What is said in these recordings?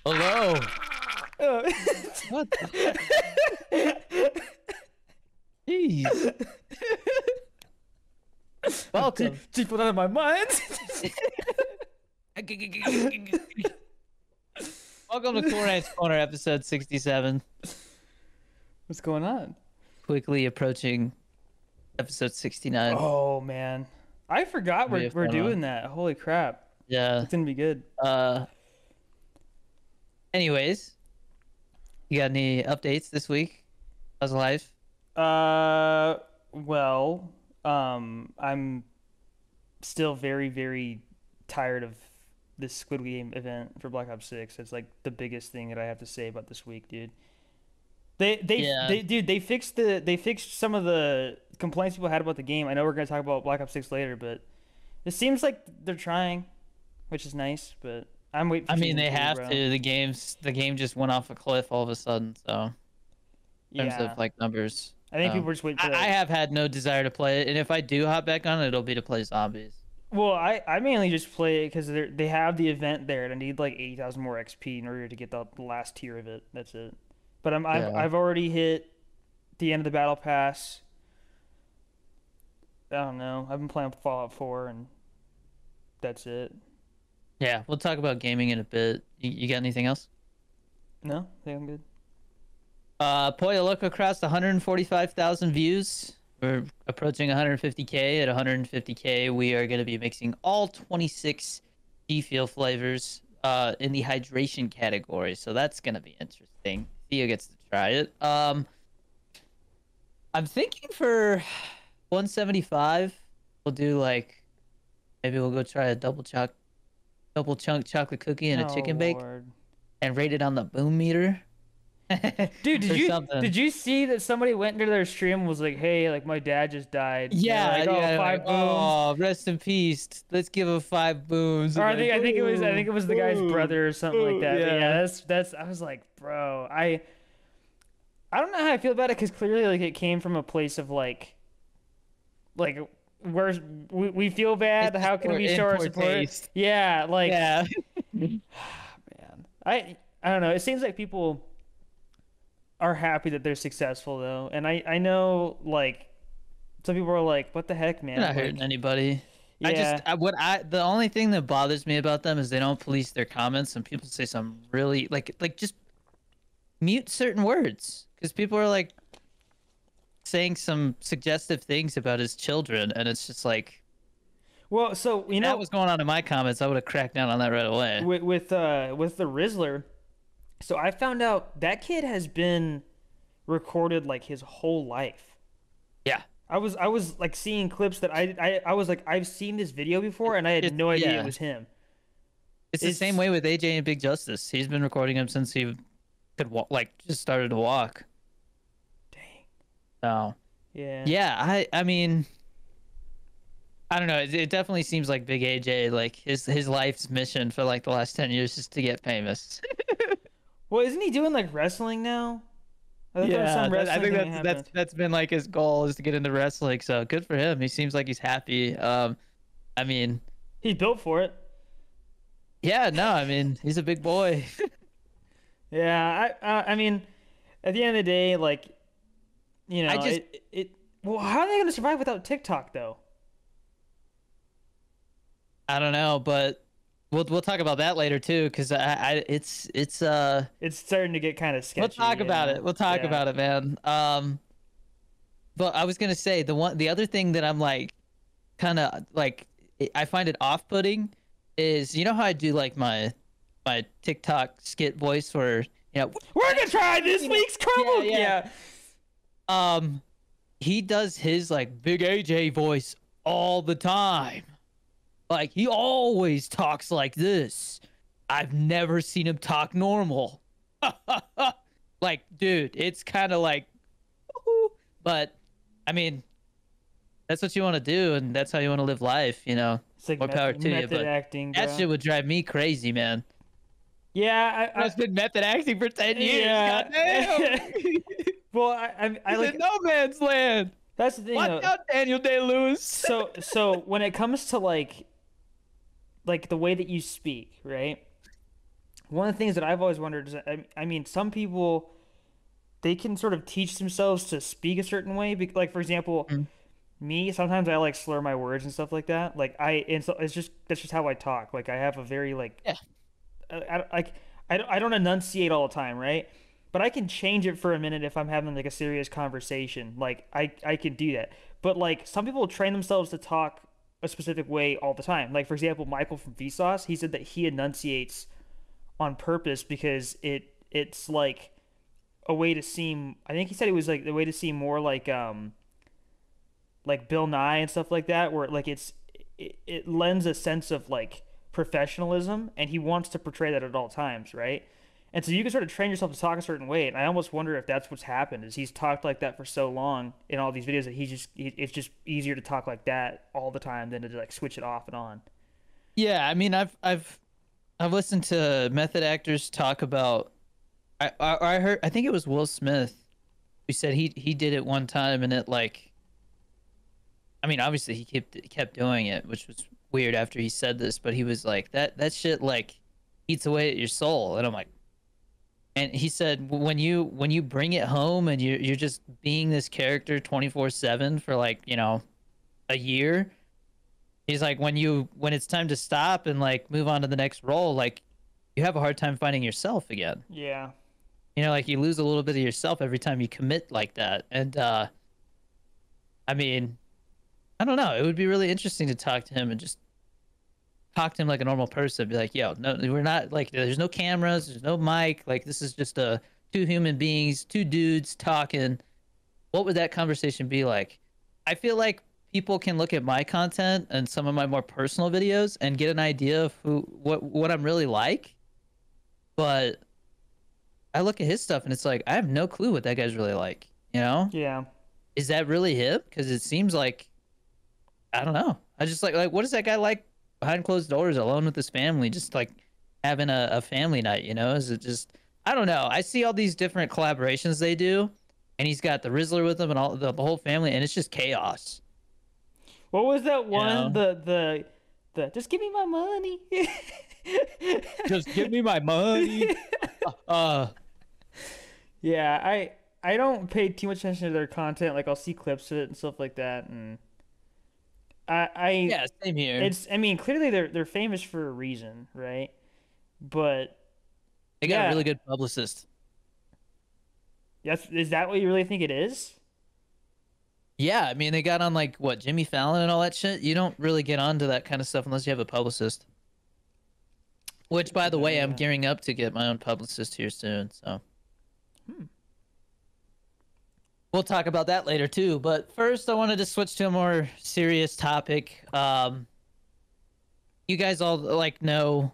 Hello. Oh. What the? Jeez. Welcome. Just put out of my mind. Welcome to Cornet's Corner, episode 67. What's going on? Quickly approaching episode 69. Oh man, I forgot We we're have we're fun doing on. that. Holy crap, Yeah. it's gonna be good. Anyways, you got any updates this week? How's life? Well, I'm still very, very tired of this Squid Game event for Black Ops 6. It's like the biggest thing that I have to say about this week, dude. Yeah. Dude, they fixed some of the complaints people had about the game. I know we're gonna talk about Black Ops 6 later, but it seems like they're trying, which is nice. But I'm waiting for I mean, season they 2, have bro. to. The game just went off a cliff all of a sudden, so in terms Yeah, of like numbers. I think people are just waiting for I that. have had no desire to play it, and if I do hop back on it, it'll be to play zombies. Well, I mainly just play it because they have the event there, and I need like 80,000 more XP in order to get the last tier of it. That's it. But Yeah. I've already hit the end of the battle pass. I don't know. I've been playing Fallout 4, and that's it. Yeah, we'll talk about gaming in a bit. You got anything else? No, I think I'm good. Pollo Loco crossed 145,000 views. We're approaching 150K. At 150K, we are going to be mixing all 26 G Fuel flavors in the hydration category. So that's going to be interesting. Theo gets to try it. I'm thinking for 175, we'll do like, maybe we'll go try a double chunk chocolate cookie and a Oh, chicken bake Lord. and rate it on the boom meter. Dude, Or something. did you see that somebody went into their stream and was like, "Hey, like my dad just died." And they're Yeah, like, oh, yeah. five Like, booms. oh, rest in peace. Let's give him 5 booms. Or And I think it was the guy's boom, brother or something like boom. that. But Yeah. yeah, that's I was like, bro, I don't know how I feel about it because clearly like it came from a place of like where we feel bad. It's How just can for we show in our poor support? taste. Yeah, like Yeah. man, I don't know. It seems like people are happy that they're successful though, and I know like some people are like, what the heck, man? You're not Like, hurting anybody. yeah. The only thing that bothers me about them is they don't police their comments and people say some really like just mute certain words because people are like saying some suggestive things about his children and it's just like Well, so you know that was going on in my comments. I would have cracked down on that right away. with the Rizzler. So I found out that kid has been recorded like his whole life. Yeah. I was like seeing clips that I was like, I've seen this video before and I had no idea Yeah. it was him. It's the same way with AJ and Big Justice. He's been recording him since he could walk, like just started to walk. Dang. So Yeah. yeah, I mean, I don't know. It definitely seems like Big AJ, like his life's mission for like the last 10 years is to get famous. Well, isn't he doing like wrestling now? I thought there was some I wrestling think thing that that's been like his goal is to get into wrestling. So good for him. He seems like he's happy. I mean, he's built for it. yeah, no, I mean he's a big boy. Yeah, I mean, at the end of the day, like, you know, I just- well, how are they gonna survive without TikTok though? I don't know, but we'll talk about that later too, because it's It's starting to get kind of sketchy. we'll talk about it. We'll talk Yeah. about it, man. But I was gonna say the other thing that I'm like, kind of like, I find it off-putting, is you know how I do like my TikTok skit voice where We're gonna try this week's Chromebook. yeah. He does his like Big AJ voice all the time. Like he always talks like this. I've never seen him talk normal. Like, dude, it's kind of like, woohoo. But I mean, that's what you want to do, and that's how you want to live life, you know. It's like More power to you, method but acting. that bro. shit would drive me crazy, man. Yeah, I've been method acting for 10 years. Yeah. Goddamn. well, I He's like in no man's land. that's the thing. Watch though. out, Daniel Day-Lewis. So when it comes to like the way that you speak, right? one of the things that I've always wondered is, I mean, some people they can sort of teach themselves to speak a certain way. Like for example, Mm. me sometimes I like slur my words and stuff like that. And so it's just that's just how I talk. Like I have a very like Yeah. like I don't enunciate all the time, right? But I can change it for a minute if I'm having like a serious conversation. Like I can do that. But like some people train themselves to talk a specific way all the time. Like for example, Michael from Vsauce, he said that he enunciates on purpose because it's a way to seem. I think he said it was like the way to seem more like Bill Nye and stuff like that, where like it lends a sense of like professionalism, and he wants to portray that at all times, right? And so you can sort of train yourself to talk a certain way, and I almost wonder if that's what's happened is he's talked like that for so long in all these videos that it's just easier to talk like that all the time than to like switch it off and on. Yeah, I mean, I've listened to method actors talk about. I heard, I think it was Will Smith who said he did it one time, and it like, I mean, obviously he kept doing it, which was weird after he said this, but he was like that shit like eats away at your soul, and I'm like, and he said when you bring it home and you're just being this character 24/7 for like, you know, a year. He's like, when it's time to stop and like move on to the next role, like you have a hard time finding yourself again. Yeah. You know, like you lose a little bit of yourself every time you commit like that. And I mean, I don't know. It would be really interesting to talk to him and just talk to him like a normal person. Be like, yo, no, we're not like, there's no cameras, there's no mic. Like this is just two human beings, two dudes talking. What would that conversation be like? I feel like people can look at my content and some of my more personal videos and get an idea of what I'm really like. But I look at his stuff and it's like I have no clue what that guy's really like. You know, Yeah. is that really him? Because it seems like I don't know. I just like what is that guy like behind closed doors, alone with his family, just like having a family night? You know, is it just I don't know. I see all these different collaborations they do, and he's got the Rizzler with him and all the whole family, and it's just chaos. What was that You one? know, The just give me my money. just give me my money. Uh, Yeah, I don't pay too much attention to their content. Like I'll see clips of it and stuff like that, and I yeah, same here. it's I mean clearly they're famous for a reason, right? But They got a yeah, really good publicist. that's is that what you really think it is? Yeah, I mean, they got on like what Jimmy Fallon and all that shit. You don't really get onto that kind of stuff unless you have a publicist. Which, by the way, I'm Yeah. gearing up to get my own publicist here soon. So Hmm. we'll talk about that later too. But first, I wanted to switch to a more serious topic. You guys all like know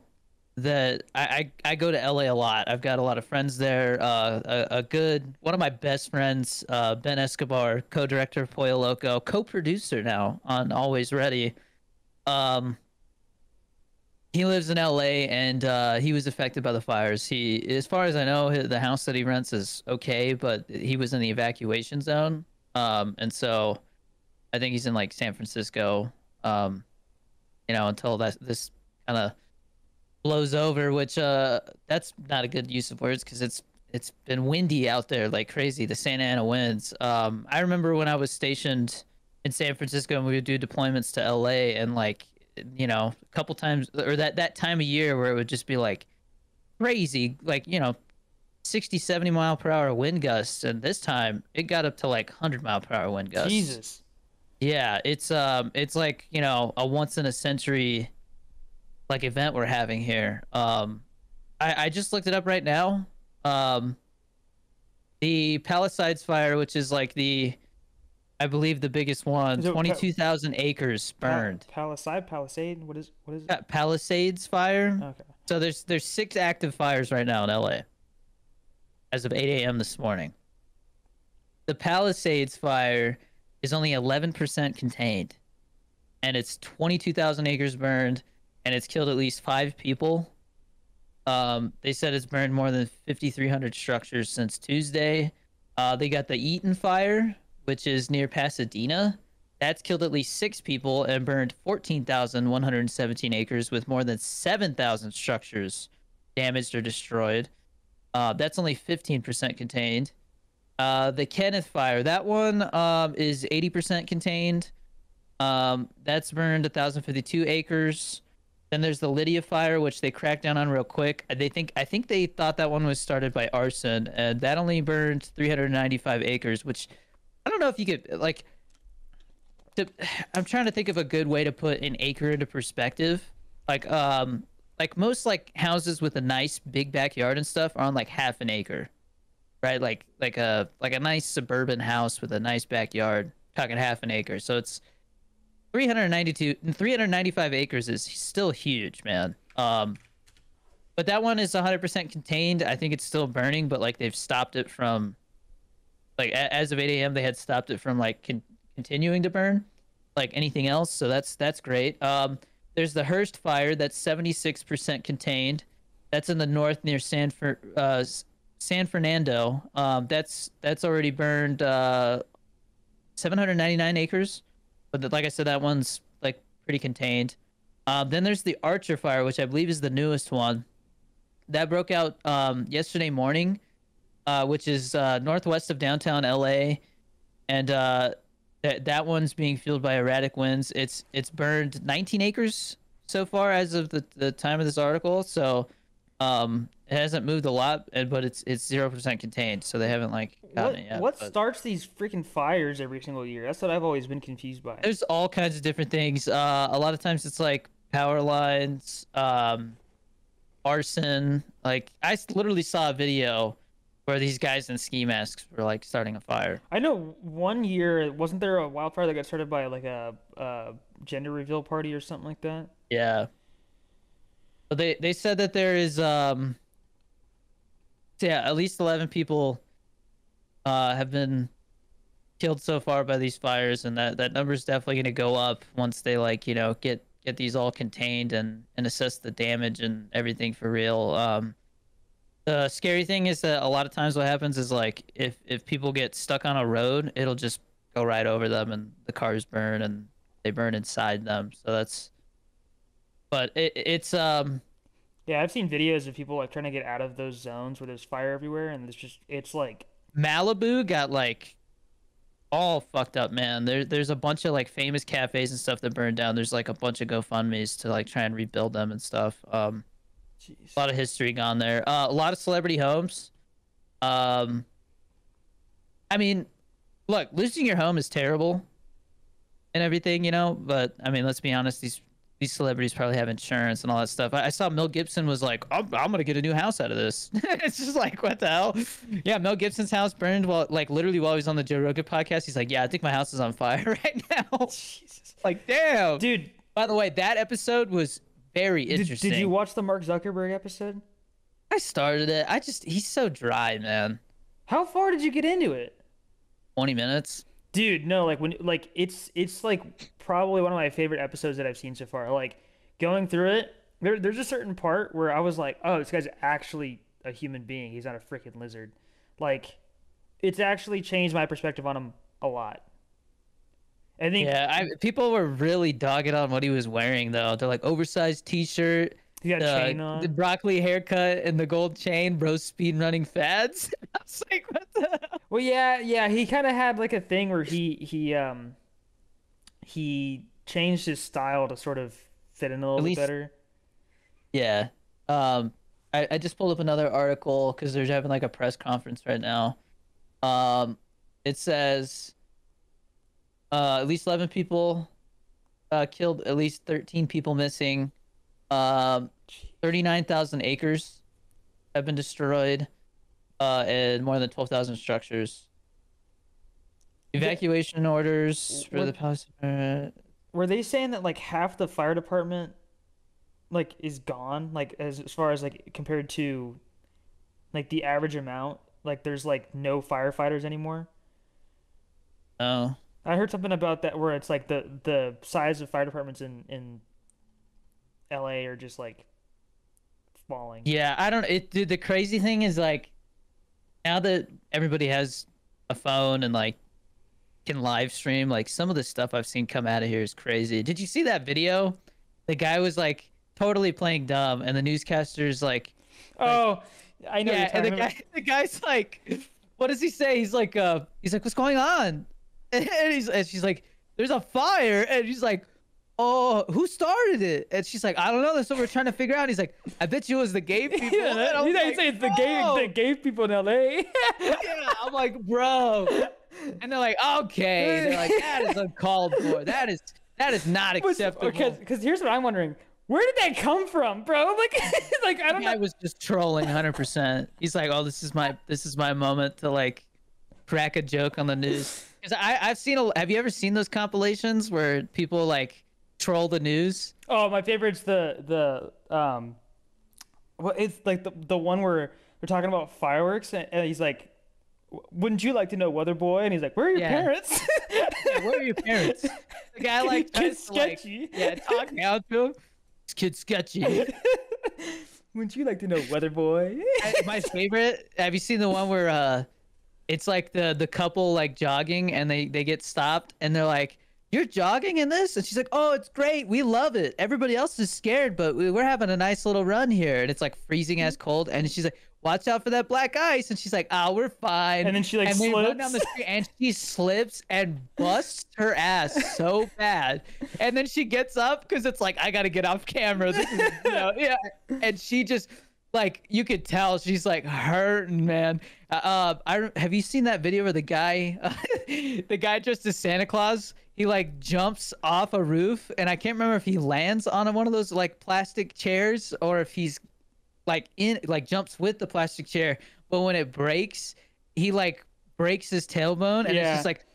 that I go to LA a lot. I've got a lot of friends there. A good one of my best friends, Ben Escobar, co-director of Pollo Loco, co-producer now on Always Ready. Um, he lives in LA and he was affected by the fires. He, as far as I know, the house that he rents is okay, but he was in the evacuation zone. And so I think he's in like San Francisco. You know, until this kind of blows over, which that's not a good use of words because it's been windy out there like crazy, the Santa Ana winds. I remember when I was stationed in San Francisco and we would do deployments to LA, and like, you know, a couple times, or that time of year where it would just be like crazy, like, you know, 60-70 mile per hour wind gusts, and this time it got up to like 100 mile per hour wind gusts. Jesus. Yeah, it's like, you know, a once in a century like event we're having here. I just looked it up right now. The Palisades fire, which is like I believe the biggest one, Is it 22,000 acres burned. Palisade? What is it? Palisades fire. Okay. So there's 6 active fires right now in LA as of 8 a.m. this morning. The Palisades fire is only 11% contained, and it's 22,000 acres burned, and it's killed at least 5 people. They said it's burned more than 5,300 structures since Tuesday. They got the Eaton fire, which is near Pasadena. That's killed at least 6 people and burned 14,117 acres with more than 7,000 structures damaged or destroyed. That's only 15% contained. The Kenneth fire, that one is 80% contained. That's burned 1,052 acres. Then there's the Lydia fire, which they cracked down on real quick. I think they thought that one was started by arson, and that only burned 395 acres, which I don't know if you could like. I'm trying to think of a good way to put an acre into perspective. Like most like houses with a nice big backyard and stuff are on like half an acre, right? Like a nice suburban house with a nice backyard, talking half an acre. So it's 395 acres is still huge, man. But that one is 100% contained. I think it's still burning, but like they've stopped it from, like as of 8 a.m. they had stopped it from like continuing to burn, like anything else. So that's great. There's the Hearst fire that's 76% contained. That's in the north near San Fernando. That's already burned 799 acres. But like I said, that one's like pretty contained. Then there's the Archer fire, which I believe is the newest one. That broke out yesterday morning, which is northwest of downtown LA, and that one's being fueled by erratic winds. It's burned 19 acres so far as of the time of this article. So it hasn't moved a lot, but it's 0% contained. So they haven't like gotten it yet. What starts these freaking fires every single year? That's what I've always been confused by. There's all kinds of different things. A lot of times it's like power lines, arson. Like I literally saw a video where these guys in ski masks were like starting a fire. I know one year, wasn't there a wildfire that got started by like a gender reveal party or something like that? Yeah. But they said that there is at least 11 people have been killed so far by these fires, and that number is definitely going to go up once they like get these all contained and assess the damage and everything for real. The scary thing is that a lot of times what happens is like if people get stuck on a road, it'll just go right over them and the cars burn and they burn inside them. So that's, but it's yeah, I've seen videos of people like trying to get out of those zones where there's fire everywhere, and it's like Malibu got like all fucked up, man. There's a bunch of like famous cafes and stuff that burned down. There's like a bunch of GoFundMe's to like try and rebuild them and stuff. Jeez. A lot of history gone there. A lot of celebrity homes. I mean, look, losing your home is terrible and everything, but I mean, let's be honest, these celebrities probably have insurance and all that stuff. I saw Mel Gibson was like, I'm gonna get a new house out of this. It's just like, what the hell? Yeah, Mel Gibson's house burned literally while he was on the Joe Rogan podcast. He's like, yeah, I think my house is on fire right now. Jesus. Like, damn. Dude, by the way, that episode was very interesting. Did you watch the Mark Zuckerberg episode? I started it. He's so dry, man. How far did you get into it? 20 minutes. Dude, no, like it's like probably one of my favorite episodes that I've seen so far. Like going through it, there's a certain part where I was like, oh, this guy's actually a human being. He's not a freaking lizard. Like, it's actually changed my perspective on him a lot. I think people were really dogging on what he was wearing though. They're like oversized t-shirt, he got a chain on, the broccoli haircut, and the gold chain. Bro, speed running fads. I was like, what the hell? Well, yeah. He kind of had like a thing where he changed his style to sort of fit in a little bit better. Yeah. I just pulled up another article because they're having like a press conference right now. It says at least 11 people killed, at least 13 people missing. 39,000 acres have been destroyed, and more than 12,000 structures. Evacuation orders for the Palestinian. Were they saying that like half the fire department like is gone, like as far as like compared to like the average amount, like there's like no firefighters anymore? Oh, I heard something about that where it's like the size of fire departments in LA are just like falling. Yeah, I don't. Dude, the crazy thing is like now that everybody has a phone and like can live stream, like some of the stuff I've seen come out of here is crazy. Did you see that video? The guy was like totally playing dumb, and the newscaster's like Like, Oh, I know. yeah, and the guy's like, what does he say? He's like, what's going on? And she's like, there's a fire, and he's like, oh, who started it? And she's like, I don't know. That's what we're trying to figure out. He's like, I bet you it was the gay people. Yeah, And you say it's the gay people in LA. yeah, I'm like, bro. And they're like, okay. They're like, that is uncalled for. That is not acceptable. Because here's what I'm wondering. Where did that come from, bro? Like I don't know. I was just trolling 100%. He's like, oh, this is my moment to like crack a joke on the news. Because I've seen have you ever seen those compilations where people like troll the news? Oh, my favorite's the well, it's like the one where they're talking about fireworks, and he's like, wouldn't you like to know, weather boy? And he's like, where are your parents? Yeah, where are your parents? The guy like kid's sketchy. Talk down to him. This kid's sketchy. Wouldn't you like to know, weather boy? My favorite. Have you seen the one where it's like the couple like jogging and they get stopped and they're like, you're jogging in this? And she's like, oh, it's great. We love it. Everybody else is scared, but we're having a nice little run here. And it's like freezing ass cold. And she's like, watch out for that black ice. And she's like, oh, we're fine. And then she like and slips. they run down the street and she slips and busts her ass so bad. And then she gets up because it's like, I got to get off camera. This is, yeah. And she just, like, you could tell she's like hurting, man. Have you seen that video where the guy dressed as Santa Claus, he like jumps off a roof, and I can't remember if he lands on one of those like plastic chairs or if he's like jumps with the plastic chair, but when it breaks, he like breaks his tailbone, and it's just like,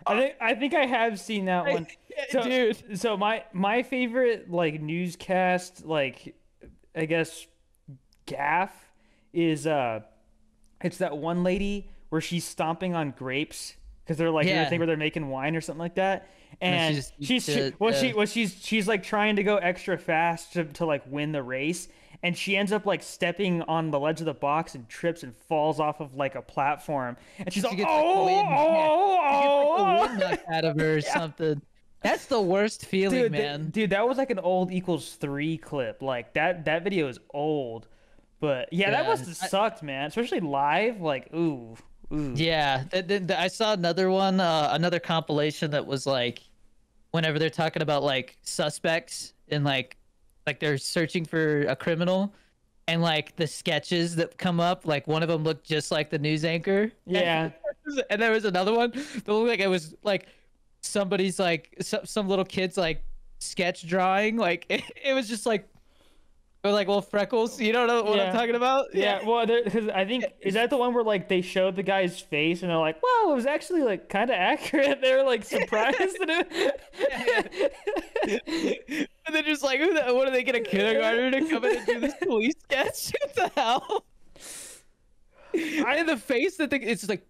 I think I have seen that one. So, dude. So my favorite like newscast, like I guess gaff is it's that one lady where she's stomping on grapes because they're like doing a thing where they're making wine or something like that, and she's like trying to go extra fast to like win the race, and she ends up like stepping on the ledge of the box and trips and falls off of like a platform, and she's like, the wind knocked out of her or something. That's the worst feeling, man. Dude, that was like an old Equals 3 clip. Like that video is old. But yeah, that must have sucked, man. Especially live, like ooh. Yeah, I saw another one, another compilation that was like, whenever they're talking about like suspects and like they're searching for a criminal, and like the sketches that come up, like one of them looked just like the news anchor. Yeah. And there was another one that looked like it was like somebody's like some little kid's like sketch drawing, like it was just like. Or like little freckles, you don't know what I'm talking about? Yeah, well, because I think is that the one where like they showed the guy's face and they're like, "Wow, it was actually like kind of accurate." They were like surprised at it. And they're just like, "What are they gonna kindergartner to come in and do this police sketch? What the hell?" And the face that it's just like.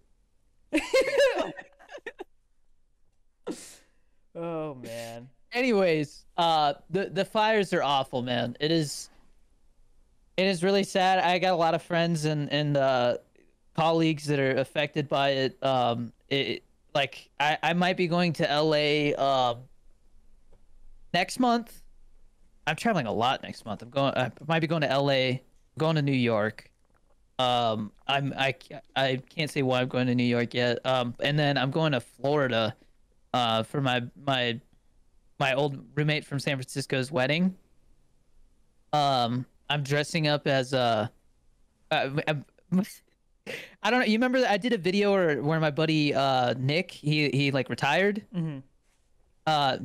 Oh man. Anyways, the fires are awful, man. It is really sad. I got a lot of friends and colleagues that are affected by it. I might be going to LA next month. I'm traveling a lot next month. I might be going to LA, going to New York. I can't say why I'm going to New York yet. And then I'm going to Florida for my old roommate from San Francisco's wedding. I'm dressing up as I don't know. You remember that I did a video where my buddy Nick, he like retired. Mm-hmm.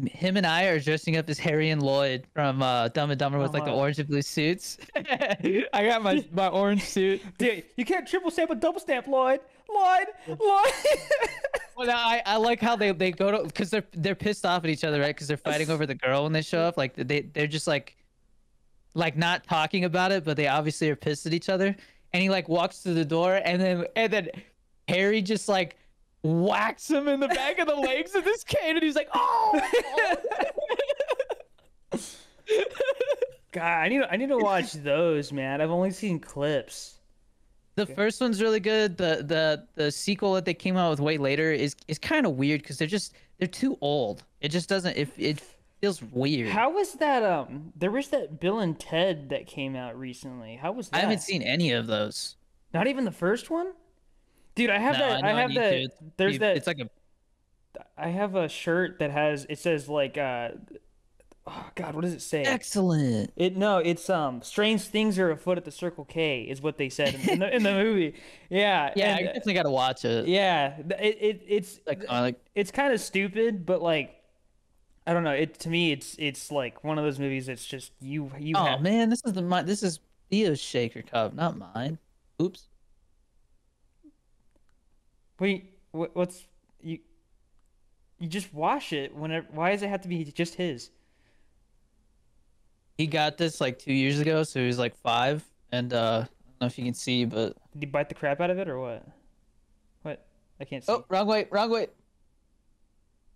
Him and I are dressing up as Harry and Lloyd from Dumb and Dumber with like the orange and blue suits. I got my orange suit. Dude, you can't triple stamp a double stamp, Lloyd. Well, I like how they go to, because they're pissed off at each other, right? Because they're fighting over the girl when they show up. Like they're just like not talking about it, but they obviously are pissed at each other. And he like walks through the door, and then Harry just like whacks him in the back of the legs of this cane, and he's like, oh. God, I need to watch those, man. I've only seen clips. The first one's really good. The sequel that they came out with way later is kind of weird because they're too old. It just doesn't it Feels weird. How was that? There was that Bill and Ted that came out recently. How was I haven't that? seen any of those. Not even the first one? Dude, I have No, I that. I know I have need to. that. There's It's that. like a I have a shirt that has. It says like. Oh God, what does it say? excellent. It no, it's strange things are afoot at the Circle K is what they said in the movie. Yeah, Yeah, I and definitely got to watch it. yeah, Like, like, it's kind of stupid, but like I don't know. It to me, it's like one of those movies that's just you oh have. man, this is Theo's shaker cup, not mine. Oops. Wait, what's you? You just wash it whenever. Why does it have to be just his? He got this like 2 years ago, so he was like 5, and I don't know if you can see, but Did he bite the crap out of it or what? What? I can't see. oh, wrong way, wrong way.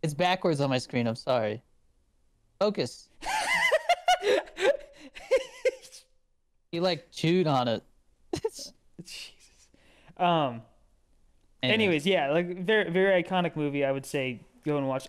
It's backwards on my screen. I'm sorry. Focus. He like chewed on it. Jesus. Um. Anyways, Anyways, yeah, like very iconic movie. I would say go and watch.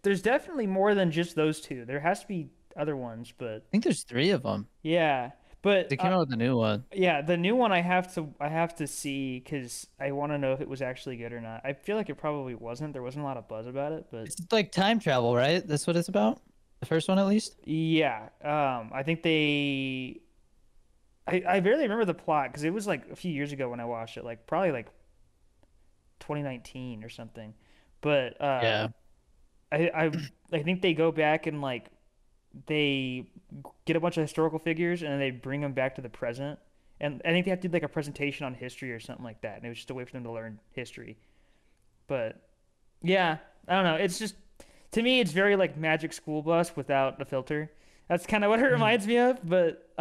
There's definitely more than just those two. There has to be other ones, but I think there's 3 of them. yeah. But They came out with a new one. yeah, the new one I have to see because I want to know if it was actually good or not. I feel like it probably wasn't. There wasn't a lot of buzz about it, but It's like time travel, right? That's what it's about. The first one, at least. yeah. I think they. I barely remember the plot because it was like a few years ago when I watched it, like probably like 2019 or something. But Yeah. I I think they go back and like they get a bunch of historical figures and then they bring them back to the present. And I think they have to do like a presentation on history or something like that. And it was just a way for them to learn history. But yeah, I don't know. It's just to me it's very like Magic School Bus without the filter. That's kind of what it Mhm. reminds me of, but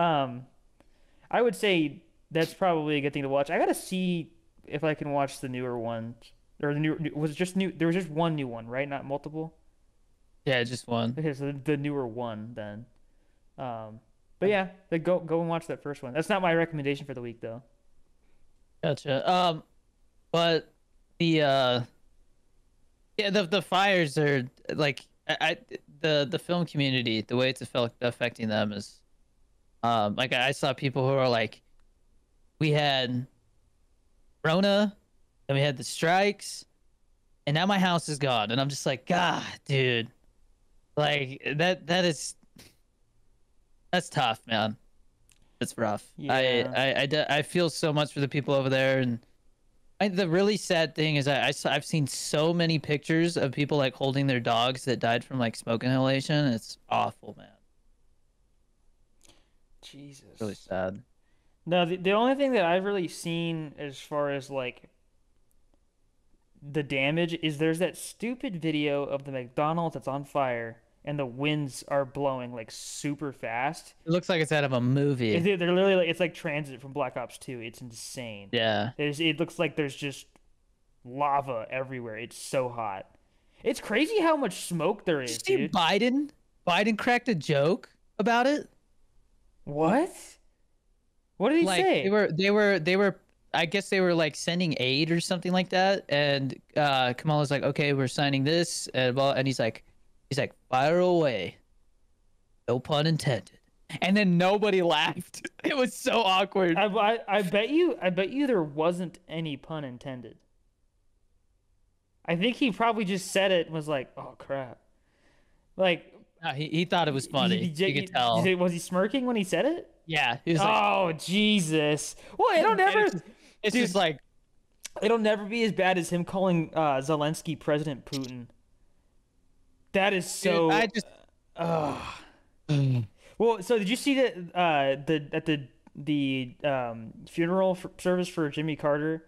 I would say that's probably a good thing to watch. I gotta see if I can watch the newer ones or the new was it just new. There was just one new one, right? Not multiple. Yeah, just one. Okay, so the newer one then. But yeah, go and watch that first one. That's not my recommendation for the week though. Gotcha. But the yeah, the fires are like the film community, the way it's affecting them is like I saw people who are like, we had Rona, then we had the strikes, and now my house is gone, and I'm just like, God, dude, like that's tough, man. It's rough. Yeah. I feel so much for the people over there, and the really sad thing is I've seen so many pictures of people like holding their dogs that died from like smoke inhalation. It's awful, man. Jesus. Really sad. No, the only thing that I've really seen as far as like the damage is there's that stupid video of the McDonald's that's on fire and the winds are blowing like super fast. It looks like it's out of a movie. They're literally like it's like Transit from Black Ops 2. It's insane. Yeah. It looks like there's just lava everywhere. It's so hot. It's crazy how much smoke there Did is, you see dude. Biden? Biden cracked a joke about it. What? What did he Like say? they were I guess they were like sending aid or something like that, and Kamala's like, okay, we're signing this, and well, and he's like fire away, no pun intended, and then nobody laughed. It was so awkward. I bet you there wasn't any pun intended. I think he probably just said it and was like, "Oh crap." Like No, he thought it was funny. You could tell. Was he smirking when he said it? Yeah, he was like, Oh Jesus! Well, and it's dude, just like, it'll never be as bad as him calling Zelensky President Putin. That is so. dude, I just Well, so did you see that the funeral service for Jimmy Carter?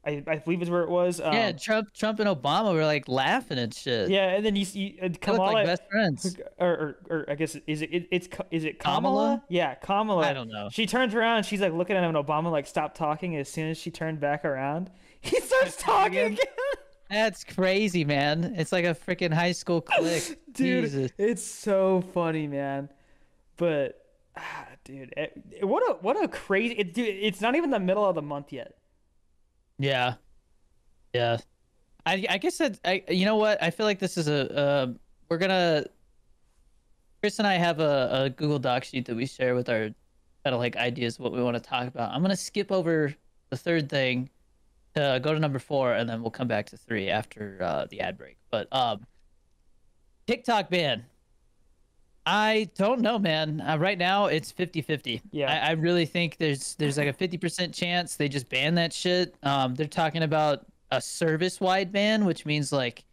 I believe is where it was. yeah, Trump and Obama were like laughing and shit. Yeah, and then you They look Kamala, like best friends. or I guess is it Kamala? Kamala? Yeah, Kamala. I don't know. She turns around, and she's like looking at him, and Obama like stopped talking. As soon as she turned back around, he starts talking again. That's crazy, man. It's like a freaking high school clique. Dude, Jesus. it's so funny, man. But dude, what a crazy dude. It's not even the middle of the month yet. Yeah. Yeah. I guess that you know what? I feel like this is we're gonna Chris and I have a Google Doc sheet that we share with our kind of like ideas of what we want to talk about. I'm gonna skip over the third thing to go to number 4, and then we'll come back to 3 after the ad break. But TikTok ban. I don't know, man. Right now it's 50-50. Yeah. I really think there's like a 50% chance they just ban that shit. They're talking about a service-wide ban, which means like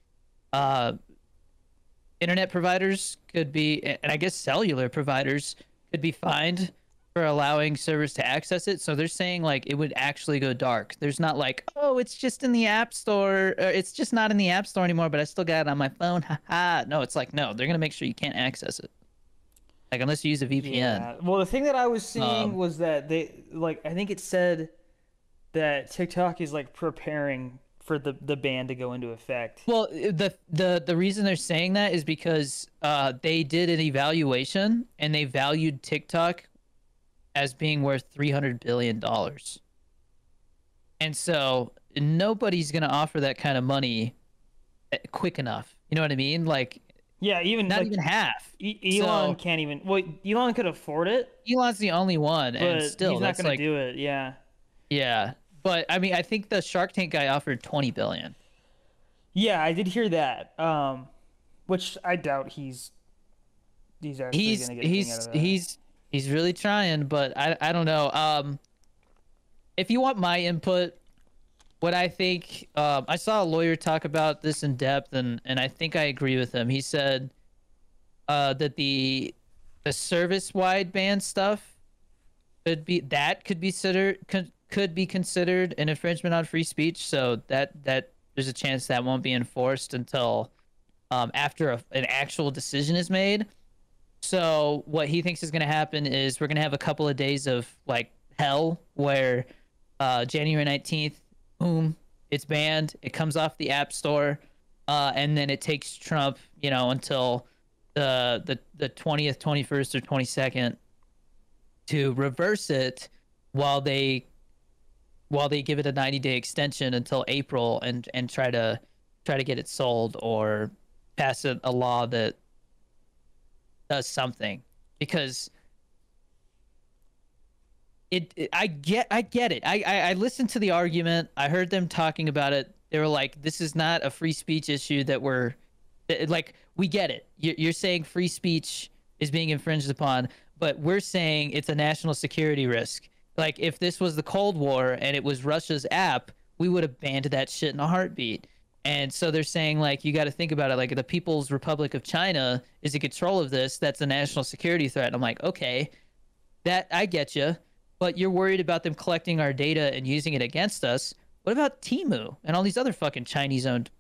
internet providers could be, and I guess cellular providers could be fined for allowing servers to access it. So they're saying like it would actually go dark. There's not like, oh, it's just in the app store, or it's just not in the app store anymore, but I still got it on my phone. Haha. No, it's like, no, they're gonna make sure you can't access it. Like unless you use a VPN. Yeah. Well, the thing that I was seeing was that they like I think it said that TikTok is like preparing for the ban to go into effect. Well, the reason they're saying that is because they did an evaluation and they valued TikTok as being worth $300 billion. And so nobody's going to offer that kind of money quick enough. You know what I mean? Like, yeah, even not like, even half. Elon can't even. Well, Elon could afford it. Elon's the only one, but and still he's not going like, to do it. Yeah. Yeah, but I mean, I think the Shark Tank guy offered 20 billion. Yeah, I did hear that. Which I doubt he's actually going to get anything out of that. He's really trying, but I don't know. If you want my input, what I think, I saw a lawyer talk about this in depth, and I think I agree with him. He said that the service-wide ban stuff could be considered an infringement on free speech. So that there's a chance that won't be enforced until after an actual decision is made. So what he thinks is going to happen is we're going to have a couple of days of like hell where January 19th, boom, it's banned. It comes off the App Store, and then it takes Trump, until the 20th, 21st, or 22nd to reverse it while they give it a 90-day extension until April and try to get it sold or pass a law that does something. Because I get it. I listened to the argument. I heard them talking about it. They were like, this is not a free speech issue we get it. You're saying free speech is being infringed upon, but we're saying it's a national security risk. Like if this was the Cold War and it was Russia's app, we would have banned that shit in a heartbeat. And so they're saying like, you got to think about it. Like the People's Republic of China is in control of this. That's a national security threat. And I'm like, okay, that I get you. But you're worried about them collecting our data and using it against us. What about Temu and all these other fucking Chinese-owned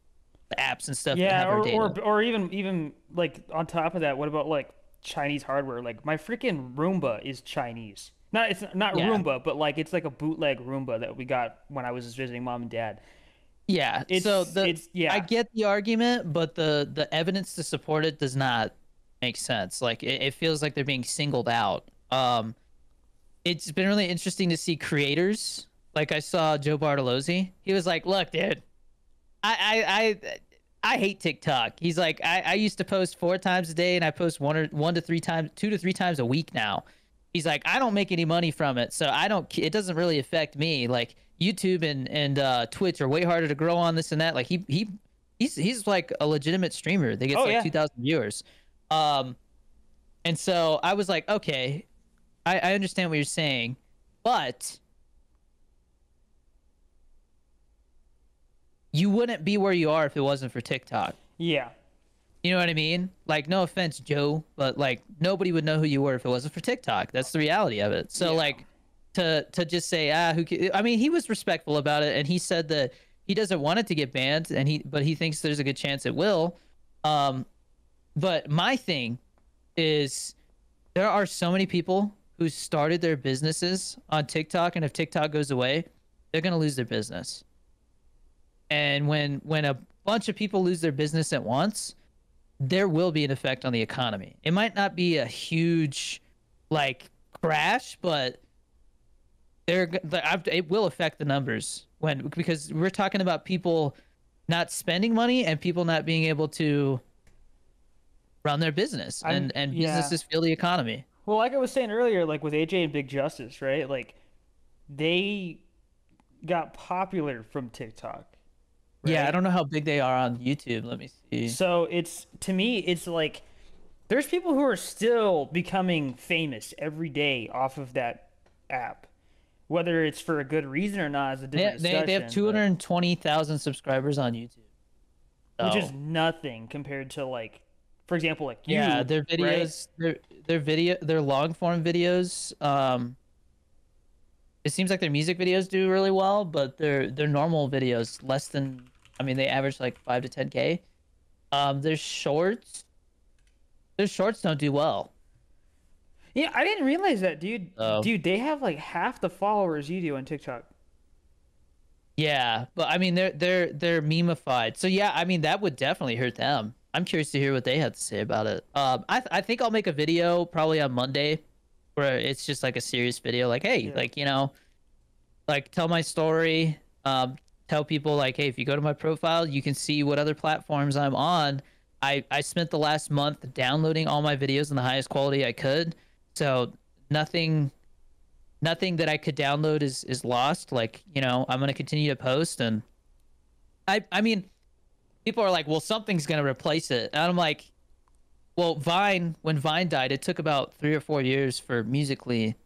apps and stuff? Yeah, that have our data? or even like on top of that, what about like Chinese hardware? Like my freaking Roomba is Chinese. It's not Roomba, but like it's like a bootleg Roomba that we got when I was just visiting mom and dad. Yeah, I get the argument, but the evidence to support it does not make sense. Like it feels like they're being singled out. It's been really interesting to see creators. Like I saw Joe Bartolozzi. He was like, "Look, dude, I hate TikTok." He's like, I used to post 4 times a day, and I post 2 to 3 times a week now. He's like, I don't make any money from it, so it doesn't really affect me. Like YouTube and Twitch are way harder to grow on, this and that. Like he's like a legitimate streamer. They get 2,000 viewers. And so I was like, okay, I understand what you're saying, but you wouldn't be where you are if it wasn't for TikTok. Yeah. You know what I mean? Like, no offense, Joe, but like nobody would know who you were if it wasn't for TikTok. That's the reality of it. So like to just say, I mean, he was respectful about it, and he said that he doesn't want it to get banned, but he thinks there's a good chance it will. But my thing is there are so many people who started their businesses on TikTok, and if TikTok goes away, they're going to lose their business. And when a bunch of people lose their business at once, there will be an effect on the economy. It might not be a huge like crash, but it will affect the numbers because we're talking about people not spending money and people not being able to run their business, and Yeah. businesses feel the economy. Well, like I was saying earlier, like with AJ and Big Justice, right? Like they got popular from TikTok, Yeah, I right? don't know how big they are on YouTube. Let me see. So it's to me, it's like there's people who are still becoming famous every day off of that app. Whether it's for a good reason or not is a different They have discussion, but 220,000 subscribers on YouTube. which is So nothing compared to like, for example, like yeah, you, right? their long form videos. It seems like their music videos do really well, but their normal videos less than. I mean, they average like 5 to 10K. Their shorts don't do well. Yeah, I didn't realize that, dude. So Dude, they have like half the followers you do on TikTok. yeah, but I mean they're memeified. So yeah, I mean that would definitely hurt them. I'm curious to hear what they have to say about it. I think I'll make a video probably on Monday where it's just like a serious video, like hey, Yeah. like like tell my story. Tell people like hey, if you go to my profile, you can see what other platforms I'm on. I spent the last month downloading all my videos in the highest quality I could, so nothing that I could download is lost. Like, I'm gonna continue to post, and I mean, people are like, well, something's gonna replace it, and I'm like, well, when Vine died, it took about 3 or 4 years for Musically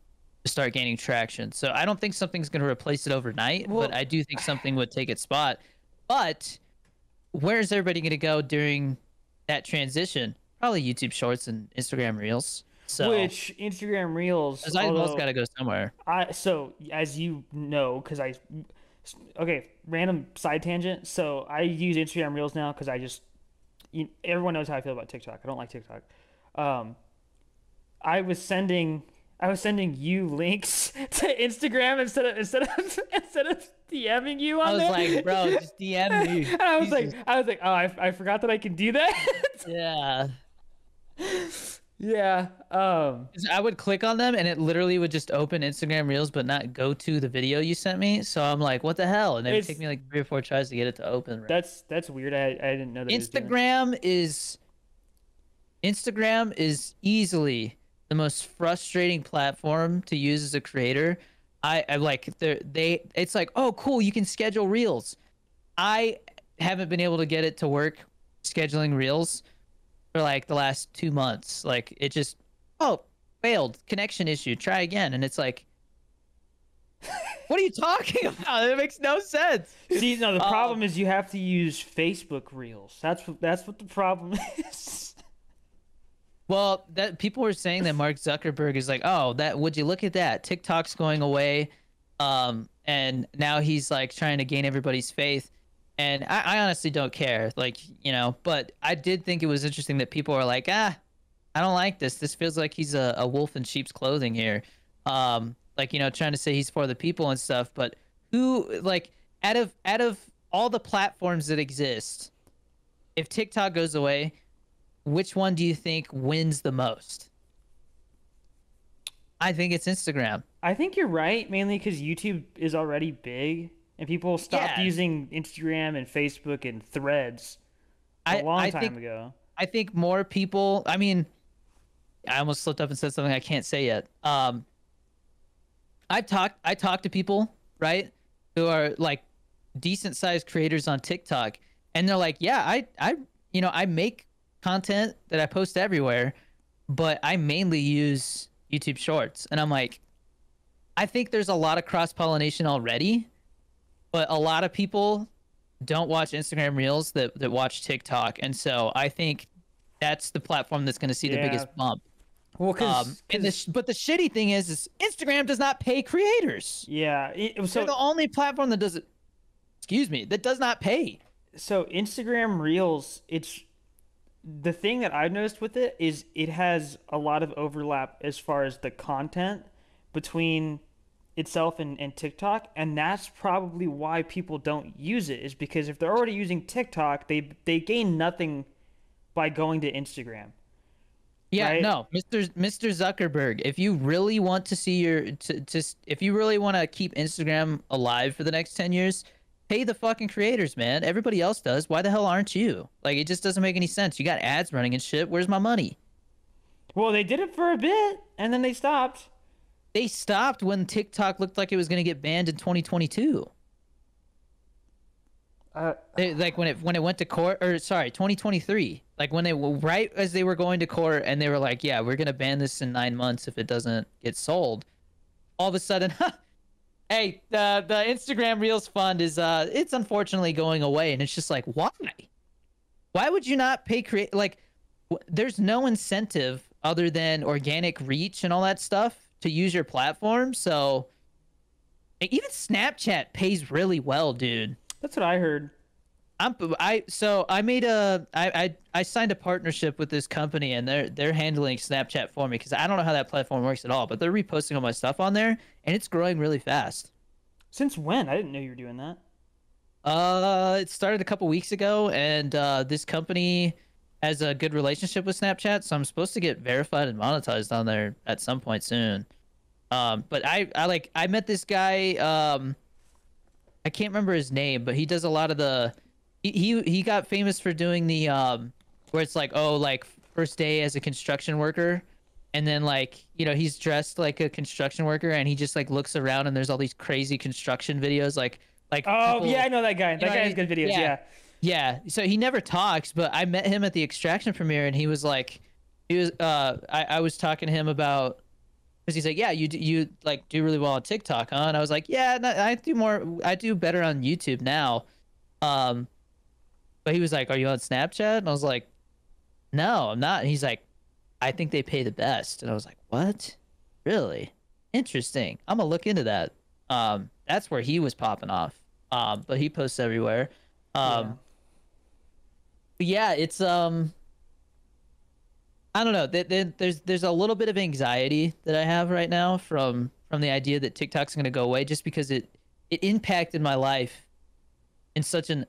to start gaining traction. So I don't think something's gonna replace it overnight, but Well, I do think something would take its spot. But where's everybody gonna go during that transition? Probably YouTube Shorts and Instagram Reels. So, which Instagram Reels, because I both although got to go somewhere. so as you know, because okay, random side tangent. So I use Instagram Reels now because everyone knows how I feel about TikTok. I don't like TikTok. Um, I was sending you links to Instagram instead of DMing you I on was there. like, bro, just DM me. And Jesus. I was like, oh, I forgot that I can do that. Yeah. Yeah. 'Cause I would click on them and it literally would just open Instagram Reels, but not go to the video you sent me. So I'm like, what the hell? And it would take It's me like 3 or 4 tries to get it to open. Right. that's weird. I didn't know that it was doing. Instagram is easily the most frustrating platform to use as a creator. I like it's like, oh cool, you can schedule reels. I haven't been able to get it to work scheduling reels for like the last 2 months. Like it just, oh, failed, connection issue, try again. And it's like, what are you talking about? It makes no sense. See, no, the Um, problem is you have to use Facebook Reels. That's what the problem is. Well, that people were saying that Mark Zuckerberg is like, oh, that would you look at that? TikTok's going away, and now he's like trying to gain everybody's faith. And I honestly don't care, like but I did think it was interesting that people are like, I don't like this. This feels like he's a wolf in sheep's clothing here, like trying to say he's for the people and stuff. But who like out of all the platforms that exist, if TikTok goes away, which one do you think wins the most? I think it's Instagram. I think you're right, mainly because YouTube is already big and people stopped Yeah, using Instagram and Facebook and Threads a I long I time think ago. I think more people. I mean, I almost slipped up and said something I can't say yet. I talked to people, right, who are like decent sized creators on TikTok, and they're like, yeah, I make content that I post everywhere, but I mainly use YouTube Shorts. And I'm like, I think there's a lot of cross pollination already, but a lot of people don't watch Instagram Reels that watch TikTok, and so I think that's the platform that's going to see the Yeah. biggest bump. Well, But the shitty thing is Instagram does not pay creators. yeah. They're the only platform that does it. Excuse me, that does not pay. So Instagram Reels, it's the thing that I've noticed with it is it has a lot of overlap as far as the content between itself and TikTok, and that's probably why people don't use it, is because if they're already using TikTok, they gain nothing by going to Instagram, Yeah, right? no, Mr. Zuckerberg, if you really want to see if you really want to keep Instagram alive for the next 10 years, pay the fucking creators, man. Everybody else does. Why the hell aren't you? Like, it just doesn't make any sense. You got ads running and shit. Where's my money? Well, they did it for a bit, and then they stopped. They stopped when TikTok looked like it was going to get banned in 2022. Like when it went to court, or sorry, 2023. Like when they were right as they were going to court, and they were like, "Yeah, we're gonna ban this in 9 months if it doesn't get sold." All of a sudden, hey, the Instagram Reels fund is it's unfortunately going away, and it's just like, why? Why would you not pay like? There's no incentive other than organic reach and all that stuff to use your platform. So even Snapchat pays really well, dude. That's what I heard. I signed a partnership with this company, and they're handling Snapchat for me because I don't know how that platform works at all, but they're reposting all my stuff on there, and it's growing really fast. Since when? I didn't know you were doing that. It started a couple weeks ago, and this company has a good relationship with Snapchat, so I'm supposed to get verified and monetized on there at some point soon. But I met this guy. I can't remember his name, but he does a lot of the. He got famous for doing the where it's like, oh, like first day as a construction worker, and then like, you know, he's dressed like a construction worker, and he just like looks around, and there's all these crazy construction videos, like Oh people, yeah, I know that guy. That guy has good videos. Yeah. Yeah. So he never talks, but I met him at the Extraction premiere, and he was like, I was talking to him about. Because he's like, yeah, you like do really well on TikTok, huh? And I was like, yeah, no, I do better on YouTube now. But he was like, are you on Snapchat? And I was like, no, I'm not. And he's like, I think they pay the best. And I was like, what? Really? Interesting. I'm gonna look into that. That's where he was popping off. But he posts everywhere. Yeah. But yeah, it's I don't know. There's a little bit of anxiety that I have right now from the idea that TikTok's going to go away, just because it impacted my life in such an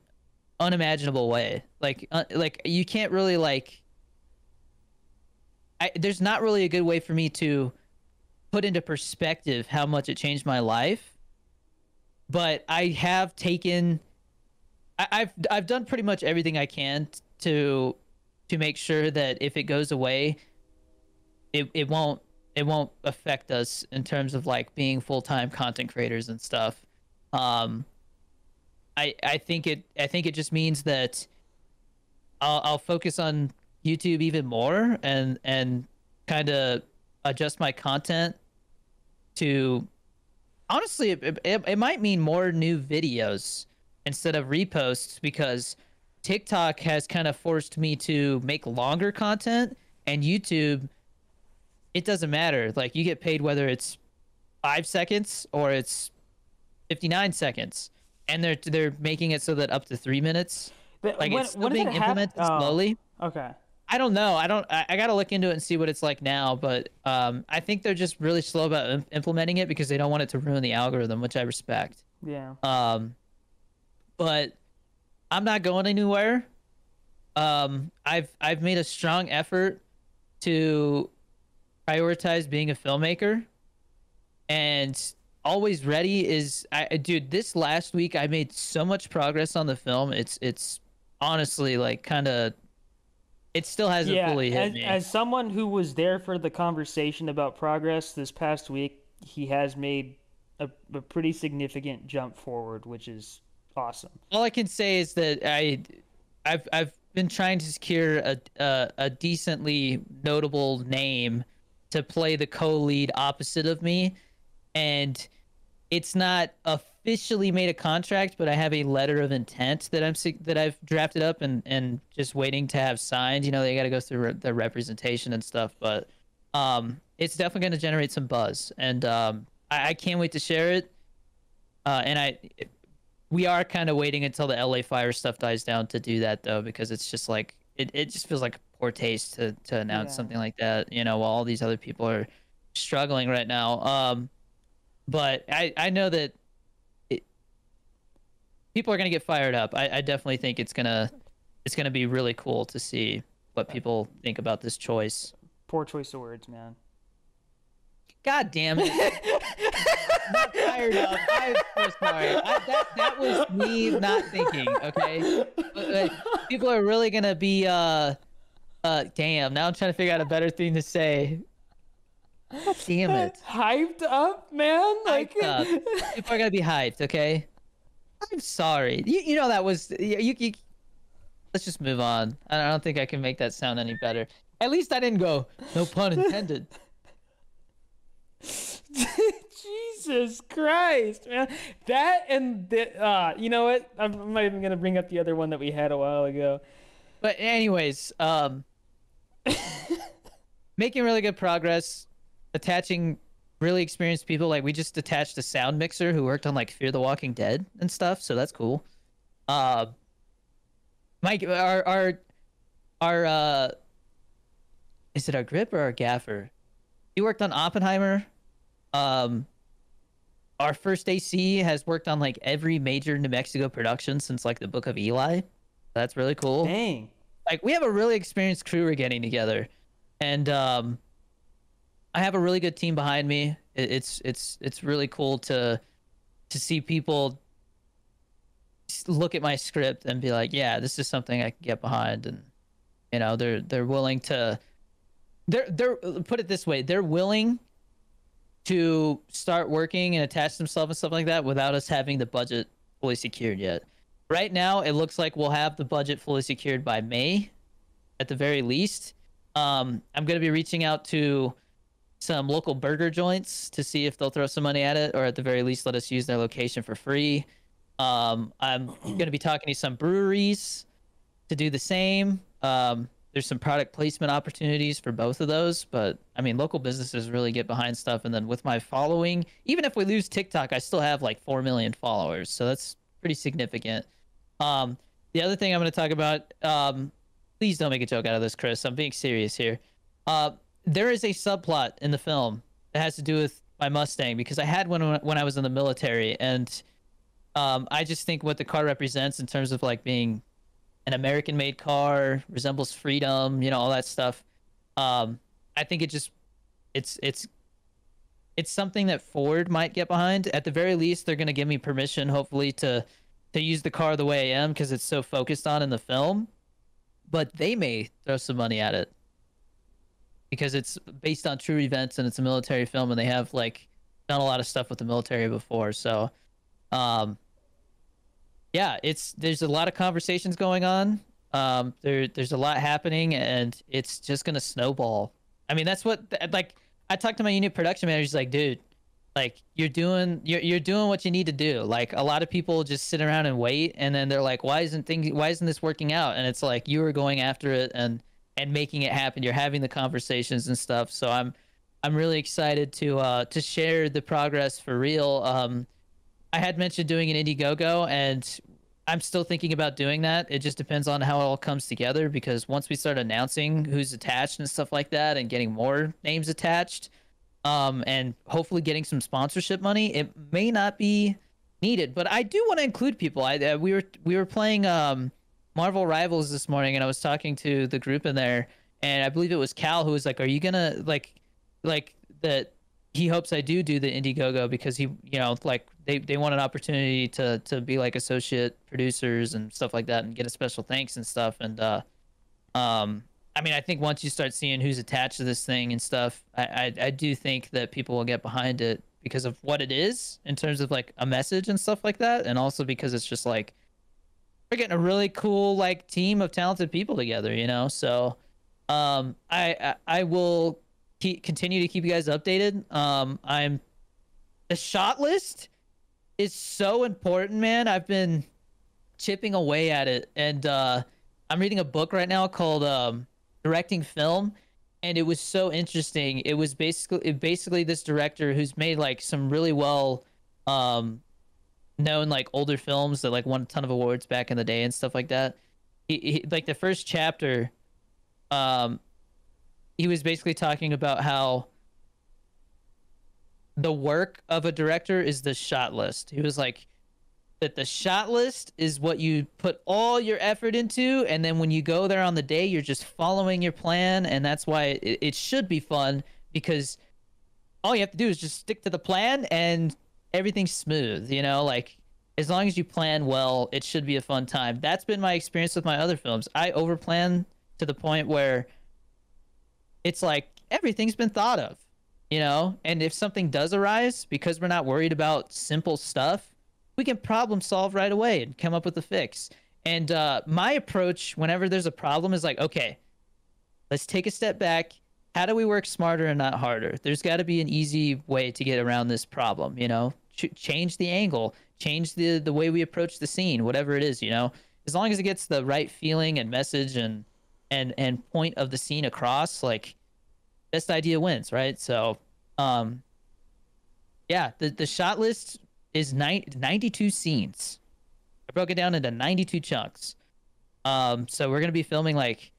unimaginable way. Like you can't really like. There's not really a good way for me to put into perspective how much it changed my life. But I have taken. I've done pretty much everything I can to make sure that if it goes away, it won't affect us in terms of like being full-time content creators and stuff. I think it just means that I'll focus on YouTube even more, and kind of adjust my content to, honestly, it might mean more new videos instead of reposts, because TikTok has kind of forced me to make longer content, and YouTube, it doesn't matter. Like, you get paid whether it's 5 seconds or it's 59 seconds, and they're making it so that up to 3 minutes. But like, it's still being it implemented slowly. Okay. I don't know. I gotta look into it and see what it's like now, but I think they're just really slow about implementing it because they don't want it to ruin the algorithm, which I respect. Yeah. But I'm not going anywhere. I've made a strong effort to prioritize being a filmmaker, and Always Ready is, dude, this last week I made so much progress on the film. It's honestly like kind of, it still hasn't fully hit me. As someone who was there for the conversation about progress this past week, he has made a pretty significant jump forward, which is awesome. All I can say is that I've been trying to secure a decently notable name to play the co-lead opposite of me, and it's not officially made a contract, but I have a letter of intent that I've drafted up and just waiting to have signed. You know, they got to go through the representation and stuff, but it's definitely going to generate some buzz, and I can't wait to share it. And we are kind of waiting until the LA fire stuff dies down to do that, though, because it's just like it just feels like a poor taste to announce something like that, you know, while all these other people are struggling right now. But I know that people are gonna get fired up. I definitely think it's gonna be really cool to see what people think about this choice. Poor choice of words, man. God damn it. not fired up. I'm so sorry. That was me not thinking. Okay, but people are really gonna be damn. Now I'm trying to figure out a better thing to say. God damn it. Hyped up, man. Like Hyped up. People are gonna be hyped. Okay. I'm sorry. You know that was you. Let's just move on. I don't think I can make that sound any better. At least I didn't go. No pun intended. Jesus Christ, man. That and the you know what? I'm not even gonna bring up the other one that we had a while ago. But anyways, making really good progress, attaching really experienced people. Like we just attached a sound mixer who worked on like Fear the Walking Dead and stuff, so that's cool. Mike, our is it our grip or our gaffer? He worked on Oppenheimer. Our first AC has worked on like every major New Mexico production since like the Book of Eli. That's really cool. Dang. Like we have a really experienced crew we're getting together, and I have a really good team behind me. It's really cool to see people look at my script and be like, yeah, this is something I can get behind, and you know they're willing to. They're put it this way, they're willing to start working and attach themselves and stuff like that without us having the budget fully secured yet. Right now, it looks like we'll have the budget fully secured by May, at the very least. I'm going to be reaching out to some local burger joints to see if they'll throw some money at it, or at the very least let us use their location for free. I'm going to be talking to some breweries to do the same. There's some product placement opportunities for both of those, but I mean, local businesses really get behind stuff. And then with my following, even if we lose TikTok, I still have like 4 million followers. So that's pretty significant. The other thing I'm going to talk about, please don't make a joke out of this, Chris. I'm being serious here. There is a subplot in the film that has to do with my Mustang, because I had one when I was in the military. And I just think what the car represents in terms of like being an American-made car, resembles freedom, you know, all that stuff. I think it's something that Ford might get behind. At the very least, they're going to give me permission, hopefully, to use the car the way I am, because it's so focused on in the film. But they may throw some money at it because it's based on true events and it's a military film, and they have like done a lot of stuff with the military before. So, yeah, there's a lot of conversations going on. There's a lot happening, and it's just gonna snowball. I mean, that's what like I talked to my unit production manager. He's like, dude, like you're doing what you need to do. Like a lot of people just sit around and wait, and then they're like, why isn't this working out? And it's like you were going after it and making it happen. You're having the conversations and stuff. So I'm really excited to share the progress for real. I had mentioned doing an Indiegogo, and I'm still thinking about doing that. It just depends on how it all comes together, because once we start announcing who's attached and stuff like that and getting more names attached, and hopefully getting some sponsorship money, it may not be needed. But I do want to include people. We were playing Marvel Rivals this morning, and I was talking to the group in there, and I believe it was Cal who was like, are you gonna like that he hopes I do the Indiegogo, because he, you know, like they want an opportunity to be like associate producers and stuff like that and get a special thanks and stuff. And I mean, I think once you start seeing who's attached to this thing and stuff, I do think that people will get behind it because of what it is in terms of like a message and stuff like that, and also because it's just like we're getting a really cool like team of talented people together, you know. So I will continue to keep you guys updated. The shot list is so important, man. I've been chipping away at it, and I'm reading a book right now called Directing Film, and it was so interesting. It was basically this director who's made like some really well known like older films that like won a ton of awards back in the day and stuff like that. He like the first chapter, he was basically talking about how the work of a director is the shot list. He was like that the shot list is what you put all your effort into, and then when you go there on the day, you're just following your plan, and that's why it should be fun, because all you have to do is just stick to the plan, and everything's smooth, you know, like as long as you plan well, it should be a fun time. That's been my experience with my other films. I overplan to the point where it's like everything's been thought of, you know, and if something does arise, because we're not worried about simple stuff, we can problem solve right away and come up with a fix. And my approach whenever there's a problem is like, okay, let's take a step back. How do we work smarter and not harder? There's got to be an easy way to get around this problem, you know? Change the angle, change the way we approach the scene, whatever it is, you know? As long as it gets the right feeling and message and point of the scene across, like best idea wins, right? So, yeah, the shot list is 92 scenes. I broke it down into 92 chunks. So we're gonna be filming like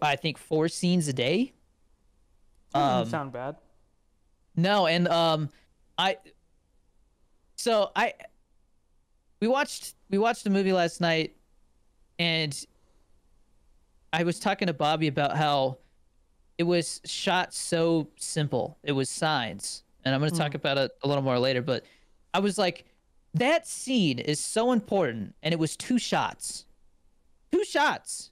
I think 4 scenes a day. Doesn't sound bad. No, and I so I we watched a movie last night, and I was talking to Bobby about how it was shot so simple. It was signs, and I'm going to talk about it a little more later, but I was like, that scene is so important, and it was 2 shots. 2 shots.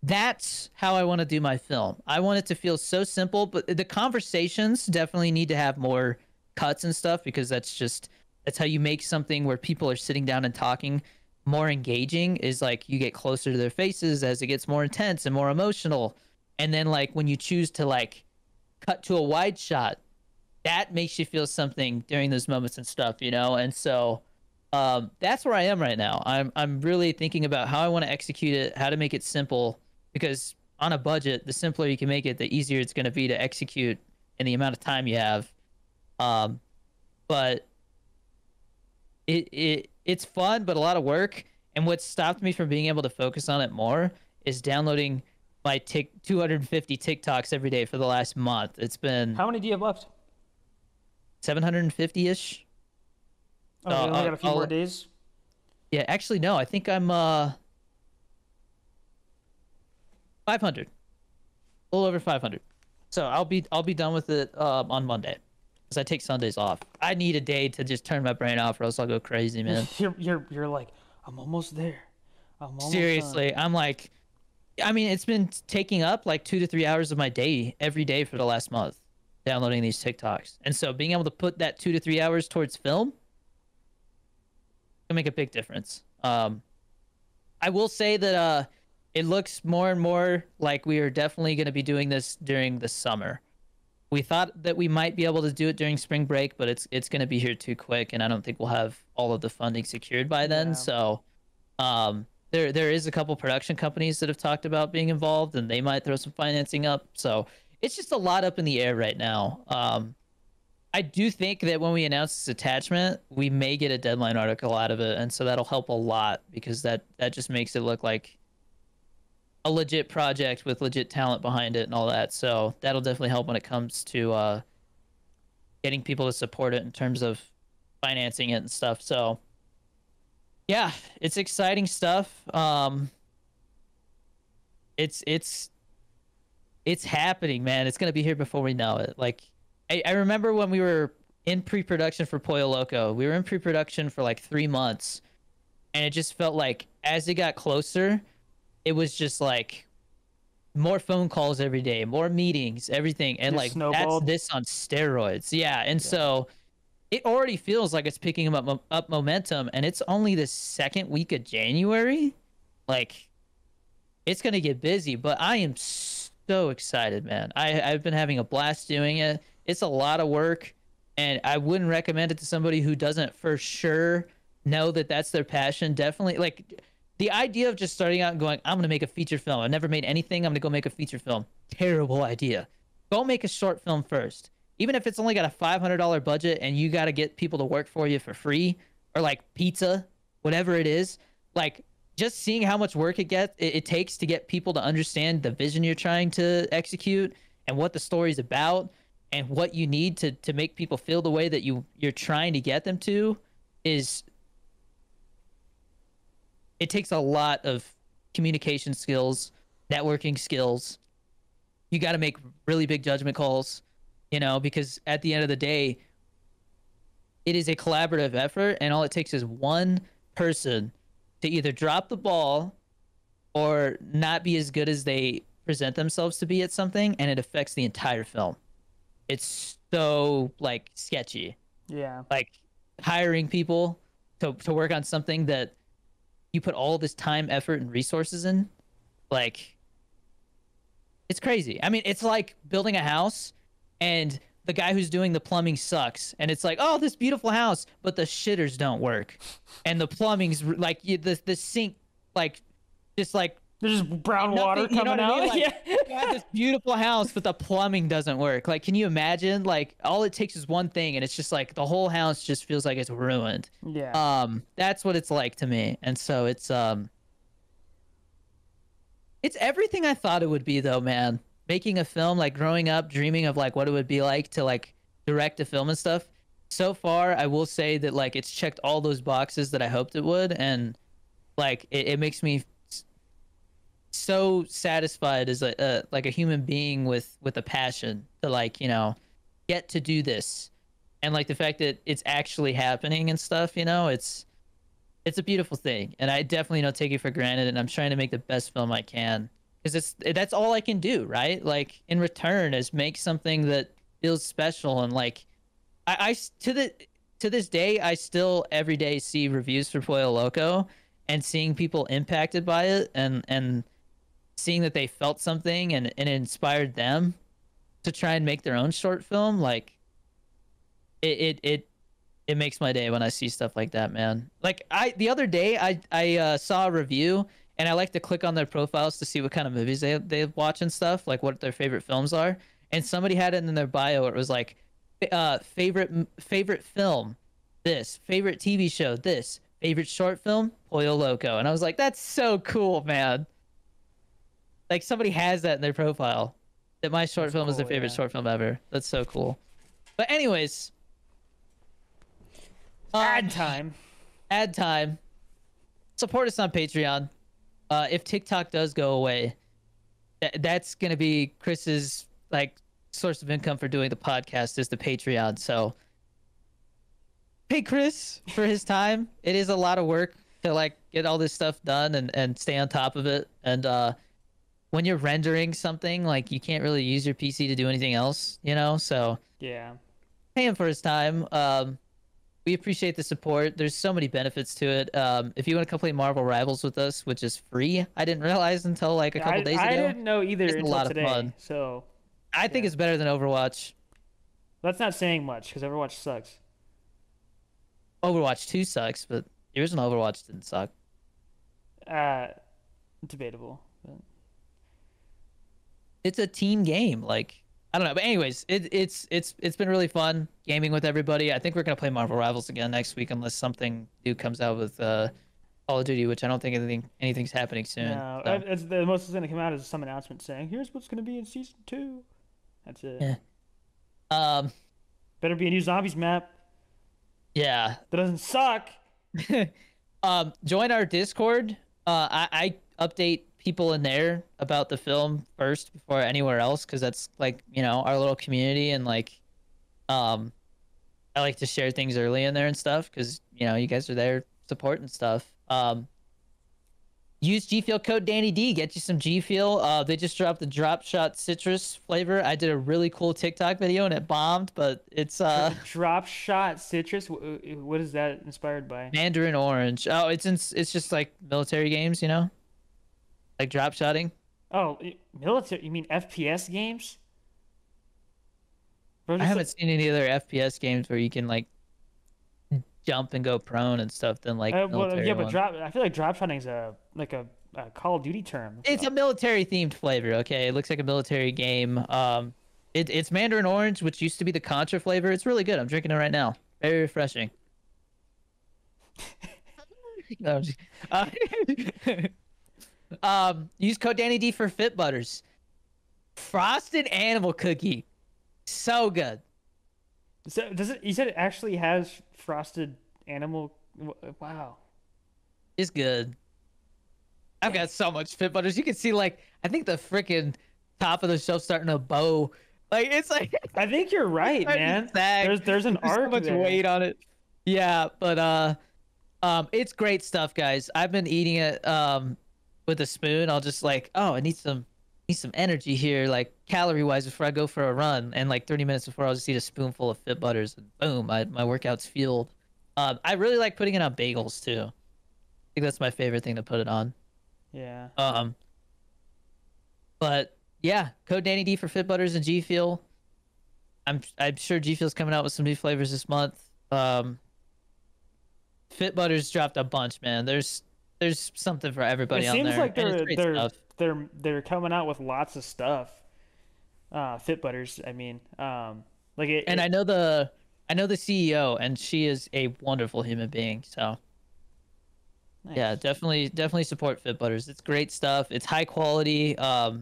That's how I want to do my film. I want it to feel so simple, but the conversations definitely need to have more cuts and stuff, because that's how you make something where people are sitting down and talking more engaging, is like you get closer to their faces as it gets more intense and more emotional. And then like when you choose to like cut to a wide shot, that makes you feel something during those moments and stuff, you know? And so that's where I am right now. I'm really thinking about how I want to execute it, how to make it simple, because on a budget, the simpler you can make it, the easier it's going to be to execute in the amount of time you have. But it's fun, but a lot of work. And what stopped me from being able to focus on it more is downloading my 250 TikToks every day for the last month. It's been How many do you have left? 750-ish. Oh, you only got a few more days? Yeah, actually, no. I think I'm 500. A little over 500. So I'll be done with it on Monday, because I take Sundays off. I need a day to just turn my brain off, or else I'll go crazy, man. You're like, I'm almost there. I'm almost Seriously, done. I'm like, I mean, it's been taking up like 2 to 3 hours of my day every day for the last month, downloading these TikToks. And so being able to put that 2 to 3 hours towards film can make a big difference. I will say that it looks more and more like we are definitely going to be doing this during the summer. We thought that we might be able to do it during spring break, but it's going to be here too quick, and I don't think we'll have all of the funding secured by then. Yeah. So there is a couple production companies that have talked about being involved, and they might throw some financing up. So it's just a lot up in the air right now. I do think that when we announce this attachment, we may get a deadline article out of it, and so that'll help a lot, because that just makes it look like a legit project with legit talent behind it and all that. So that'll definitely help when it comes to getting people to support it in terms of financing it and stuff. So yeah, it's exciting stuff. It's happening, man. It's gonna be here before we know it. Like I remember when we were in pre-production for Pollo Loco, we were in pre-production for like 3 months, and it just felt like as it got closer, it was just like more phone calls every day, more meetings, everything. And Just like snowballed. that's this on steroids. Yeah. And so it already feels like it's picking up momentum, and it's only the 2nd week of January. Like it's going to get busy, but I am so excited, man. I've been having a blast doing it. It's a lot of work, and I wouldn't recommend it to somebody who doesn't for sure know that that's their passion. Definitely, like the idea of just starting out and going, I'm going to make a feature film. I've never made anything. I'm going to go make a feature film. Terrible idea. Go make a short film first. Even if it's only got a $500 budget and you got to get people to work for you for free, or like pizza, whatever it is, like just seeing how much work it takes to get people to understand the vision you're trying to execute and what the story's about and what you need to make people feel the way that you're trying to get them to is, it takes a lot of communication skills, networking skills. You got to make really big judgment calls, you know, because at the end of the day, it is a collaborative effort, and all it takes is one person to either drop the ball or not be as good as they present themselves to be at something, and it affects the entire film. It's so like sketchy. Yeah. Like hiring people to work on something that you put all this time, effort, and resources in, like it's crazy. I mean, it's like building a house and the guy who's doing the plumbing sucks, and it's like, oh, this beautiful house, but the shitters don't work, and the plumbing's like the sink, like just like There's just brown nothing, water you know coming what I mean? out. Like, Yeah. you have this beautiful house, but the plumbing doesn't work. Like, can you imagine? Like, all it takes is one thing, and it's just like the whole house just feels like it's ruined. Yeah. That's what it's like to me, and so it's everything I thought it would be, though, man. Making a film, like growing up, dreaming of like what it would be like to like direct a film and stuff. So far, I will say that like it's checked all those boxes that I hoped it would, and like it makes me so satisfied as a like a human being with a passion to like, you know, get to do this, and like the fact that it's actually happening and stuff, you know, it's a beautiful thing, and I definitely don't take it for granted, and I'm trying to make the best film I can, because that's all I can do, right? Like in return is make something that feels special, and like I to this day I still every day see reviews for Pollo Loco and seeing people impacted by it, and seeing that they felt something, and it inspired them to try and make their own short film. Like it makes my day when I see stuff like that, man. Like the other day I saw a review, and I like to click on their profiles to see what kind of movies they watch and stuff, like what their favorite films are. And somebody had it in their bio. It was like favorite film, this favorite TV show, this favorite short film, Pollo Loco. And I was like, that's so cool, man. Like somebody has that in their profile, that my short film is their favorite short film ever. That's so cool. But anyways, Ad time. Ad time. Support us on Patreon. If TikTok does go away, that's gonna be Chris's like source of income for doing the podcast, is the Patreon. So pay Chris for his time. It is a lot of work to like get all this stuff done and stay on top of it. And when you're rendering something, like you can't really use your PC to do anything else, you know? So Yeah. pay him for his time. We appreciate the support. There's so many benefits to it. If you want to come play Marvel Rivals with us, which is free, I didn't realize until like a couple days ago. I didn't know either It's a until lot today. of fun. So I think it's better than Overwatch. that's not saying much because Overwatch sucks. Overwatch 2 sucks, but the original Overwatch didn't suck. Debatable. But... It's a team game. Like, I don't know. But anyways, it's been really fun gaming with everybody. I think we're gonna play Marvel Rivals again next week, unless something new comes out with Call of Duty, which I don't think anything's happening soon. No, So. it's the most that's gonna come out is some announcement saying, "Here's what's gonna be in season 2." That's it. Yeah. Better be a new zombies map Yeah. that doesn't suck. Join our Discord. I update people in there about the film first before anywhere else, because that's like, you know, our little community, and like I like to share things early in there and stuff, because, you know, you guys are there supporting stuff. Use G Fuel code Danny D, get you some G Fuel. They just dropped the Drop Shot citrus flavor. I did a really cool TikTok video and it bombed, but it's Drop Shot citrus. What is that inspired by? Mandarin orange. Oh, it's just like military games, you know, like drop shotting. Oh, military. You mean FPS games? Bro, I haven't seen any other FPS games where you can like jump and go prone and stuff than like military yeah, but ones. I feel like drop shotting is a Call of Duty term. It's a military themed flavor. Okay, it looks like a military game. It's Mandarin orange, which used to be the Contra flavor. It's really good. I'm drinking it right now. Very refreshing. No, use code Danny D for Fit Butters. Frosted animal cookie, so good. So does it? You said it actually has frosted animal. Wow. It's good. I've got so much Fit Butters. You can see, like, I think the freaking top of the shelf starting to bow. Like, it's like I think you're right, man. There's There's an arc so much there. weight on it. Yeah, but it's great stuff, guys. I've been eating it with a spoon. I'll just like, oh, I need some energy here, like calorie wise, before I go for a run. And like 30 minutes before, I'll just eat a spoonful of Fit Butters, and boom, my workout's fueled. I really like putting it on bagels too. I think that's my favorite thing to put it on. Yeah. But yeah, code Danny D for Fit Butters and G Fuel. I'm sure G Fuel's coming out with some new flavors this month. Fit Butters dropped a bunch, man. There's something for everybody It on seems there. like And it's great stuff. they're coming out with lots of stuff. Fit Butters, I mean, like And I know the CEO, and she is a wonderful human being. So yeah, nice. definitely support Fit Butters. It's great stuff. It's high quality. I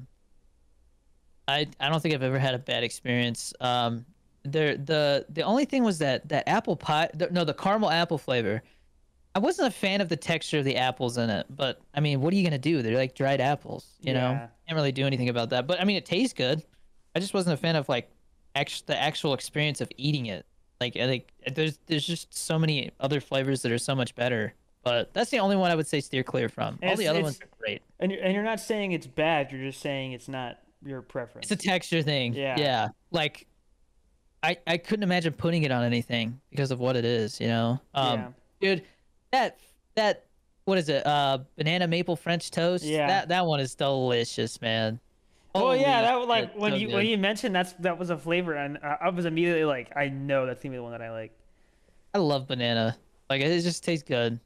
don't think I've ever had a bad experience. The only thing was that apple pie. The caramel apple flavor. I wasn't a fan of the texture of the apples in it, but I mean, what are you gonna do? They're like dried apples, you know. Yeah. Can't really do anything about that. But I mean, it tastes good. I just wasn't a fan of like the actual experience of eating it. Like I think there's just so many other flavors that are so much better. But that's the only one I would say steer clear from. And All the other ones are great. and you're not saying it's bad. You're just saying it's not your It's a preference. texture thing. Yeah. Yeah. Like I couldn't imagine putting it on anything because of what it is, you know. Yeah. Dude, that what is it? Banana maple French toast. Yeah. That one is delicious, man. Well, Holy yeah, that was shit, like when so when good. you mentioned that was a flavor, and I was immediately like, I know that's gonna be the one that I like. I love banana. Like it just tastes good.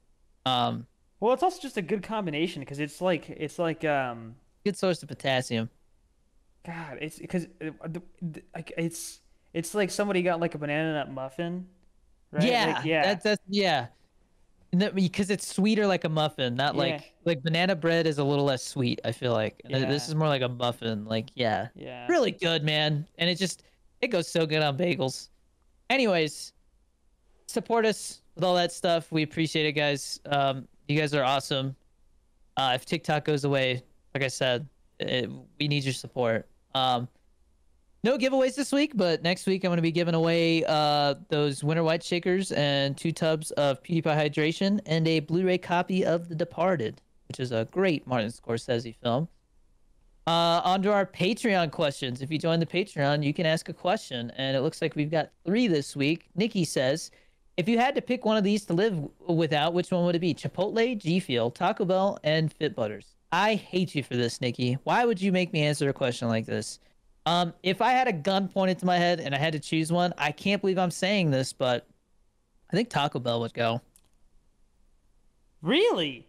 Um, Well, it's also just a good combination because it's like Good source of potassium. God, it's because like it's like somebody got like a banana nut muffin, right? Like Yeah, yeah, that's yeah. Because it's sweeter like a muffin, not yeah, like banana bread is a little less sweet, I feel like. This yeah, is more like a muffin. Like, yeah. yeah. Really good, man. And it goes so good on bagels. Anyways, support us with all that stuff. We appreciate it, guys. You guys are awesome. If TikTok goes away, like I said, we need your support. No giveaways this week, but next week I'm going to be giving away those Winter White Shakers and 2 tubs of PewDiePie Hydration and a Blu-ray copy of The Departed, which is a great Martin Scorsese film. On to our Patreon questions. If you join the Patreon, you can ask a question, and it looks like we've got 3 this week. Nikki says, if you had to pick one of these to live without, which one would it be? Chipotle, G Fuel, Taco Bell, and Fit Butters. I hate you for this, Nikki. Why would you make me answer a question like this? If I had a gun pointed to my head and I had to choose one, I can't believe I'm saying this, but I think Taco Bell would go. Really?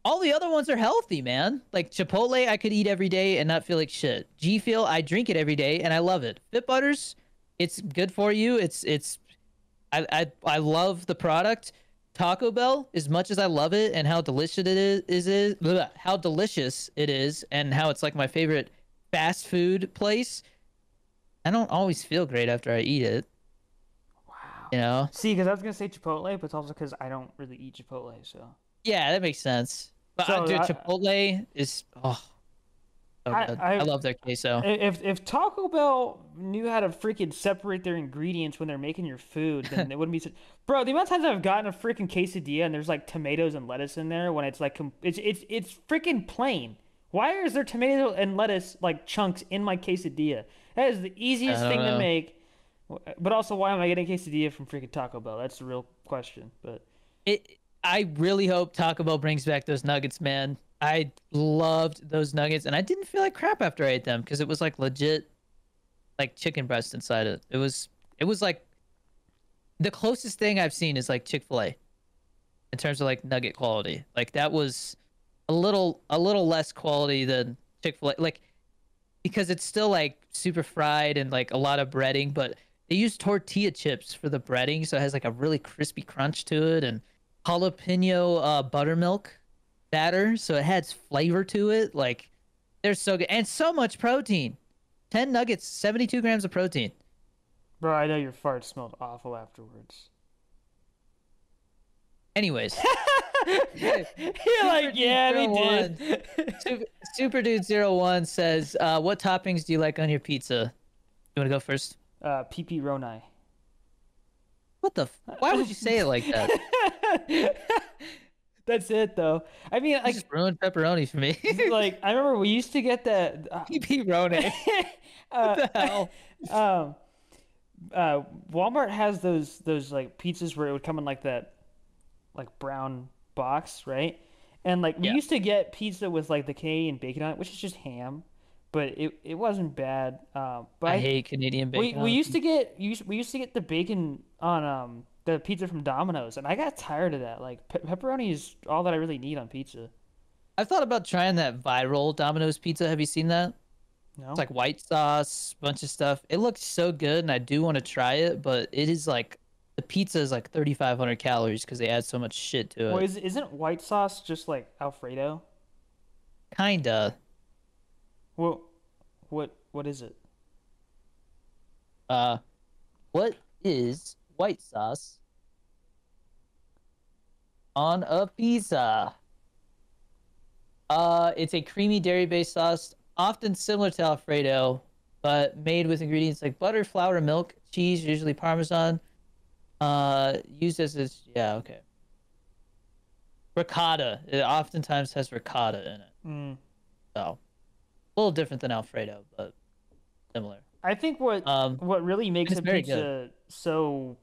All the other ones are healthy, man. Like Chipotle, I could eat every day and not feel like shit. G Fuel, I drink it every day and I love it. Fit Butters, it's good for you. I love the product. Taco Bell, as much as I love it and how delicious how delicious it is, and how it's like my favorite fast food place, I don't always feel great after I eat it. Wow. You know? See, because I was gonna say Chipotle, but it's also because I don't really eat Chipotle, so. Yeah, that makes sense. But So dude, Chipotle is so good. I I love their queso. if Taco Bell knew how to freaking separate their ingredients when they're making your food, then it wouldn't be so. Bro, the amount of times I've gotten a freaking quesadilla and there's like tomatoes and lettuce in there when it's like it's freaking plain. Why is there tomato and lettuce like chunks in my quesadilla? That is the easiest I thing don't to know. make. But also, why am I getting quesadilla from freaking Taco Bell? That's the real question. But I really hope Taco Bell brings back those nuggets, man. I loved those nuggets, and I didn't feel like crap after I ate them because it was like legit, like chicken breast inside it. It was like the closest thing I've seen is like Chick-fil-A in terms of like nugget quality. Like that was a little less quality than Chick-fil-A, like because it's still like super fried and like a lot of breading, but they use tortilla chips for the breading, so it has like a really crispy crunch to it, and jalapeno buttermilk batter, so it has flavor to it. Like they're so good and so much protein. 10 nuggets, 72 grams of protein. bro, I know your farts smelled awful afterwards. Anyways, You're like, yeah, they did. Super Dude 01 says, what toppings do you like on your pizza? You want to go first? PP Ronai. What the? Why would you say it like that? That's it though. I mean, You just ruined pepperoni for me. I remember we used to get that. PP Ronan. What Uh, the hell? um, Walmart has those like pizzas where it would come in like that like brown box, right? And like we Yeah, used to get pizza with like the Canadian bacon on it, which is just ham, but it wasn't bad. But I hate Canadian bacon we on a used to pizza. we used to get the bacon on the pizza from Domino's, and I got tired of that. Like pepperoni is all that I really need on pizza. I've thought about trying that viral Domino's pizza. Have you seen that? It's No? like white sauce, bunch of stuff. It looks so good, and I do want to try it, but it is like the pizza is like 3,500 calories because they add so much shit to Well, it. isn't white sauce just like Alfredo? Kinda. Well, what is it? Uh, what is white sauce on a pizza? It's a creamy dairy-based sauce, often similar to Alfredo, but made with ingredients like butter, flour, milk, cheese, usually Parmesan. Used as this, yeah, okay. Ricotta. It oftentimes has ricotta in it. Mm. So, a little different than Alfredo, but similar. I think Um, what really and makes it's a very good. pizza so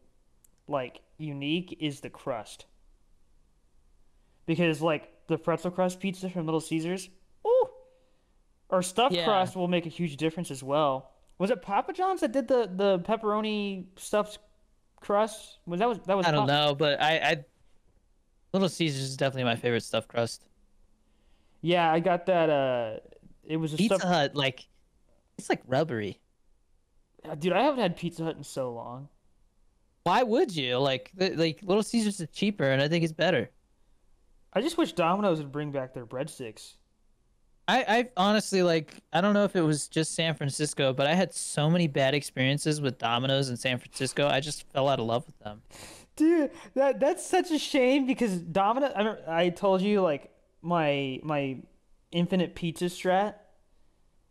like unique is the crust. Because like the pretzel crust pizza from Little Caesars, ooh, or stuffed Yeah, crust will make a huge difference as well. Was it Papa John's that did the pepperoni stuffed crust? That was I don't Pop? know, but Little Caesars is definitely my favorite stuffed crust. Yeah, I got that. It was a Pizza stuffed. Hut, like, it's like rubbery. Dude, I haven't had Pizza Hut in so long. Why would you? Like, like Little Caesars is cheaper, and I think it's better. I just wish Domino's would bring back their breadsticks. I honestly like. I don't know if it was just San Francisco, but I had so many bad experiences with Domino's in San Francisco. I just fell out of love with them. Dude, that's such a shame because Domino. I told you like my infinite pizza strat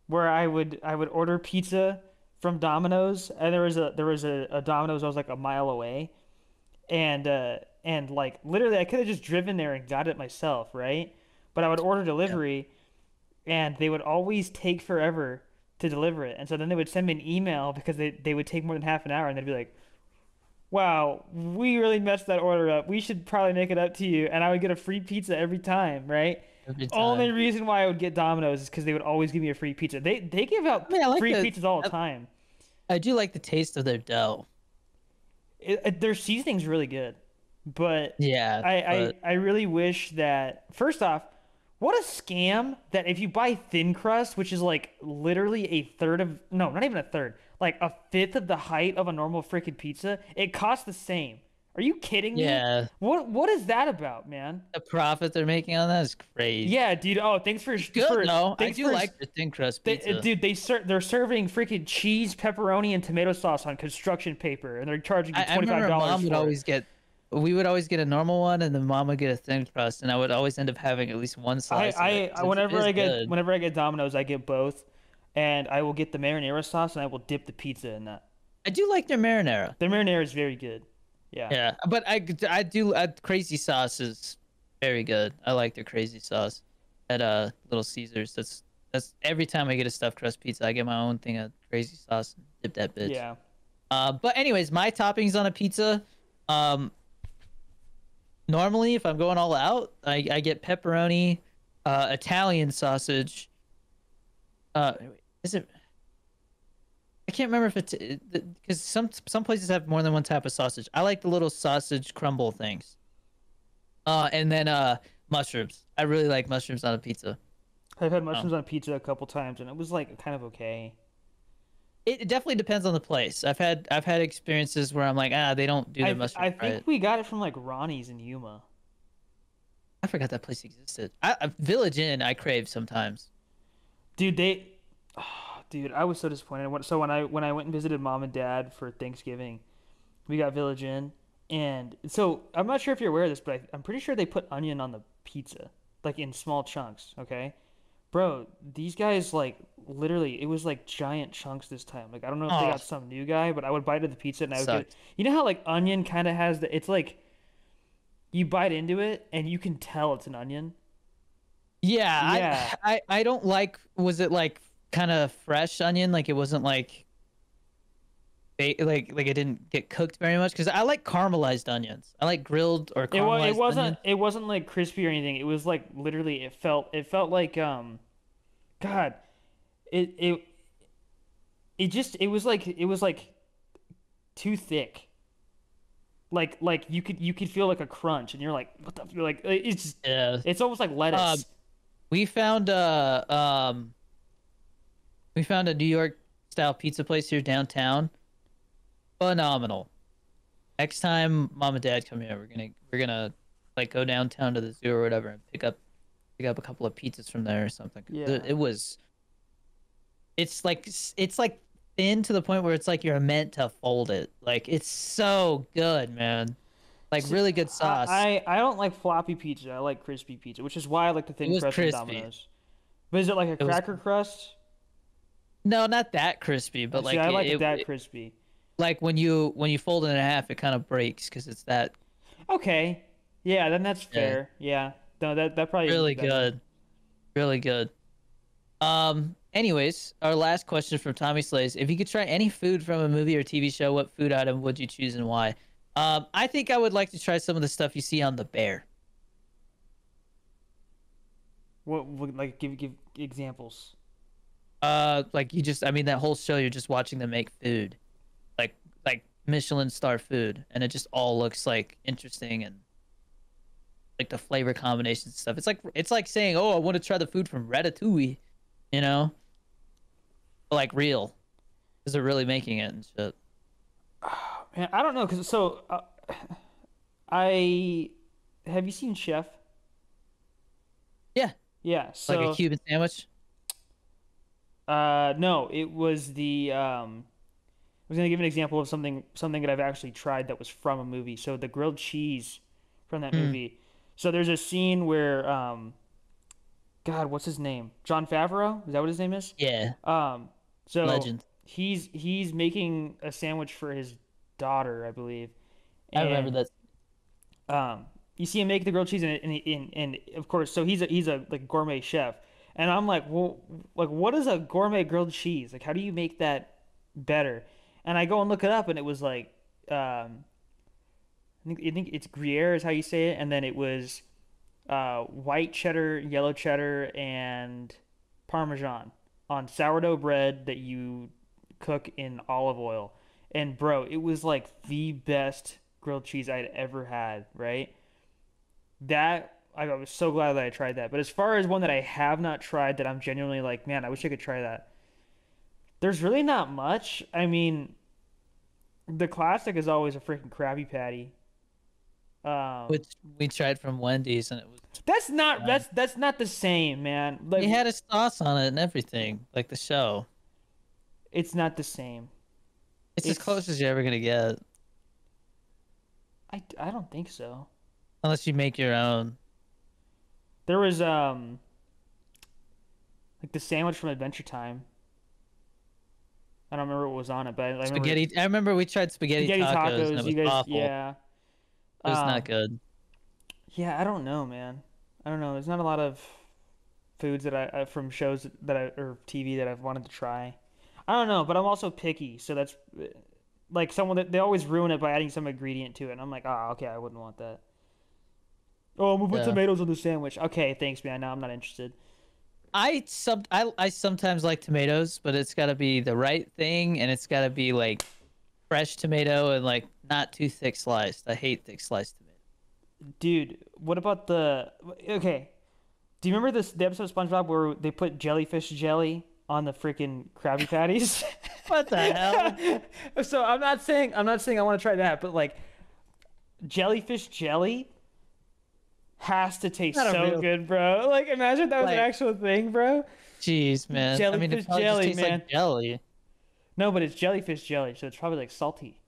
where I would order pizza from Domino's, and there was a Domino's I was like a mile away, and like literally I could have just driven there and got it myself, right? But I would order Yeah. delivery, and they would always take forever to deliver it, and so then they would send me an email because they would take more than half an hour, and they'd be like, wow, we really messed that order up. We should probably make it up to you. And I would get a free pizza every time, right? Every Only time. reason why I would get Domino's is because they would always give me a free pizza. They give out I mean, I like free the. pizzas all the I, time. I do like the taste of their dough. Their seasoning's really good, but Yeah, but I really wish that first off, what a scam that if you buy thin crust, which is like literally a third of no, not even a third, like a fifth of the height of a normal freaking pizza, it costs the same. Are you kidding me? yeah, What is that about, man? the profit they're making on that is crazy. Yeah, dude. Oh, It's good though. I thanks do for like the thin crust pizza. dude. They're serving freaking cheese, pepperoni, and tomato sauce on construction paper, and they're charging you I twenty five remember dollars mom would for it. always get, we would always get a normal one, and then mom would get a thin crust, and I would always end up having at least one slice of it. 'Cause Whenever it's good. whenever I get Domino's, I get both, and I will get the marinara sauce, and I will dip the pizza in that. I do like their marinara. The marinara is very good. Yeah. Yeah, but I do crazy sauce is very good. I like their crazy sauce at Little Caesars. That's every time I get a stuffed crust pizza, I get my own thing of crazy sauce and dip that bitch. Yeah. But anyways, my toppings on a pizza, um, normally if I'm going all out, I get pepperoni, Italian sausage. Is it? I can't remember if it's because some places have more than one type of sausage. I like the little sausage crumble things. And then mushrooms. I really like mushrooms on a pizza. I've had Oh. mushrooms on pizza a couple times, and it was like kind of okay. It definitely depends on the place. I've had experiences where I'm like, they don't do their I mushrooms think right. we got it from like Ronnie's in Yuma. I forgot that place existed. Village Inn I crave sometimes. Dude, dude, I was so disappointed. So when I went and visited mom and dad for Thanksgiving, we got Village Inn, and so I'm not sure if you're aware of this, but I'm pretty sure they put onion on the pizza, like in small chunks. Okay, Bro, these guys like literally it was like giant chunks this time. Like I don't know if they Oh, got some new guy, but I would bite into the pizza and I would get sucked. you know how like onion kind of has the it's like you bite into it and you can tell it's an onion. Yeah, Yeah. I don't like. Was it like kind of fresh onion? Like it wasn't like like it didn't get cooked very much because I like caramelized onions. I like grilled or It caramelized onions. wasn't like crispy or anything. It was like literally it felt like God, it it it was like too thick. Like you could feel like a crunch and you're like what the you're like it's just, Yeah. it's almost like Um, lettuce. we found we found a New York style pizza place here downtown. Phenomenal. Next time mom and dad come here, we're gonna like go downtown to the zoo or whatever and pick up a couple of pizzas from there or something. 'Cause Yeah. it was it's like thin to the point where it's like you're meant to fold it. Like it's so good, man. Like See, really good sauce. I don't like floppy pizza. I like crispy pizza, which is why I like the It thin was crust from crispy. Domino's. But is it like a It was cracker crust? no, not that crispy, but See, I like it that it crispy. like when you fold it in half, it kind of breaks because it's that Okay. Yeah, then that's yeah, fair. Yeah. No, that probably would be really better. good, really good. Anyways, our last question from Tommy Slays: if you could try any food from a movie or TV show, what food item would you choose and why? I think I would like to try some of the stuff you see on The Bear. What like give examples? Like you just, I mean, that whole show, you're just watching them make food, like Michelin star food, and it just all looks like interesting and like the flavor combinations and stuff. It's like saying, oh, I want to try the food from Ratatouille, you know, but, like real, because they're really making it and shit. Man, I don't know cuz I have you seen Chef? Yeah, Yeah, like a so Cuban sandwich. no, it was the I was gonna give an example of something that I've actually tried that was from a movie. So the grilled cheese from that Mm, movie. So there's a scene where God, what's his name? John Favreau? Is that what his name is? yeah, Um, so legend. he's making a sandwich for his daughter, I believe, I remember and that. you see him make the grilled cheese, and of course, so he's a like gourmet chef, and I'm like, well, like what is a gourmet grilled cheese? Like, how do you make that better? And I go and look it up, and it was like, I think it's Gruyere is how you say it, and then it was white cheddar, yellow cheddar, and Parmesan on sourdough bread that you cook in olive oil. And bro, it was like the best grilled cheese I'd ever had, right? That I was so glad that I tried that. But as far as one that I have not tried that I'm genuinely like, man, I wish I could try that. There's really not much. I mean, the classic is always a freaking Krabby Patty. Um, Which we tried from Wendy's and it was fine. that's not the same, man. They Like had a sauce on it and everything, like the show. it's not the same. It's as It's close as you're ever gonna get, I don't think so. unless you make your own. There was like the sandwich from Adventure Time. I don't remember what was on it, but I remember Spaghetti. I remember we tried spaghetti spaghetti tacos and tacos. it You was guys, awful. yeah. It was not Um, good. yeah, I don't know, man. I don't know. There's not a lot of foods that I from shows that I or TV that I've wanted to try. I don't know, but I'm also picky, so that's like someone that they always ruin it by adding some ingredient to it. And I'm like, oh, okay, I wouldn't want that. Oh, I'm gonna put Yeah. tomatoes on the sandwich. Okay, thanks, man. No, I'm not interested. I sometimes like tomatoes, but it's got to be the right thing and it's got to be like fresh tomato and like not too thick sliced. I hate thick sliced tomato. Dude, what about the okay? Do you remember this the episode of SpongeBob where they put jellyfish jelly on the freaking Krabby Patties? What the hell? So I'm not saying I want to try that, but like jellyfish jelly has to taste Not a so real good, bro. Like imagine that was an like actual thing, bro. jeez, man. I mean, Jellyfish it probably just jelly, tastes man. like jelly. No, but it's jellyfish jelly, so it's probably like salty.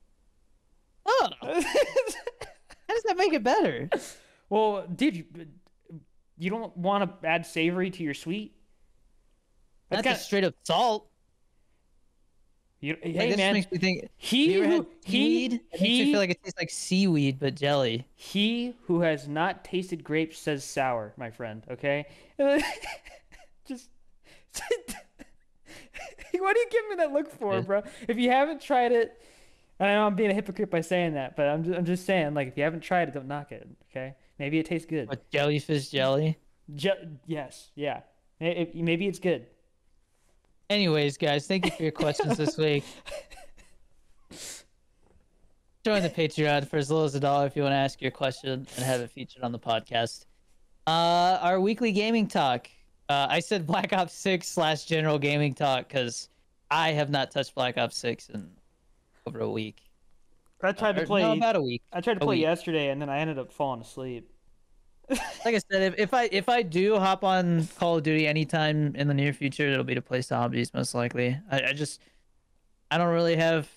Oh, how does that make it better? Well, dude, you don't want to add savory to your sweet? That's Not kind just straight up salt. of, Like, hey this man, makes me think. Have he you ever had who seaweed? It makes me feel like it tastes like seaweed but jelly. he who has not tasted grapes says sour, my friend. Okay, just. What are you giving me that look for, Yeah. bro? If you haven't tried it, I know I'm being a hypocrite by saying that, but I'm just saying, like, if you haven't tried it, don't knock it. Okay, maybe it tastes good. What, jellyfish jelly? Yes, yeah. Maybe it's good. Anyways, guys, thank you for your questions this week. Join the Patreon for as little as $1 if you want to ask your question and have it featured on the podcast. Our weekly gaming talk. I said Black Ops 6 / general gaming talk because I have not touched Black Ops 6 in over a week. I tried to Or, play. no, about a week. I tried to A play week. yesterday, and then I ended up falling asleep. Like I said, if I do hop on Call of Duty anytime in the near future, it'll be to play zombies most likely. I don't really have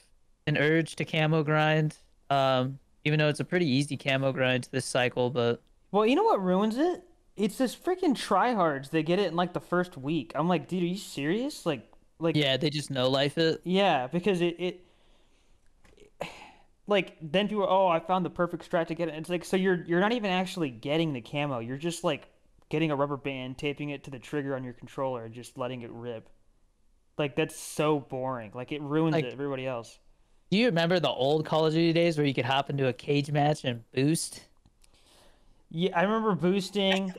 an urge to camo grind. Even though it's a pretty easy camo grind this cycle, but Well, you know what ruins it? It's this freaking tryhards. They get it in like the first week. I'm like, dude, are you serious? Like, yeah, they just no life it. yeah, because like then people, oh, I found the perfect strat to get it. It's like, so you're not even actually getting the camo. You're just like getting a rubber band, taping it to the trigger on your controller, and just letting it rip. Like that's so boring. Like it ruins Like, it. Everybody else. do you remember the old Call of Duty days where you could hop into a cage match and boost? Yeah, I remember boosting.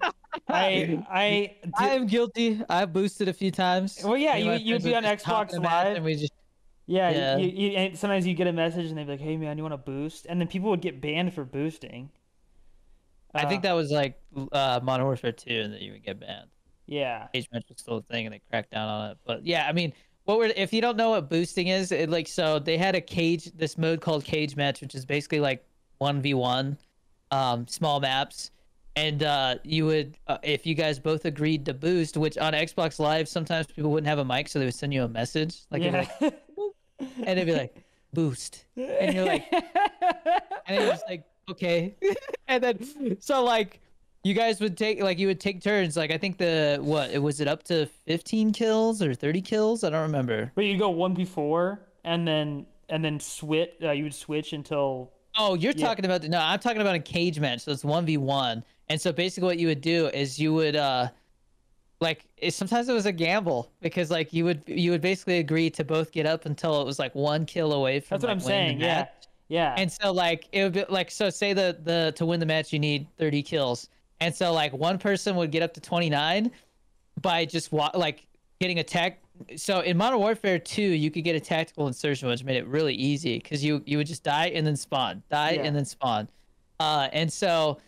I I did, am guilty. I've boosted a few times. well, yeah, Me and my you'd friends be would on just hop Xbox in a match Live. and we just Yeah, yeah. and sometimes you get a message and they'd be like, "Hey man, you want to boost?" And then people would get banned for boosting. I think that was like Modern Warfare 2, and that you would get banned. Yeah. Cage match was still a thing, and they cracked down on it. But yeah, I mean, if you don't know what boosting is, so they had this mode called cage match, which is basically like 1v1, small maps, and you would if you guys both agreed to boost, which on Xbox Live sometimes people wouldn't have a mic, so they would send you a message like, it'd be Yeah. like and it'd be like boost, and you're like, and then you're just like, okay. And then so like you guys would take turns. Like I think was it up to 15 kills or 30 kills? I don't remember. But you go 1v4 and then switch. You would switch until. Oh, you're Yeah. talking about no, I'm talking about a cage match. So it's 1v1. And so basically what you would do is you would sometimes it was a gamble because like you would basically agree to both get up until it was like 1 kill away from That's what I'm like, winning saying. the Yeah. match. Yeah. And so like it would be like, so say the to win the match you need 30 kills. And so like one person would get up to 29 by just getting attacked. So in Modern Warfare 2, you could get a tactical insertion, which made it really easy because you would just die and then spawn, Yeah. and then spawn. And so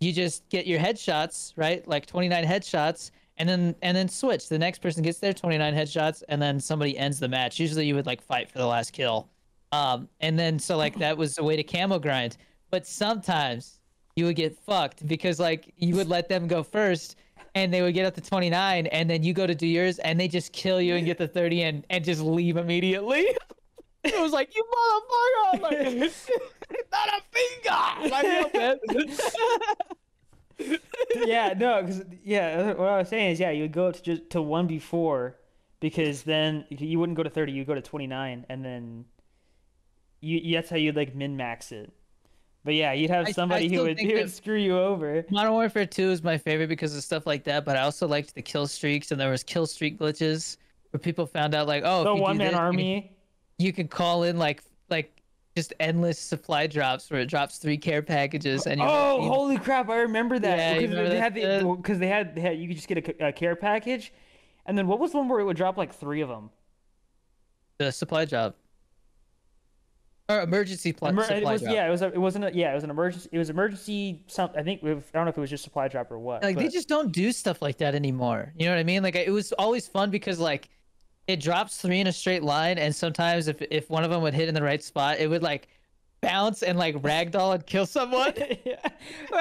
you just get your headshots, right? Like 29 headshots, and then switch. The next person gets their 29 headshots, and then somebody ends the match. Usually you would like fight for the last kill. And then so like that was a way to camo grind. But sometimes you would get fucked because like you would let them go first and they would get up to 29 and then you go to do yours and they just kill you and get the 30 and just leave immediately. It was like, you motherfucker! I'm like, not a finger! Like, man. Yeah. No. Because what I was saying is, yeah, you would go to 1v4 because then you wouldn't go to 30. You go to 29, and then that's how you'd like min max it. But yeah, you'd have somebody who would screw you over. Modern Warfare 2 is my favorite because of stuff like that, but I also liked the kill streaks, and there was kill streak glitches where people found out like, oh, The if you do one man this, army. you can call in like just endless supply drops where it drops 3 care packages and Holy crap! I remember that. Yeah, you remember that Because they had you could just get a care package, and then what was the one where it would drop like 3 of them? the supply drop or emergency supply drop. It was an emergency. It was emergency. I think I don't know if it was just supply drop or what. Like but they just don't do stuff like that anymore. You know what I mean? Like it was always fun because like it drops 3 in a straight line, and sometimes if one of them would hit in the right spot, it would like bounce and like ragdoll and kill someone. yeah,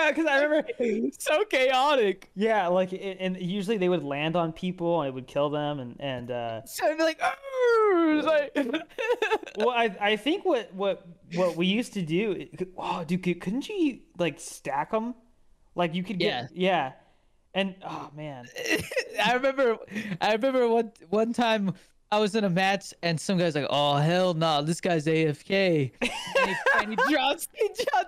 because I remember So chaotic. yeah, like and usually they would land on people and it would kill them and So I'd be like, "Arr!" It's like well, I think what we used to do, oh dude, couldn't you like stack them? Like you could get yeah. And oh man, I remember, one time I was in a match and some guy's like, "Oh hell no, this guy's AFK," and he drops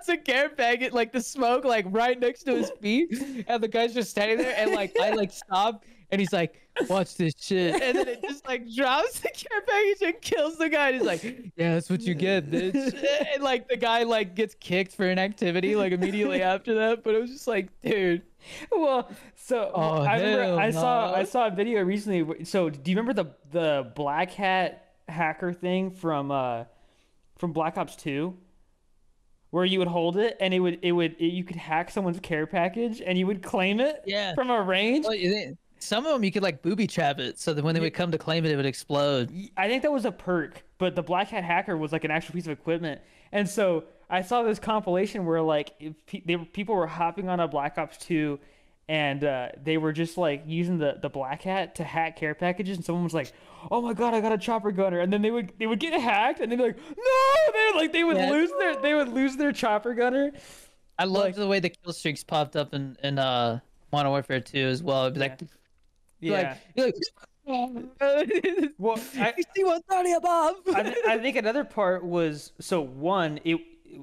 a care packet like the smoke like right next to his feet, and the guy's just standing there, and like I like stop, and he's like, "Watch this shit," and then it just like drops the care package and kills the guy. And he's like, "Yeah, that's what you get, bitch," and like the guy like gets kicked for inactivity like immediately after that. But it was just like, dude. well, so Oh, I remember hell I no. saw a video recently. So do you remember the black hat hacker thing from Black Ops 2, where you would hold it and you could hack someone's care package and you would claim it Yeah. from a range? Well, some of them you could like booby trap it so that when they would come to claim it, it would explode. I think that was a perk, but the black hat hacker was like an actual piece of equipment. And so I saw this compilation where like people were hopping on a Black Ops 2 and they were just like using the black hat to hack care packages, and someone was like, "Oh my god, I got a chopper gunner," and then they would get hacked, and they'd be like, "No!" Yeah. They would lose their chopper gunner. I Like loved the way the kill streaks popped up in Modern Warfare 2 as well. It'd be yeah, like yeah. you're like Well, you see 130 above. I think another part was, so one,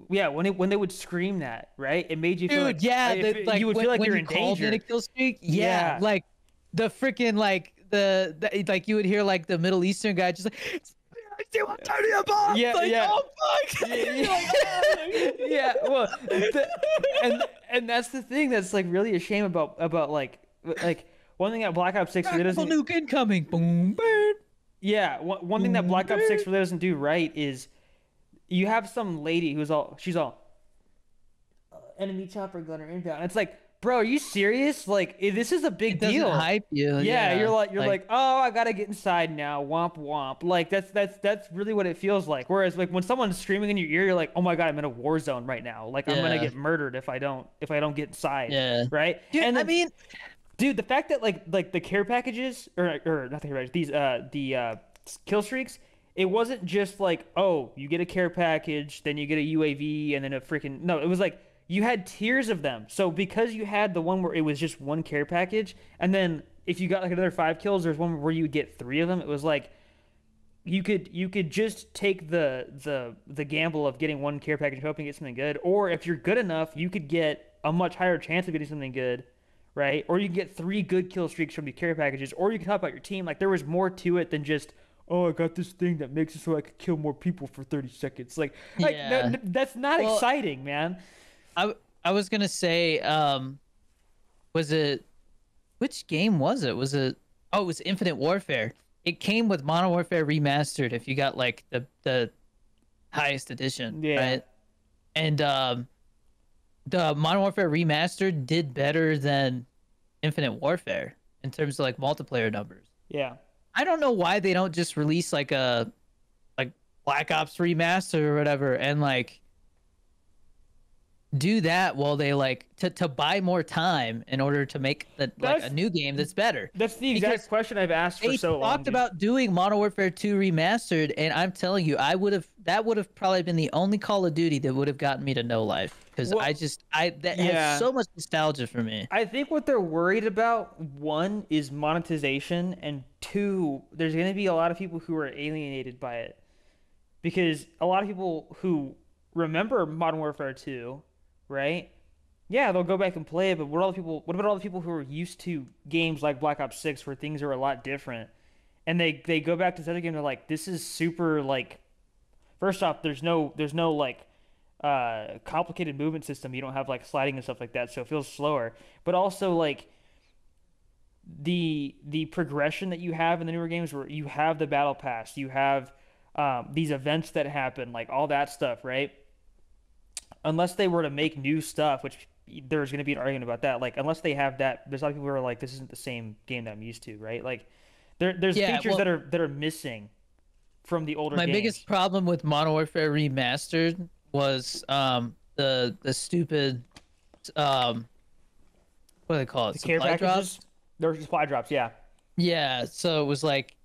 yeah, when they would scream that, right, it made you feel Dude, like yeah, like you would when, feel like when you're you in called in danger. a kill streak, yeah, Yeah. like the freaking like the like you would hear like the Middle Eastern guy just like I see 130 above. Yeah, Like, yeah. oh fuck. You're like, oh. Yeah, well, and that's the thing that's like really a shame about like one thing that Black Ops 6 really Tactical doesn't. nuke incoming. Boom, boom. Yeah, one thing that Black Ops 6 really doesn't do right is you have some lady she's all enemy chopper gunner inbound. It's like, bro, are you serious? Like, this is a big It doesn't deal. hype you. Yeah, Yeah, you're like, oh, I gotta get inside now. Womp womp. Like that's really what it feels like. Whereas like when someone's screaming in your ear, you're like, oh my god, I'm in a war zone right now. Like I'm gonna yeah, get murdered if I don't get inside. yeah. Right? Dude, And I then, mean, dude, the fact that like the care packages or not the care packages, the kill streaks, it wasn't just like, oh, you get a care package, then you get a UAV, and then a freaking no, it was like you had tiers of them. So because you had the one where it was just one care package, and then if you got like another 5 kills, there's one where you would get 3 of them. It was like you could just take the gamble of getting one care package hoping to get something good, or if you're good enough, you could get a much higher chance of getting something good, right? Or you can get 3 good kill streaks from the care packages, or you can help out your team. Like there was more to it than just, oh, I got this thing that makes it so I could kill more people for 30 seconds. Like yeah. that's not Well, exciting, man. I was gonna say, was it which game was it? Was it oh, it was Infinite Warfare. It came with Modern Warfare Remastered if you got like the highest edition, Yeah. right? And the Modern Warfare Remastered did better than Infinite Warfare in terms of like multiplayer numbers. Yeah. I don't know why they don't just release like a like Black Ops Remastered or whatever and like do that while they like to buy more time in order to make the like a That's new game that's better. that's the exact Because question I've asked for they so long. talked Dude. about doing Modern Warfare 2 Remastered, and I'm telling you, that would have probably been the only Call of Duty that would have gotten me to no life because Well, that yeah. has so much nostalgia for me. I think what they're worried about, one, is monetization, and two, there's going to be a lot of people who are alienated by it. Because a lot of people who remember Modern Warfare 2, right? Yeah, they'll go back and play it, but what about all the people who are used to games like Black Ops 6 where things are a lot different? And they go back to this other game, they're like, this is super like, first off, there's no like complicated movement system. You don't have like sliding and stuff like that, so it feels slower. But also like the progression that you have in the newer games, where you have the battle pass, you have these events that happen, like all that stuff, right? Unless they were to make new stuff, which there's going to be an argument about that. Like unless they have that, there's a lot of people who are like, this isn't the same game that I'm used to, right? Like there's Yeah, features well, that are missing from the older my games. biggest problem with Modern Warfare Remastered was the stupid what do they call it? The care Supply packages, drops? there's supply drops, yeah. Yeah, so it was like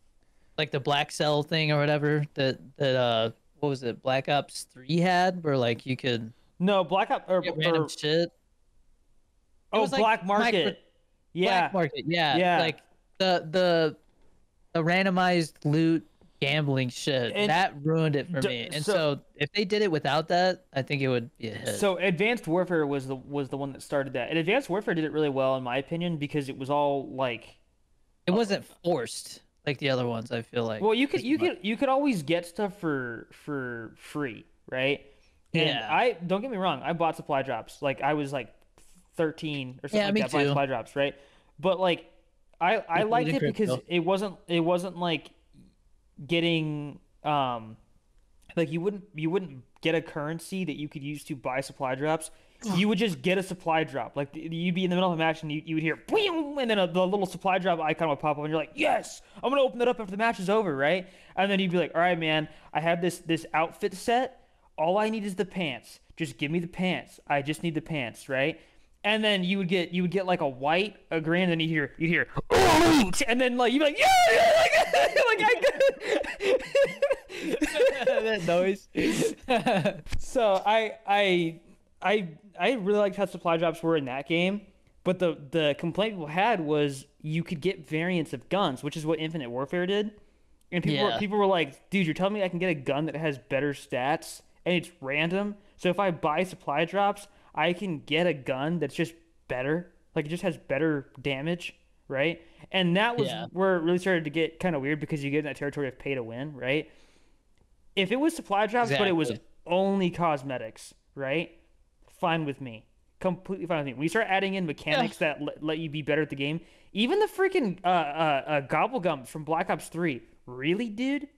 the Black Cell thing or whatever that what was it? Black Ops 3 had where like you could No, Black Ops get random shit. It oh, was like Black Market. Yeah, Black market, yeah. yeah. Like the randomized loot gambling shit And that ruined it for d- me. And so so if they did it without that, I think it would be a hit. so Advanced Warfare was the one that started that. And Advanced Warfare did it really well in my opinion because it was all like It wasn't forced like the other ones, I feel like, well, as much. you could always get stuff for free, right? And Yeah. I don't get me wrong, I bought supply drops. Like I was like 13 or something Yeah, like me that buying too. supply drops, right? But like I Liquid liked and it because crypto. it wasn't like getting like you wouldn't get a currency that you could use to buy supply drops. You would just get a supply drop. Like you'd be in the middle of a match and you would hear boom, and then the little supply drop icon would pop up and you're like, yes, I'm gonna open that up after the match is over, right? And then you'd be like, all right, man, I have this outfit set. All I need is the pants. Just give me the pants. I just need the pants, right? And then you would get like a white, a green, and then you'd hear elite, and then like you'd be like, yeah, like That noise. So I really liked how supply drops were in that game, but the complaint people had was you could get variants of guns, which is what Infinite Warfare did. And Yeah. people were like, dude, you're telling me I can get a gun that has better stats and it's random. So if I buy supply drops, I can get a gun that's just better. Like it just has better damage, right? And that was Yeah. where it really started to get kind of weird because you get in that territory of pay to win, right? If it was supply drops, but it was Exactly. only cosmetics, right? Fine with me. Completely fine with me. When you start adding in Yeah. mechanics that let you be better at the game, even the freaking gobblegums from Black Ops 3. Really, dude?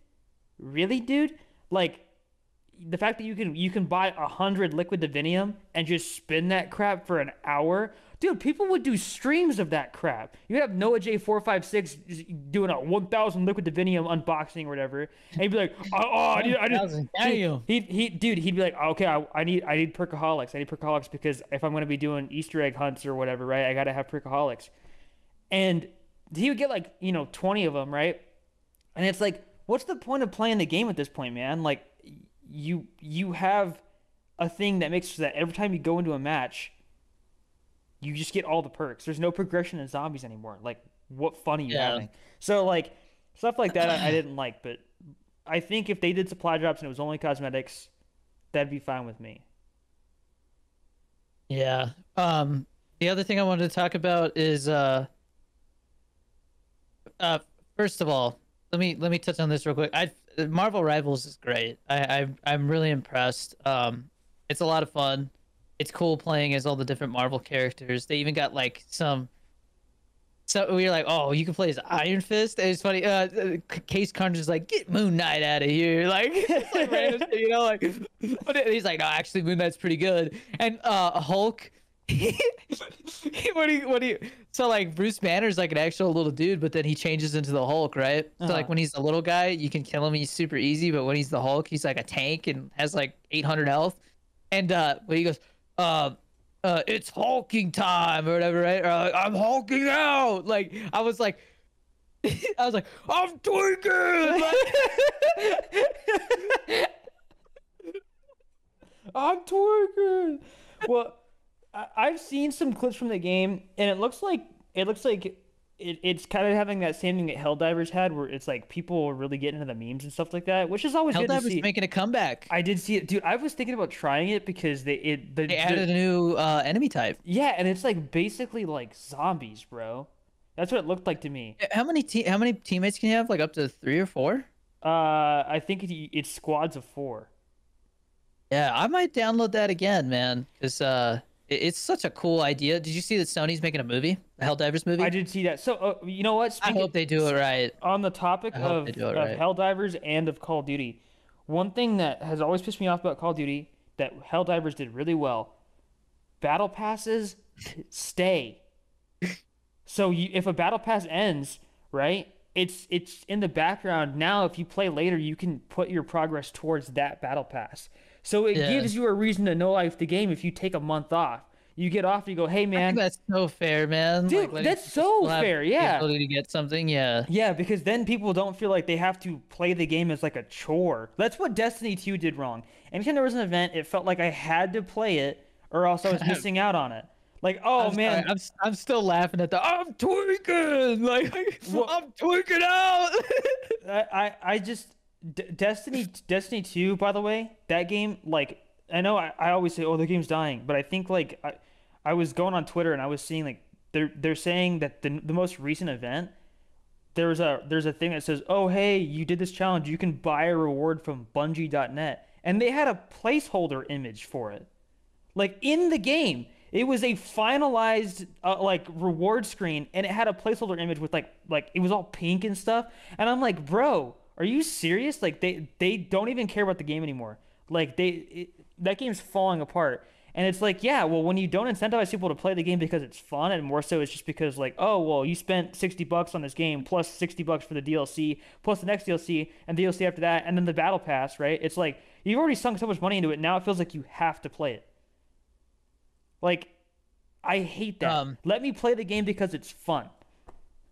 Really, dude? Like the fact that you can buy 100 liquid divinium and just spin that crap for an hour, dude. People would do streams of that crap. You have Noah J456 doing a 1,000 liquid divinium unboxing or whatever, and he'd be like, oh, I just 1,000, dude, damn. dude, he'd be like, okay, I need perkaholics. I need perkaholics because if I'm gonna be doing Easter egg hunts or whatever, right, I gotta have perkaholics. And he would get like 20 of them, right? And it's like, what's the point of playing the game at this point, man? Like, you have a thing that makes so that every time you go into a match, you just get all the perks. There's no progression in zombies anymore. Like, what fun are you Yeah. having? So like stuff like that, I didn't like. But I think if they did supply drops and it was only cosmetics, that'd be fine with me. Yeah. The other thing I wanted to talk about is uh first of all, let me touch on this real quick. I Marvel Rivals is great. I'm really impressed. It's a lot of fun. It's cool playing as all the different Marvel characters. They even got like some. So we were like, oh, you can play as Iron Fist. And it's funny. Case Carnage is like, get Moon Knight out of here. Like, it's like random shit, like. But he's like, no, actually, Moon Knight's pretty good. And Hulk. So like Bruce Banner's like an actual little dude, but then he changes into the Hulk, right? So Uh-huh. like when he's the little guy, you can kill him. He's super easy. But when he's the Hulk, he's like a tank and has like 800 health. And when he goes, it's hulking time or whatever, right? Or like, I'm hulking out. Like I was like, I'm tweaking. I'm twerking. Well, I've seen some clips from the game, and it's kind of having that same thing that Helldivers had, where it's like people are really getting into the memes and stuff like that, which is always good to Helldiver's see. making a comeback. I did see it, dude. I was thinking about trying it because They added a new enemy type. yeah, and it's like basically like zombies, bro. That's what it looked like to me. How many teammates can you have? Like up to 3 or 4? I think it's squads of 4. Yeah, I might download that again, man. Because it's such a cool idea. Did you see that Sony's making a movie, the Helldivers movie? I did see that. So you know what? I hope they do it right. On the topic I hope of they do it right. Helldivers and of Call of Duty, one thing that has always pissed me off about Call of Duty that Helldivers did really well, battle passes stay. So if a battle pass ends, right? It's in the background. Now if you play later, you can put your progress towards that battle pass. So it Yeah. gives you a reason to no life the game if you take a month off. You get off and you go, hey I man, think that's so fair, man. dude, Like, letting that's people so still have fair, the yeah. ability to get something, yeah. Yeah, because then people don't feel like they have to play the game as like a chore. That's what Destiny 2 did wrong. Anytime there was an event, it felt like I had to play it or else I was missing out on it. Like, oh I'm sorry. man, I'm still laughing at the I'm tweaking. Like what I'm tweaking out. I just Destiny 2, by the way, that game, like, I know I always say, oh, the game's dying, but I think like I was going on Twitter and I was seeing like they're saying that the most recent event, there's a thing that says, oh, hey, you did this challenge, you can buy a reward from Bungie.net, and they had a placeholder image for it, like in the game. It was a finalized like reward screen, and it had a placeholder image with like it was all pink and stuff. And I'm like, bro, are you serious? Like they don't even care about the game anymore. Like that game's falling apart. And it's like, yeah, well, when you don't incentivize people to play the game because it's fun, and more so it's just because like, oh, well, you spent $60 on this game plus $60 for the DLC plus the next DLC and DLC after that, and then the battle pass, right? It's like you've already sunk so much money into it. Now it feels like you have to play it. Like, I hate that. Let me play the game because it's fun.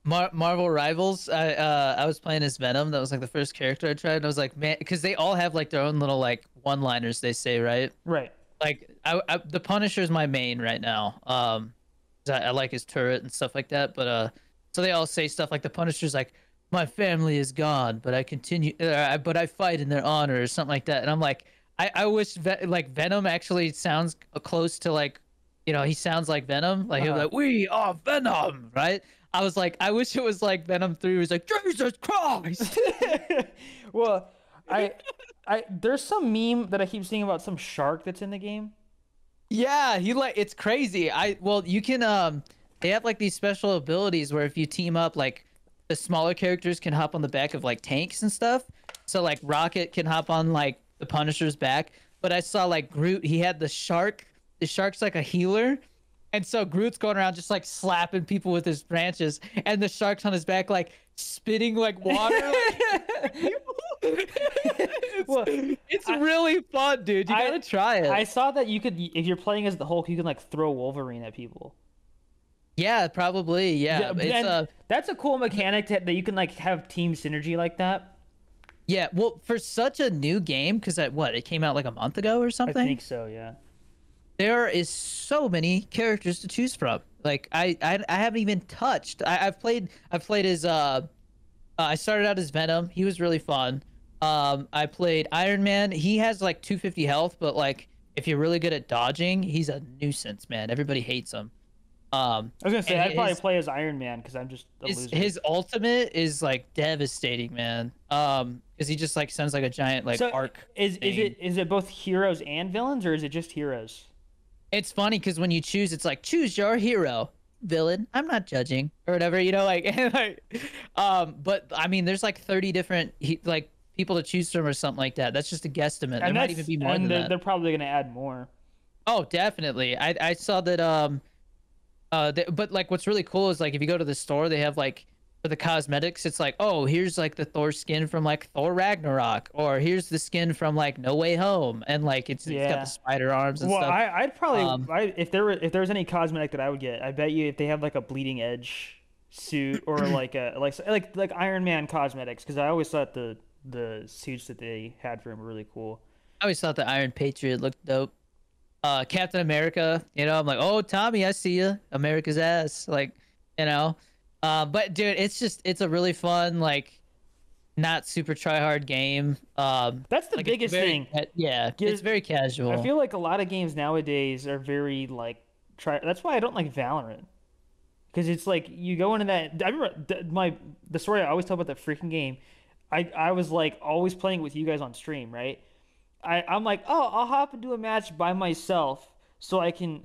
Marvel Rivals. I was playing as Venom. That was like the first character I tried. And I was like, man, because they all have like their own little like one-liners they say, right? Right. Like the Punisher's my main right now. 'Cause I like his turret and stuff like that. But so they all say stuff like the Punisher's like, my family is gone, but I continue, but I fight in their honor or something like that. And I'm like, I wish like Venom actually sounds close to like, you know, he sounds like Venom. Like he'll be like, we are Venom, right? I was like, I wish it was like Venom 3 was like, Jesus Christ. Well, there's some meme that I keep seeing about some shark that's in the game. Yeah, he like it's crazy. Well, you can they have like these special abilities where if you team up, like the smaller characters can hop on the back of like tanks and stuff. So like Rocket can hop on like the Punisher's back. But I saw like Groot, he had the shark. The shark's like a healer. And so Groot's going around just like slapping people with his branches, and the shark's on his back like spitting like water. It's really fun, dude. You gotta try it. I saw that you could, if you're playing as the Hulk, you can like throw Wolverine at people. Yeah, probably. Yeah, it's that's a cool mechanic that you can like have team synergy like that. Yeah, well, for such a new game, because it came out like a month ago or something. I think so, yeah. There is so many characters to choose from. Like I haven't even touched. I've played as I started out as Venom. He was really fun. I played Iron Man. He has like 250 health, but like if you're really good at dodging, he's a nuisance, man. Everybody hates him. I was gonna say I'd probably play as Iron Man because I'm just a loser. His ultimate is like devastating, man. Because he just like sends like a giant like arc. Is it both heroes and villains, or is it just heroes? It's funny because when you choose, it's like choose your hero, villain. I'm not judging or whatever, you know, like, and like, but I mean, there's like 30 different like people to choose from or something like that. That's just a guesstimate. There might even be more than that. They're probably gonna add more. Oh, definitely. I saw that. But like, what's really cool is like if you go to the store, they have like for the cosmetics, it's like, oh, here's like the Thor skin from like Thor Ragnarok, or here's the skin from like No Way Home, and like it's got the spider arms and stuff. Well, I'd probably if there was any cosmetic that I would get, I bet you if they have like a bleeding edge suit or like a like Iron Man cosmetics, because I always thought the suits that they had for him were really cool. I always thought the Iron Patriot looked dope. Captain America, you know, I'm like, oh, Tommy, I see you, America's ass, like, you know. But dude, it's a really fun, like, not super try hard game. That's the biggest thing. Yeah, it's very casual. I feel like a lot of games nowadays are very like That's why I don't like Valorant, because it's like you go into that. I remember the story I always tell about that freaking game. I was like always playing with you guys on stream, right? I'm like, oh, I'll hop into a match by myself so I can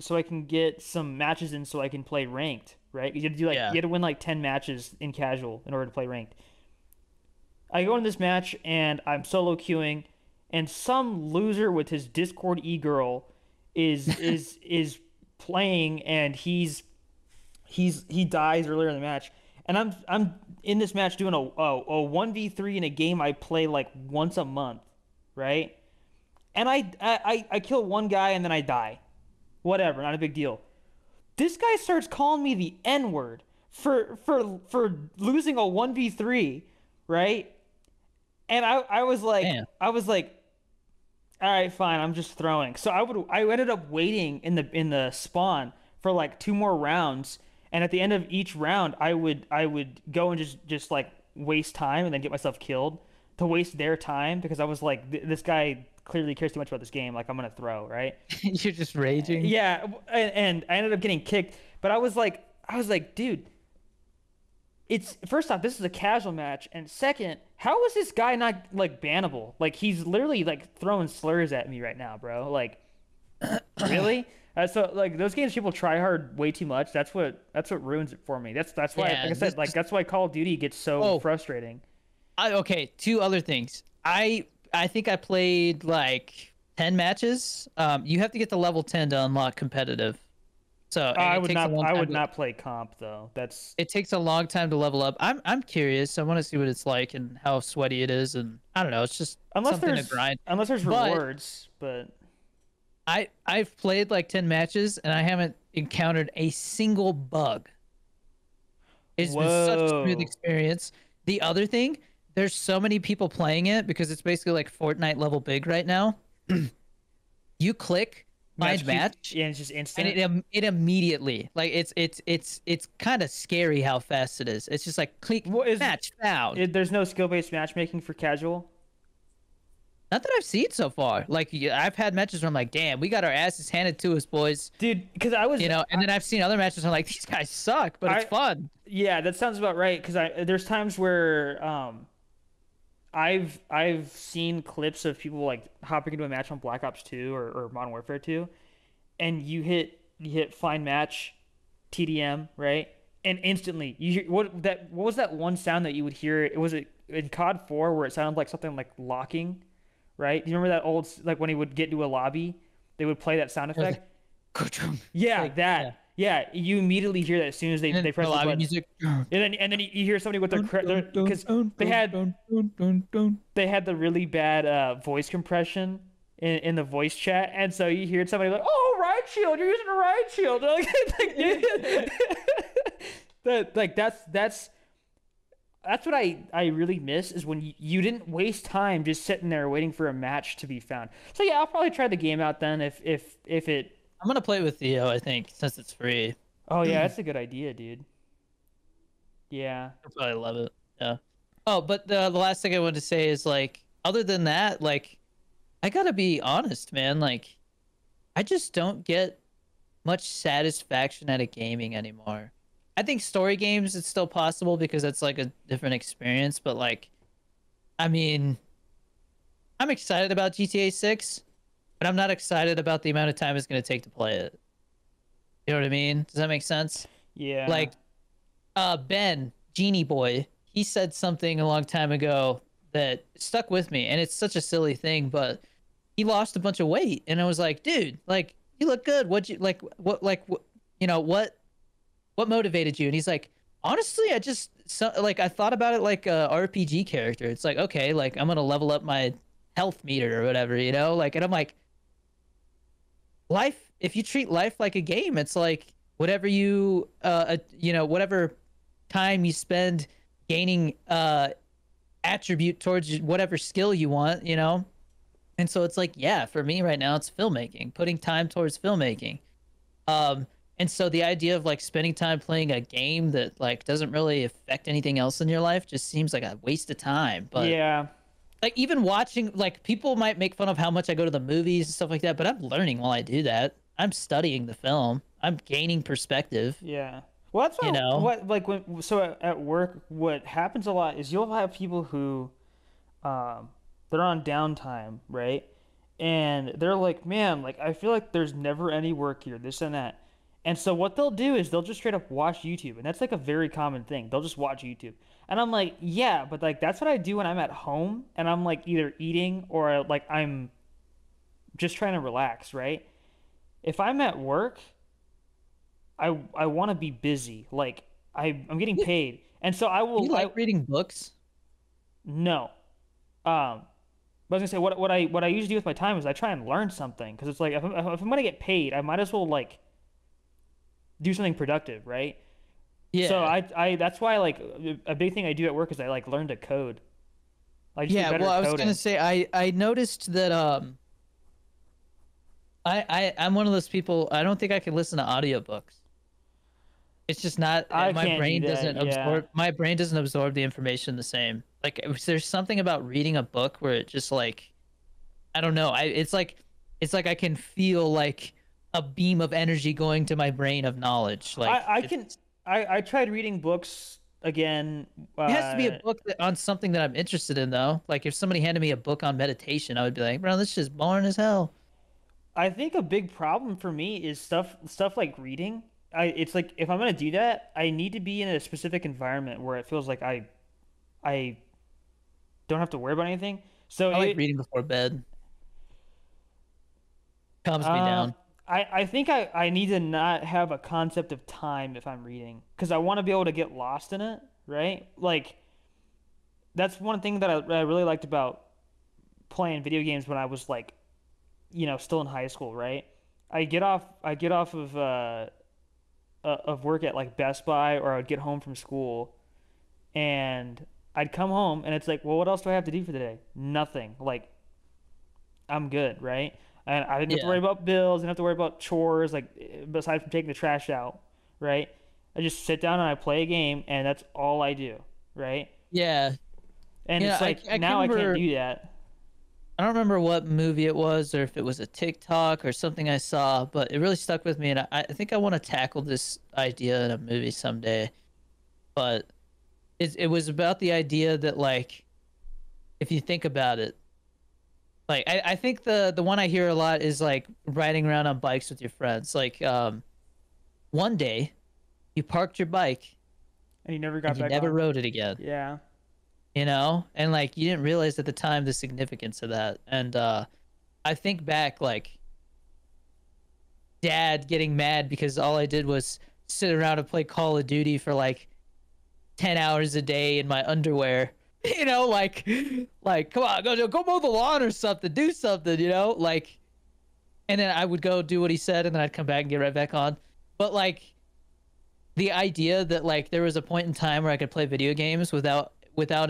get some matches in so I can play ranked. Right? You had to do you had to win like 10 matches in casual in order to play ranked. I go into this match and I'm solo queuing, and some loser with his Discord e-girl is playing, and he dies earlier in the match, and I'm in this match doing a 1v3 in a game I play like once a month, right? And I kill one guy and then I die. Whatever, not a big deal. This guy starts calling me the N-word for losing a 1v3, right? And I was like, Damn. all right, fine, I'm just throwing. So I ended up waiting in the spawn for like 2 more rounds, and at the end of each round, I would go and just like waste time and then get myself killed to waste their time because I was like, this guy clearly cares too much about this game. Like I'm gonna throw, right? You're just raging. Yeah, and I ended up getting kicked. But I was like, dude, it's first off, this is a casual match, and second, how is this guy not like bannable? Like he's literally like throwing slurs at me right now, bro. Like, really? So like those games, people try hard way too much. That's what ruins it for me. That's why, Yeah, like I said, like that's why Call of Duty gets so oh, frustrating. okay. Two other things. I think I played like 10 matches. You have to get to level 10 to unlock competitive. So and I it would takes a not. long I time would to, not play comp though. That's it takes a long time to level up. I'm curious. I want to see what it's like and how sweaty it is, and I don't know. It's just unless something to there's grind. unless there's But rewards, but I've played like 10 matches and I haven't encountered a single bug. It's been such a smooth whoa, experience. The other thing, there's so many people playing it because it's basically like Fortnite level big right now. You click find match, yeah, it's just and instant. it immediately, like, it's kind of scary how fast it is. It's just like click What is match found. there's no skill-based matchmaking for casual? Not that I've seen so far. Like, yeah, I've had matches where I'm like, damn, we got our asses handed to us, boys. Dude, because I was, And then I've seen other matches where I'm like, these guys suck, but it's fun. yeah, that sounds about right. Because there's times where I've seen clips of people like hopping into a match on Black Ops 2 or Modern Warfare 2, and you hit find match, TDM, right? And instantly you hear what was that one sound that you would hear? It was it in COD 4 where it sounded like something like locking, right? Do you remember that old, like when he would get into a lobby, they would play that sound effect? Yeah, Like, that. yeah. Yeah, you immediately hear that as soon as And then they press the lobby button. music. And then you hear somebody with their because they had the really bad voice compression in the voice chat, and so you hear somebody like, "Oh, right shield, you're using a right shield." Like that's what I really miss is when you didn't waste time just sitting there waiting for a match to be found. So yeah, I'll probably try the game out then if it. I'm gonna play it with Theo, I think, since it's free. Oh yeah, that's a good idea, dude. Yeah. I'll probably love it. Yeah. Oh, but the last thing I wanted to say is, like, other than that, like, I gotta be honest, man. Like, I just don't get much satisfaction out of gaming anymore. I think story games, it's still possible because it's like a different experience, but like, I mean, I'm excited about GTA 6, but I'm not excited about the amount of time it's gonna take to play it. You know what I mean? Does that make sense? Yeah. Like, Ben, Genie Boy, he said something a long time ago that stuck with me, and it's such a silly thing, but he lost a bunch of weight, and I was like, dude, like, you look good. What'd you like? What you know? What motivated you? And he's like, honestly, I thought about it like a RPG character. It's like, okay, like, I'm gonna level up my health meter or whatever, you know? Like, and I'm like, life. If you treat life like a game, it's like whatever whatever time you spend gaining attribute towards whatever skill you want, you know. And so it's like, yeah, for me right now, it's filmmaking, putting time towards filmmaking. And so the idea of like spending time playing a game that like doesn't really affect anything else in your life just seems like a waste of time. But yeah. like, even watching, like, people might make fun of how much I go to the movies and stuff like that, but I'm learning while I do that. I'm studying the film. I'm gaining perspective. Yeah. Well, that's what like at work, what happens a lot is you'll have people who they're on downtime, right? And they're like, "Man, like I feel like there's never any work here, this and that." And so what they'll do is they'll just straight up watch YouTube, and that's like a very common thing. They'll just watch YouTube. And I'm like, "Yeah, but like that's what I do when I'm at home and I'm like either eating or like I'm just trying to relax, right? If I'm at work, I want to be busy. Like I'm getting paid, and so I will. You like reading books? No, but I was gonna say what I usually do with my time is I try and learn something because it's like if I'm gonna get paid, I might as well like do something productive, right? Yeah. So I that's why like a big thing I do at work is I like learn to code. I just get Yeah, better well, at I was coding. gonna say I noticed that I'm one of those people. I don't think I can listen to audiobooks. It's just not I can't do that. Yeah. my brain doesn't absorb the information the same. Like there's something about reading a book where it just like I don't know. It's like I can feel like a beam of energy going to my brain of knowledge. Like I can I tried reading books again. it has to be a book on something that I'm interested in though. Like if somebody handed me a book on meditation, I would be like, bro, this is just boring as hell. I think a big problem for me is stuff like reading. It's like if I'm gonna do that, I need to be in a specific environment where it feels like I don't have to worry about anything. So I like reading before bed. Calms me uh, down. I think I need to not have a concept of time if I'm reading because I want to be able to get lost in it, right? Like that's one thing that I really liked about playing video games when I was like, still in high school, right? I get off of work at like Best Buy or I would get home from school and I'd come home and it's like, well, what else do I have to do for the day? Nothing. Like I'm good, right? And I didn't have to worry Yeah. about bills, didn't have to worry about chores, like aside from taking the trash out, right? I just sit down and I play a game and that's all I do, right? Yeah. And Yeah, it's like I can't now I can't remember. do that. I don't remember what movie it was or if it was a TikTok or something I saw, but it really stuck with me. And I think I want to tackle this idea in a movie someday. But it was about the idea that, like, if you think about it, like, I think the one I hear a lot is like riding around on bikes with your friends. Like, one day you parked your bike And you never got and you back never on. rode it again. Yeah. And like you didn't realize at the time the significance of that. And I think back like dad getting mad because all I did was sit around and play Call of Duty for like 10 hours a day in my underwear. Like come on, go mow the lawn or something, do something, like, and then I would go do what he said and then I'd come back and get right back on. But like the idea that like there was a point in time where I could play video games without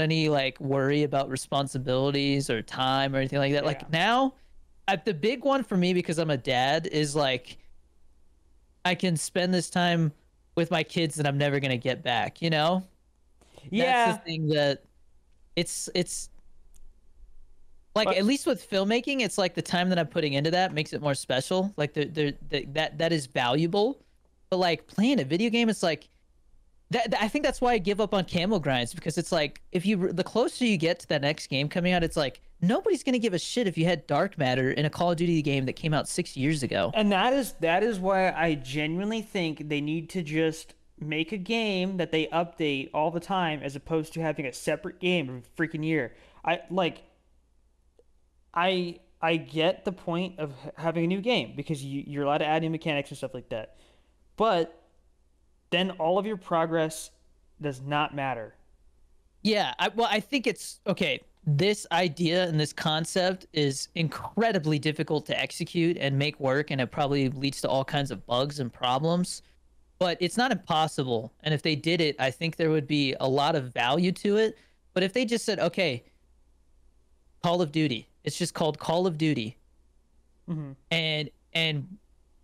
any like worry about responsibilities or time or anything like that. Yeah. Like now, at the big one for me because I'm a dad is like I can spend this time with my kids that I'm never gonna get back. That's the Yeah. thing that it's like But at least with filmmaking, it's like the time that I'm putting into that makes it more special. Like that is valuable. But like playing a video game, it's like I think that's why I give up on camo grinds because it's like if you the closer you get to that next game coming out, it's like nobody's gonna give a shit if you had dark matter in a Call of Duty game that came out 6 years ago. and that is why I genuinely think they need to just make a game that they update all the time as opposed to having a separate game every freaking year. I get the point of having a new game because you're allowed to add new mechanics and stuff like that. But then all of your progress does not matter. Yeah, I think it's okay. This idea and this concept is incredibly difficult to execute and make work, and it probably leads to all kinds of bugs and problems. But it's not impossible. And if they did it, I think there would be a lot of value to it. But if they just said, okay, Call of Duty, it's just called Call of Duty, Hmm. and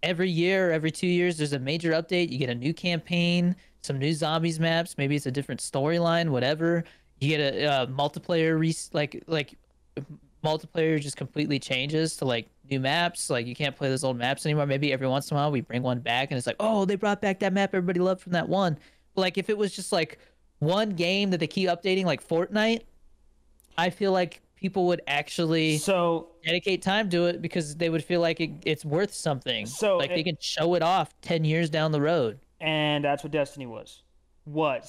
every year, every 2 years, there's a major update. You get a new campaign, some new zombies maps. Maybe it's a different storyline, whatever. You get a multiplayer, like multiplayer just completely changes to like new maps. Like you can't play those old maps anymore. Maybe every once in a while we bring one back, and it's like, oh, they brought back that map everybody loved from that one. But like if it was just like one game that they keep updating, like Fortnite, I feel like people would actually So dedicate time to it because they would feel like it's worth something. so Like they can show it off 10 years down the road. and that's what Destiny was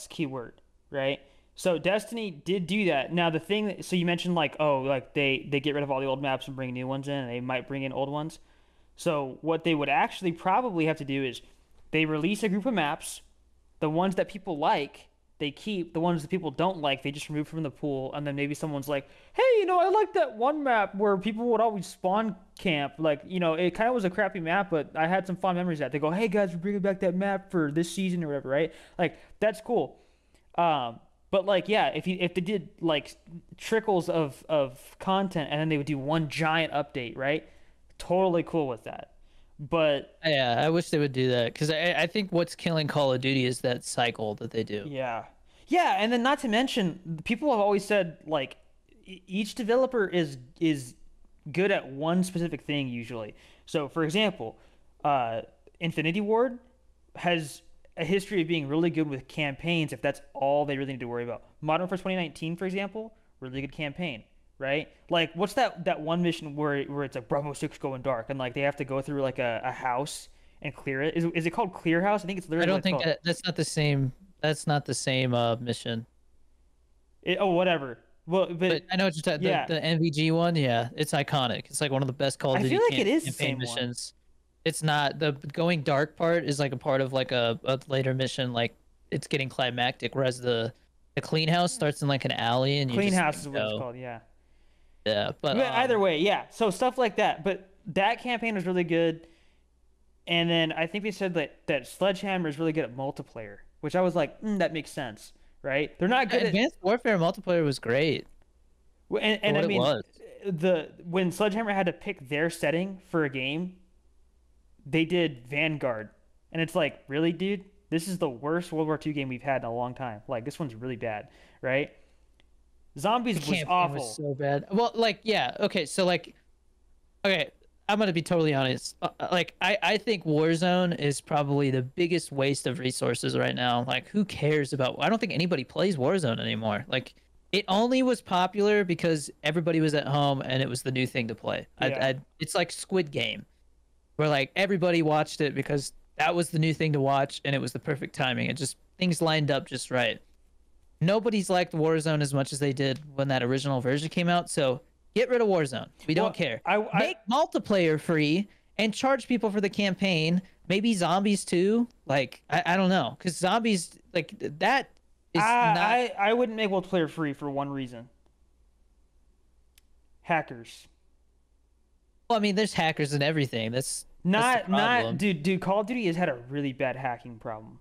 keyword, right? So Destiny did do that. Now the thing so you mentioned like, oh, like they get rid of all the old maps and bring new ones in and they might bring in old ones. So what they would actually probably have to do is they release a group of maps, the ones that people like, they keep, the ones that people don't like, they just remove from the pool, and then maybe someone's like, hey, I like that one map where people would always spawn camp. Like, it kind of was a crappy map, but I had some fond memories of that. They go, hey guys, we're bringing back that map for this season or whatever, right? Like, that's cool. But like, yeah, if they did like trickles of content and then they would do one giant update, right? totally cool with that. But Yeah, I wish they would do that because I think what's killing Call of Duty is that cycle that they do. yeah. Yeah, and then not to mention, people have always said like each developer is good at one specific thing usually. So, for example, uh, Infinity Ward has a history of being really good with campaigns if that's all they really need to worry about. Modern Warfare 2019, for example, really good campaign, right? Like, what's that one mission where it's like Bravo 6 going dark and like they have to go through like a house and clear it? Is it called Clear House? I think it's I literally what don't it's think called. that's not the same. That's not the same mission. Oh, whatever. Well, But but I know what you're talking. yeah, The NVG one, yeah, it's iconic. It's like one of the best Call of I Duty feel like it is the campaign same one. missions. It's not the going dark part is like a part of like a later mission, like it's getting climactic, whereas the clean house starts in like an alley and you Clean just House like, is what it's go. called. Yeah. Yeah, but But either way, yeah. So stuff like that. But that campaign was really good. And then I think they said that Sledgehammer is really good at multiplayer, which I was like, that makes sense, right? They're not good at, Advanced Warfare multiplayer was great for and I what it mean, was. the when Sledgehammer had to pick their setting for a game, they did Vanguard, and it's like, really, dude, this is the worst World War II game we've had in a long time. Like this one's really bad, right? Zombies The was campaign awful. was so bad. Well, like, yeah, okay, so like, okay, I'm gonna be totally honest. Like, I think Warzone is probably the biggest waste of resources right now. Like, who cares about? I don't think anybody plays Warzone anymore. Like, it only was popular because everybody was at home and it was the new thing to play. Yeah. It's like Squid Game, where like everybody watched it because that was the new thing to watch and it was the perfect timing. It just things lined up just right. Nobody's liked Warzone as much as they did when that original version came out. So get rid of Warzone. We Well, don't care. I Make multiplayer free and charge people for the campaign. Maybe zombies too. Like I don't know, because zombies like that is not. I wouldn't make multiplayer free for one reason. Hackers. Well, I mean, there's hackers and everything. That's the Not problem. dude, Call of Duty has had a really bad hacking problem.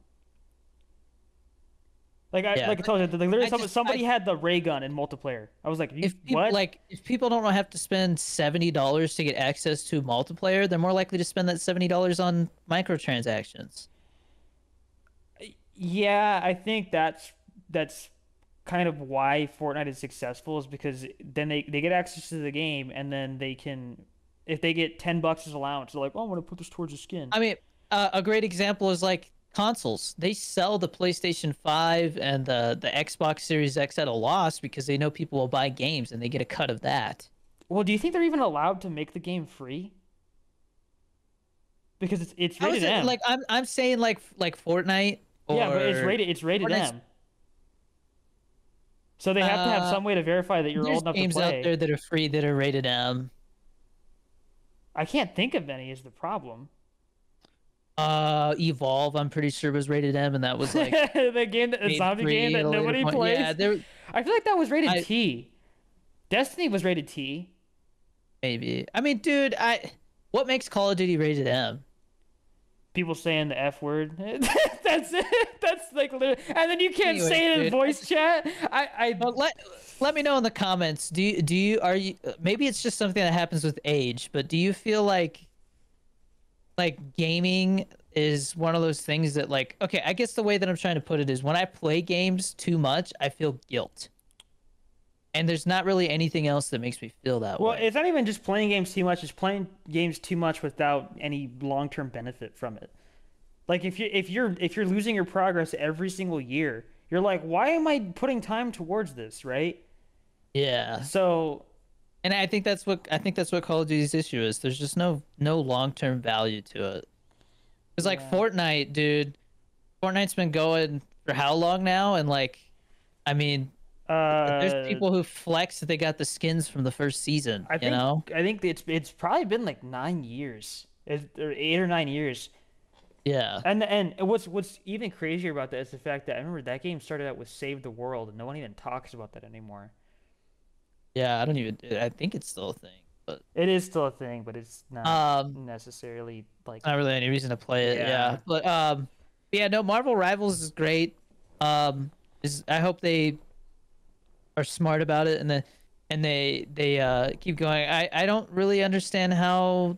Yeah, Like I told you, literally I just somebody had the ray gun in multiplayer. I was like, if people what? like if people don't have to spend $70 to get access to multiplayer, they're more likely to spend that $70 on microtransactions. Yeah, I think that's kind of why Fortnite is successful is because then they get access to the game and then they can if they get $10 as allowance, they're like, oh, I'm gonna put this towards a skin. I mean, a great example is like consoles. They sell the PlayStation 5 and the Xbox Series X at a loss because they know people will buy games and they get a cut of that. Well, do you think they're even allowed to make the game free? Because it's How is rated it, M. like I'm saying like Fortnite or Yeah, but it's rated Fortnite's- M. So they have to have some way to verify that you're there's old enough to games out play. there that are free that are rated M. I can't think of any is the problem. Evolve, I'm pretty sure was rated M, and that was like The game that the made zombie free game at that a later nobody point. plays. Yeah, there I feel like that was rated I- T. Destiny was rated T. maybe. I mean, dude, what makes Call of Duty rated M? People saying the F word. That's it. That's like, and then you can't Anyway, say it in dude, voice chat. Well, let me know in the comments. Do you are you maybe it's just something that happens with age, but do you feel like gaming is one of those things that like okay, I guess the way that I'm trying to put it is when I play games too much, I feel guilt. And there's not really anything else that makes me feel that Well, way. it's not even just playing games too much. It's playing games too much without any long-term benefit from it. Like if you're losing your progress every single year, you're like, why am I putting time towards this, right? Yeah. So And I think that's what Call of Duty's issue is. There's just no long-term value to it. It's like Yeah. Fortnite, dude. Fortnite's been going for how long now? And like, I mean, there's people who flex that they got the skins from the first season. I think You know? I think it's probably been like 9 years, or 8 or 9 years. Yeah. And what's even crazier about that is the fact that I remember that game started out with Save the World, and no one even talks about that anymore. Yeah. I think it's still a thing, but It is still a thing, but it's not necessarily like. not really any reason to play it. Yeah. Yeah. But yeah. No, Marvel Rivals is great. I hope they are smart about it and they keep going. I don't really understand how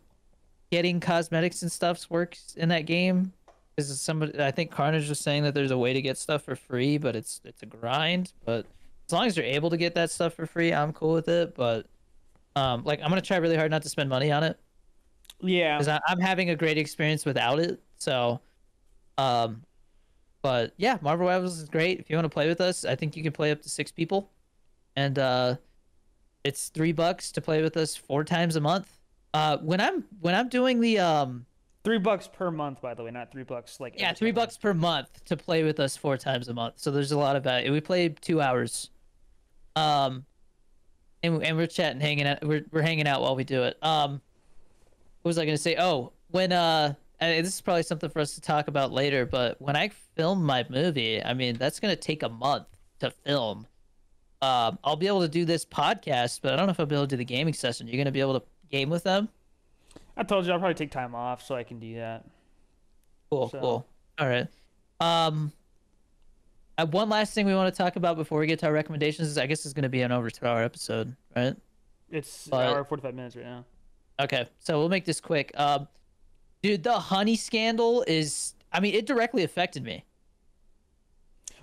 getting cosmetics and stuff works in that game. Because somebody, I think Carnage was saying that there's a way to get stuff for free, but it's a grind. But as long as you're able to get that stuff for free, I'm cool with it. But like I'm gonna try really hard not to spend money on it Yeah. because I'm having a great experience without it. So, um, but yeah, Marvel Rivals is great. If you want to play with us, I think you can play up to 6 people, and it's $3 to play with us 4 times a month. When I'm doing the $3 per month, by the way, not $3 like yeah, every $3 month. per month to play with us 4 times a month. So there's a lot of value. We play 2 hours. Um, and we're chatting, hanging out. We're hanging out while we do it. What was I gonna say? Oh, when and this is probably something for us to talk about later. But when I film my movie, I mean that's gonna take a month to film. I'll be able to do this podcast, but I don't know if I'll be able to do the gaming session. You're gonna be able to game with them? I told you I'll probably take time off so I can do that. Cool, So, cool. All right. Um, one last thing we want to talk about before we get to our recommendations is I guess it's going to be an over 2 hour episode, right? it's an But hour and 45 minutes right now. okay, so we'll make this quick. Dude, the honey scandal is, I mean, it directly affected me.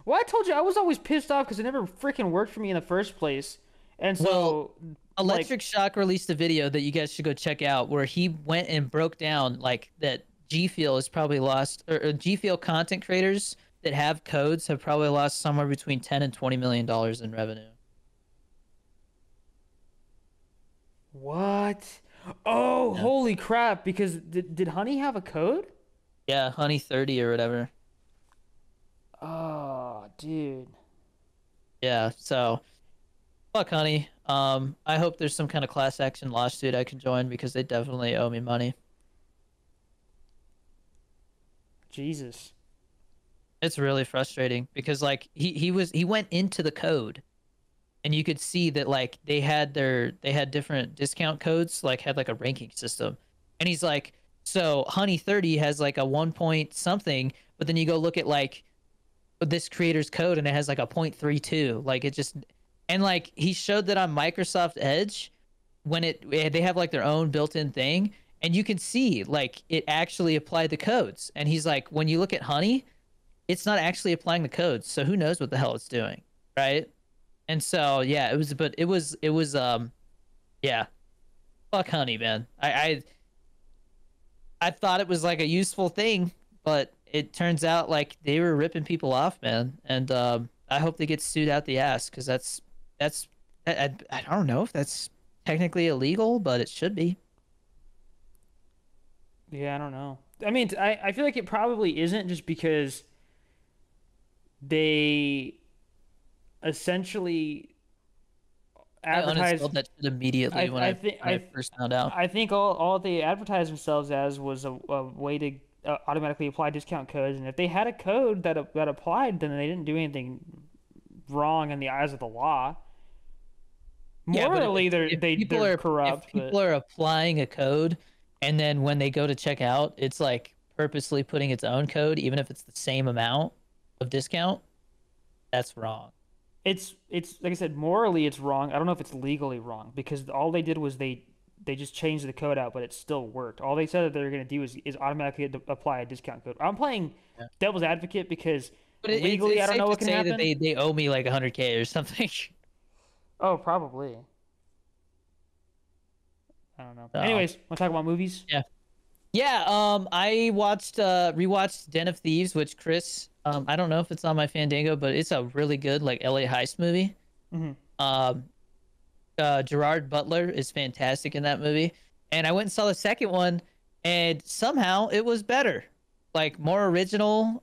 Well, I told you I was always pissed off because it never freaking worked for me in the first place. And so, Electric Shock released a video that you guys should go check out where he went and broke down like that G Fuel has probably lost, or G Fuel content creators that have codes have probably lost somewhere between 10 and $20 million in revenue. what? Oh, Yeah. holy crap. Because did Honey have a code? Yeah, Honey 30 or whatever. Oh, dude. Yeah, so fuck Honey. I hope there's some kind of class action lawsuit I can join because they definitely owe me money. Jesus. It's really frustrating because like he went into the code and you could see that like they had different discount codes, like had like a ranking system. And he's like, so Honey 30 has like a 1 point something, but then you go look at like this creator's code and it has like a 0.32. Like it just, and like he showed that on Microsoft Edge when they have like their own built-in thing and you can see like it actually applied the codes. And he's like, when you look at Honey, it's not actually applying the codes, so who knows what the hell it's doing, right? And so yeah, yeah, fuck Honey, man. I thought it was like a useful thing, but it turns out like they were ripping people off, man. And I hope they get sued out the ass because I don't know if that's technically illegal, but it should be. Yeah, I don't know. I mean, I feel like it probably isn't just because they essentially I advertise. uninstalled that shit immediately when I first found out. I think all they advertised themselves as was a way to automatically apply discount codes, and if they had a code that applied, then they didn't do anything wrong in the eyes of the law. Yeah, but Morally, if people they're are corrupt. if people are applying a code and then when they go to check out, it's like purposely putting its own code, even if it's the same amount of discount, that's wrong. It's like I said, morally it's wrong. I don't know if it's legally wrong because all they did was they just changed the code out, but it still worked. All they said that they're going to do is automatically apply a discount code. I'm playing devil's advocate because But legally it's I don't safe know to what can say happen. that they owe me like 100K or something. Oh, probably. I don't know. So, Anyways, want to talk about movies? yeah. Yeah, I watched rewatched Den of Thieves, which Chris, I don't know if it's on my Fandango, but it's a really good like LA heist movie. Mm-hmm. Gerard Butler is fantastic in that movie. And I went and saw the second one and somehow it was better. Like more original.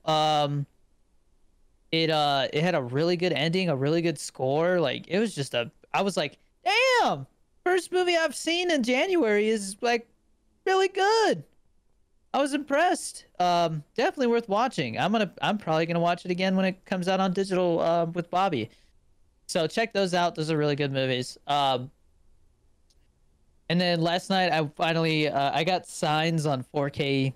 It had a really good ending, a really good score. Like it was just I was like, damn, first movie I've seen in January is like really good. I was impressed. Definitely worth watching. I'm probably gonna watch it again when it comes out on digital with Bobby. So check those out. Those are really good movies. And then last night I finally I got Signs on 4K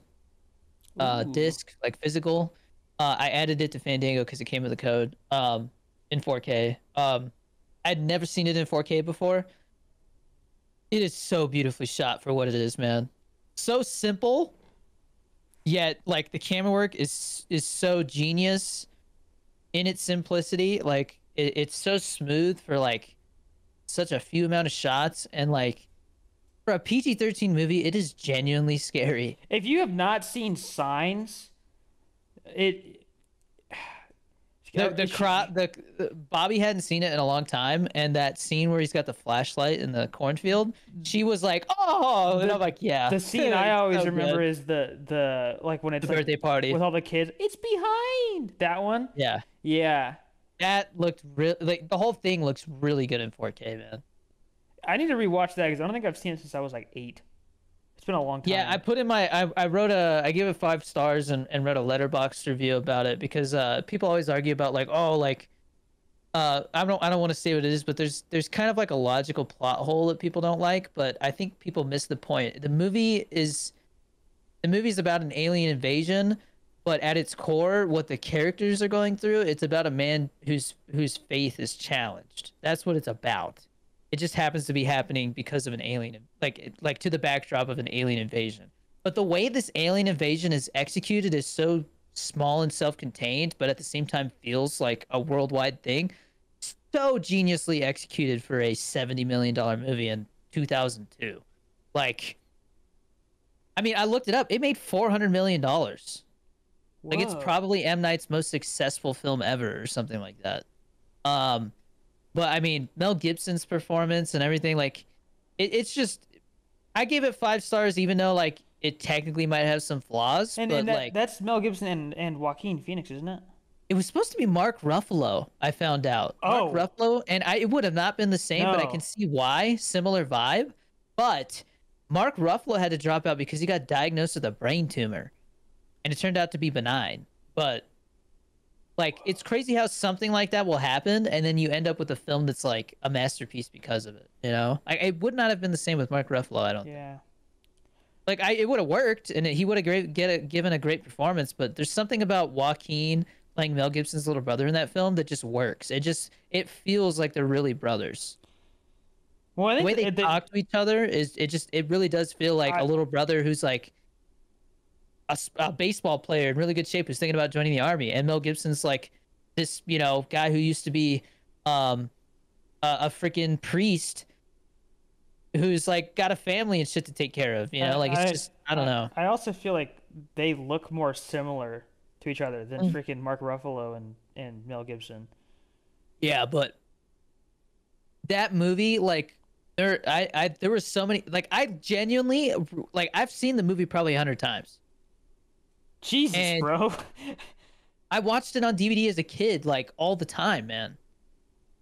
disc, like physical. I added it to Fandango because it came with a code in 4K. I'd never seen it in 4K before. It is so beautifully shot for what it is, man. so simple, yet like the camera work is so genius in its simplicity. Like it's so smooth for like such a few amount of shots, and like for a PG-13 movie, it is genuinely scary. If you have not seen Signs, it The it should crowd, the Bobby hadn't seen it in a long time, and that scene where he's got the flashlight in the cornfield, she was like, "Oh," and I'm like, "Yeah." the scene I It's always so remember good. is the like when it's The like birthday party. with all the kids. It's behind that one. Yeah, Yeah, that looked real. Like the whole thing looks really good in 4K, man. I need to rewatch that because I don't think I've seen it since I was like 8. It's been a long time. Yeah, I put in my I wrote a I gave it 5 stars and wrote a letterbox review about it because people always argue about like, oh, like I don't want to say what it is, but there's kind of like a logical plot hole that people don't like, but I think people miss the point. The movie's about an alien invasion, but at its core, what the characters are going through, it's about a man whose faith is challenged. That's what it's about. It just happens to be happening because of an alien, like to the backdrop of an alien invasion. But the way this alien invasion is executed is so small and self-contained, but at the same time feels like a worldwide thing. So geniusly executed for a $70 million movie in 2002. Like, I mean, I looked it up. It made $400 million. Like, it's Whoa. probably M. Night's most successful film ever, or something like that. Um, but I mean, Mel Gibson's performance and everything, like, it's just, I gave it 5 stars, even though like it technically might have some flaws. And but and that, like, that's Mel Gibson and Joaquin Phoenix, isn't it? it was supposed to be Mark Ruffalo. I found out Oh. Mark Ruffalo, and it would have not been the same, but I No. can see why. Similar vibe, but Mark Ruffalo had to drop out because he got diagnosed with a brain tumor, and it turned out to be benign. But like, it's crazy how something like that will happen, and then you end up with a film that's like a masterpiece because of it. You know, it would not have been the same with Mark Ruffalo. I don't think. Yeah. Like, it would have worked, and he would have given a great performance. But there's something about Joaquin playing Mel Gibson's little brother in that film that just works. It feels like they're really brothers. Well, I The think way they talk to each other it really does feel like a little brother who's like a baseball player in really good shape who's thinking about joining the army, and Mel Gibson's like this, guy who used to be a freaking priest who's like got a family and shit to take care of. Like, it's just, I don't know. I also feel like they look more similar to each other than Mm. freaking Mark Ruffalo and Mel Gibson. Yeah, but that movie, like, there were so many, like, I genuinely, like, I've seen the movie probably 100 times. Jesus, And- bro. I watched it on DVD as a kid, like, all the time, man.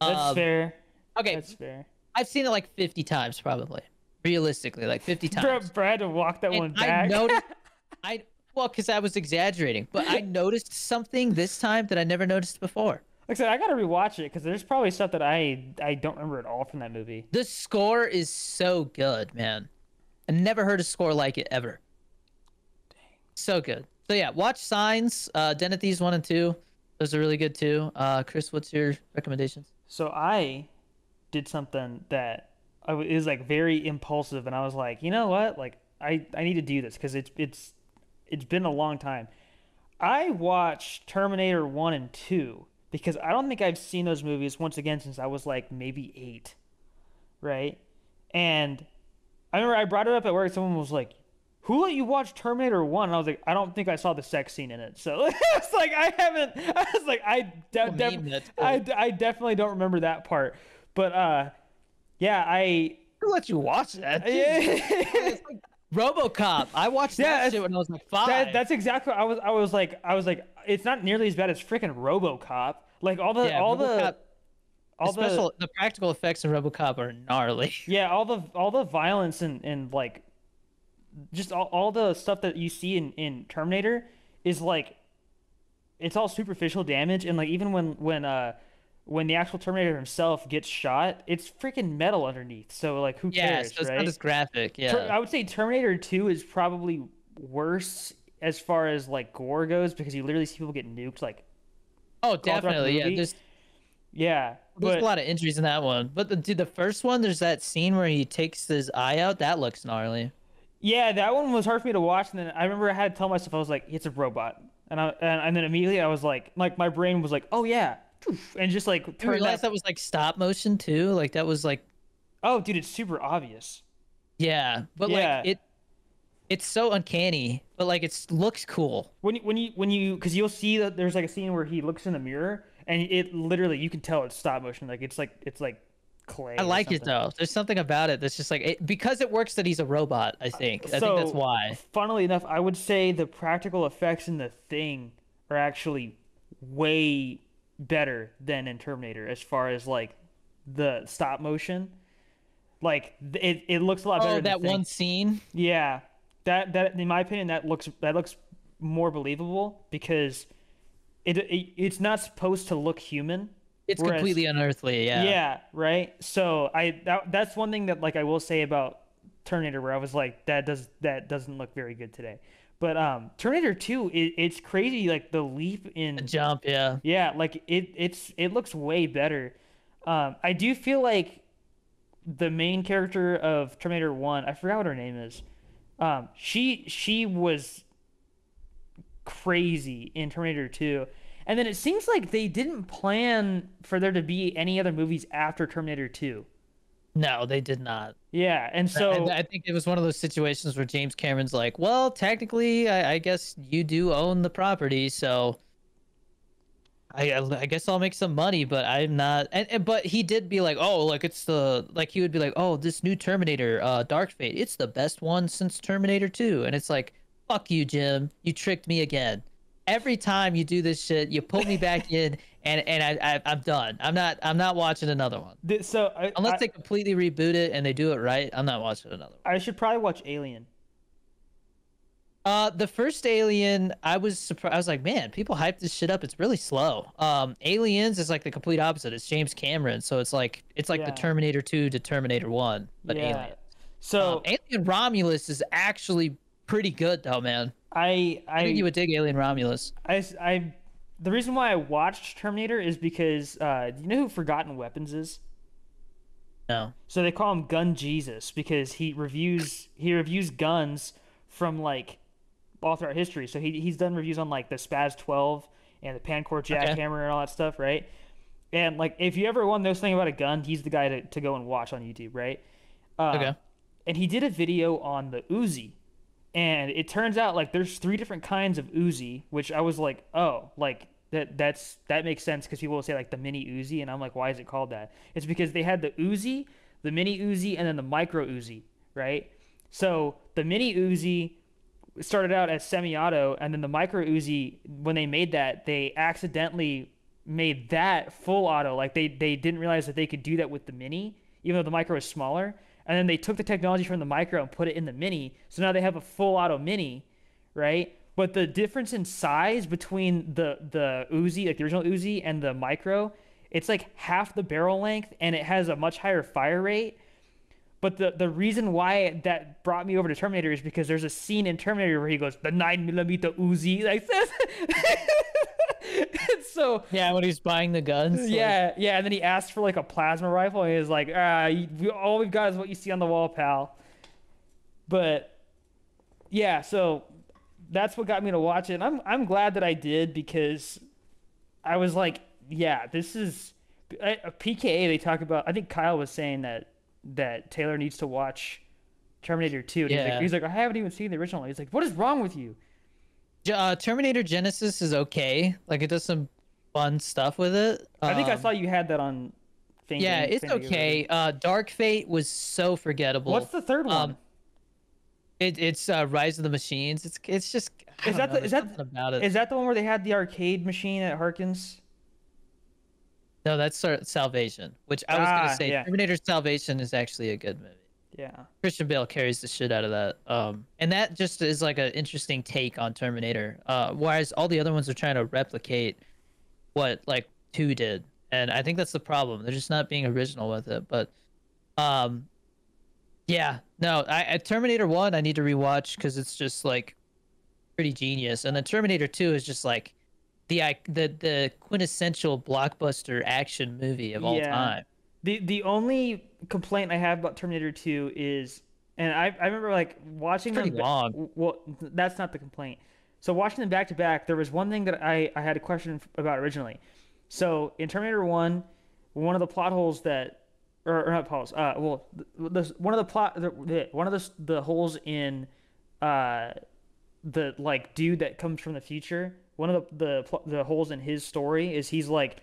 That's fair. Okay, That's fair. I've seen it like 50 times, probably. Realistically, like 50 Bro, times. Brad to walk that And one I back. noticed, well, because I was exaggerating, but I noticed something this time that I never noticed before. Like I said, I gotta rewatch it because there's probably stuff that I don't remember at all from that movie. The score is so good, man. I never heard a score like it ever. So good. So yeah, watch Signs, Den of Thieves 1 and 2. Those are really good too. Chris, what's your recommendations? So I did something that is like very impulsive, and I was like, you know what? Like I need to do this because it's been a long time. I watched Terminator 1 and 2 because I don't think I've seen those movies once again since I was like maybe 8, right? And I remember I brought it up at work. Someone was like, "Who let you watch Terminator 1?" And I was like, "I don't think I saw the sex scene in it." So it's like I haven't. I was like, I definitely don't remember that part. But yeah, Who let you watch that? yeah. RoboCop. I watched Yeah, that shit when I was like 5. That's exactly what I was like it's not nearly as bad as freaking RoboCop. Like all the the practical effects in RoboCop are gnarly. yeah, all the violence and like just all the stuff that you see in Terminator is like it's all superficial damage, and like even when the actual Terminator himself gets shot, it's freaking metal underneath. So like who Yeah, cares, so it's right? not as graphic. Yeah. I would say Terminator 2 is probably worse as far as like gore goes because you literally see people get nuked like Oh, throughout the definitely. Yeah. movie. There's but a lot of injuries in that one. But the first one, there's that scene where he takes his eye out. That looks gnarly. Yeah, that one was hard for me to watch, and then I remember I had to tell myself I was like, it's a robot, and then immediately I was like my brain was like, oh yeah, and just like You turned realize that. that was like stop motion too? Like that was like, Oh, dude, it's super obvious. yeah, but like Yeah, it's so uncanny, but like it looks cool. when you because you'll see that there's like a scene where he looks in the mirror, and it literally you can tell it's stop motion, like it's like clay I or like it something. though. There's something about it that's just like because it works that he's a robot, I think that's So, why. funnily enough, I would say the practical effects in the Thing are actually way better than in Terminator as far as like the stop motion. Like it looks a lot better Oh, in the that Thing. one scene. Yeah, that in my opinion that looks more believable because it's not supposed to look human, It's whereas completely unearthly, yeah. yeah, right. So that's one thing that like I will say about Terminator where I was like that doesn't look very good today. But Terminator 2 it's crazy like the leap The in jump, yeah. yeah, like it looks way better. I do feel like the main character of Terminator 1, I forgot what her name is. She was crazy in Terminator 2. And then it seems like they didn't plan for there to be any other movies after Terminator 2. No, they did not. Yeah, and And so I think it was one of those situations where James Cameron's like, well, technically, I guess you do own the property, so I guess I'll make some money, but I'm not. But he did be like, oh, like it's the like he would be like, oh, this new Terminator, Dark Fate, it's the best one since Terminator 2, and it's like, fuck you, Jim, you tricked me again. Every time you do this shit, you pull me back in, and I'm done. I'm not watching another one so unless they completely reboot it and they do it right. I'm not watching another one. I should probably watch Alien. The first Alien, I was surprised. I was like, man, people hype this shit up. It's really slow. Aliens is like the complete opposite. It's James Cameron, so it's like the Yeah, Terminator 2 to Terminator 1, but yeah. Alien. So Alien Romulus is actually pretty good though, man. I I think you I would dig Alien Romulus. I the reason why I watched Terminator is because do you know who Forgotten Weapons is? No. So they call him Gun Jesus because he reviews guns from like all throughout history. So he's done reviews on like the Spaz 12 and the Pancore Okay. Jackhammer and all that stuff, right? And like if you ever want to know something about a gun, he's the guy to go and watch on YouTube, right? Okay. And he did a video on the Uzi, and it turns out like there's three different kinds of Uzi, which I was like, oh, like that makes sense because people will say like the mini Uzi, and I'm like, why is it called that? It's because they had the Uzi, the mini Uzi, and then the micro Uzi, right? So the mini Uzi started out as semi-auto, and then the micro Uzi, when they made that, they accidentally made that full auto. Like they didn't realize that they could do that with the mini, even though the micro is smaller. And then they took the technology from the micro and put it in the mini. So now they have a full auto mini, right? But the difference in size between the Uzi, like the original Uzi, and the micro, it's like half the barrel length, and it has a much higher fire rate. But the reason why that brought me over to Terminator is because there's a scene in Terminator where he goes, the 9mm Uzi, like this. So Yeah, when he's buying the guns. Like, yeah, yeah, and then he asked for like a plasma rifle, and he's like, all we've got is what you see on the wall, pal. But yeah, so that's what got me to watch it. And I'm glad that I did because I was like, yeah, this is a PKA. They talk about. I think Kyle was saying that Taylor needs to watch Terminator 2. And Yeah. he's like, I haven't even seen the original. He's like, what is wrong with you? Terminator Genesis is okay. Like it does some fun stuff with it. I think I saw you had that on. Yeah, it's okay. Dark Fate was so forgettable. What's the third one? It's Rise of the Machines. It's just I Is don't that know, the there's is that something about it. is that the one where they had the arcade machine at Harkins? No, that's Salvation, which I was gonna say Yeah, Terminator Salvation is actually a good movie. yeah, Christian Bale carries the shit out of that. And that just is like an interesting take on Terminator. Whereas all the other ones are trying to replicate what like 2 did. And I think that's the problem. They're just not being original with it. But yeah, no, I Terminator 1 I need to rewatch because it's just like pretty genius. And then Terminator 2 is just like the quintessential blockbuster action movie of all yeah. time. The only complaint I have about Terminator 2 is And I remember like watching Pretty them. long. Well, that's not the complaint. So watching them back to back, there was one thing that I had a question about originally. So in Terminator 1, one of the plot holes that, or not plot holes, well, one of the one of the holes in, uh, the like dude that comes from the future. One of the holes in his story is he's like,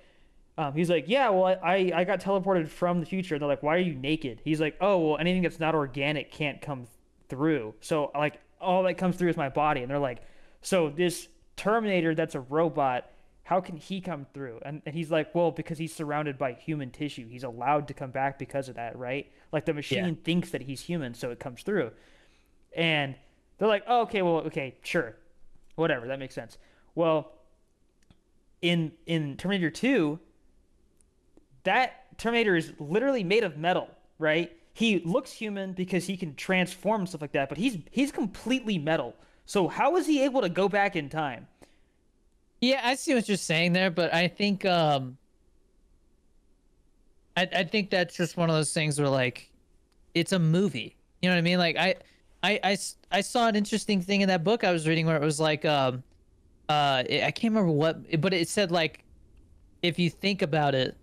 yeah, well, I got teleported from the future. And they're like, why are you naked? He's like, oh, well, anything that's not organic can't come through. So like all that comes through is my body. And they're like, so this Terminator that's a robot, how can he come through? And he's like, well, because he's surrounded by human tissue. He's allowed to come back because of that, right? Like the Yeah. machine thinks that he's human, so it comes through. And they're like, oh, okay, well, okay, sure, whatever, that makes sense. Well, in Terminator 2, that Terminator is literally made of metal, right? He looks human because he can transform and stuff like that, but he's completely metal. So how is he able to go back in time? Yeah, I see what you're saying there, but I think I think that's just one of those things where like it's a movie. You know what I mean? Like I saw an interesting thing in that book I was reading where it was like I can't remember what, but it said like if you think about it,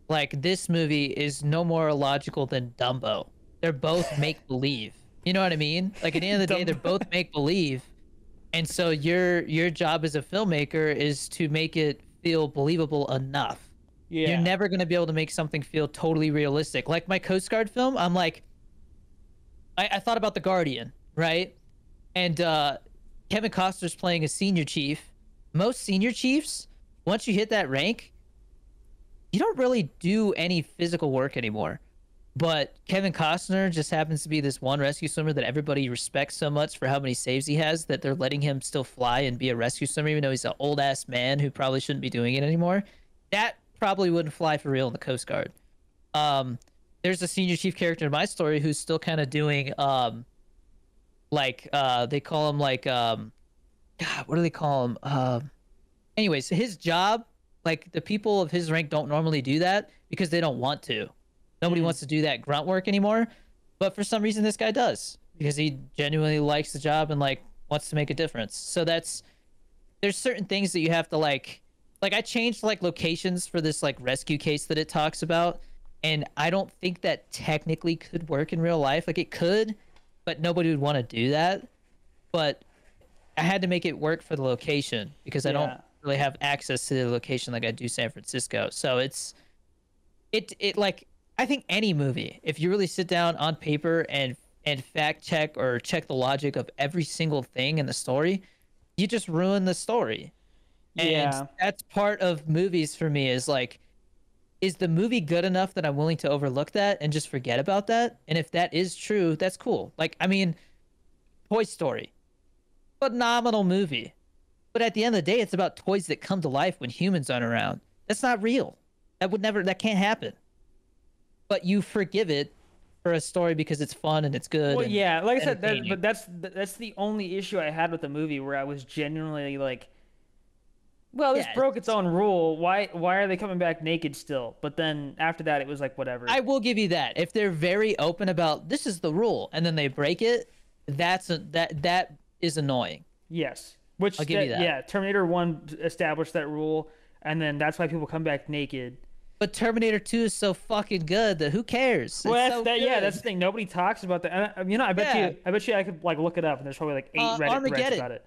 like this movie is no more illogical than Dumbo. They're both make believe. You know what I mean? Like at the end of the day, they're both make believe. And so your job as a filmmaker is to make it feel believable enough. You're Yeah. never going to be able to make something feel totally realistic. Like my Coast Guard film, I'm like, I thought about The Guardian, right? And Kevin Costner's playing a senior chief. Most senior chiefs, once you hit that rank, you don't really do any physical work anymore. But Kevin Costner just happens to be this one rescue swimmer that everybody respects so much for how many saves he has that they're letting him still fly and be a rescue swimmer, even though he's an old ass man who probably shouldn't be doing it anymore. That probably wouldn't fly for real in the Coast Guard. There's a senior chief character in my story who's still kind of doing they call him like God, what do they call him? Anyways, his job, like the people of his rank don't normally do that because they don't want to. Nobody wants to do that grunt work anymore. But for some reason this guy does because he genuinely likes the job and like wants to make a difference. So there's certain things that you have to like I changed like locations for this like rescue case that it talks about, and I don't think that technically could work in real life. Like it could, but nobody would want to do that. But I had to make it work for the location because I don't Yeah. really have access to the location like I do San Francisco. So it like I think any movie, if you really sit down on paper and fact check or check the logic of every single thing in the story, you just ruin the story. And Yeah. that's part of movies for me is like, is the movie good enough that I'm willing to overlook that and just forget about that? And if that is true, that's cool. Like, I mean, Toy Story, phenomenal movie. But at the end of the day, it's about toys that come to life when humans aren't around. That's not real. That can't happen. But you forgive it for a story because it's fun and it's good. Well, and yeah, like I said, entertaining. but that's the only issue I had with the movie where I was genuinely like, well, this Yeah, broke its own rule. Why are they coming back naked still? But then after that, it was like whatever. I will give you that. If they're very open about this is the rule and then they break it, that is annoying. Yes, which I'll give you that. Yeah, Terminator 1 established that rule, and then that's why people come back naked. But Terminator 2 is so fucking good that who cares? Well, It's that's so that. Yeah, good. that's the thing. Nobody talks about that. And, I bet Yeah. you, I could like look it up, and there's probably like 8 Reddit threads Armageddon. about it.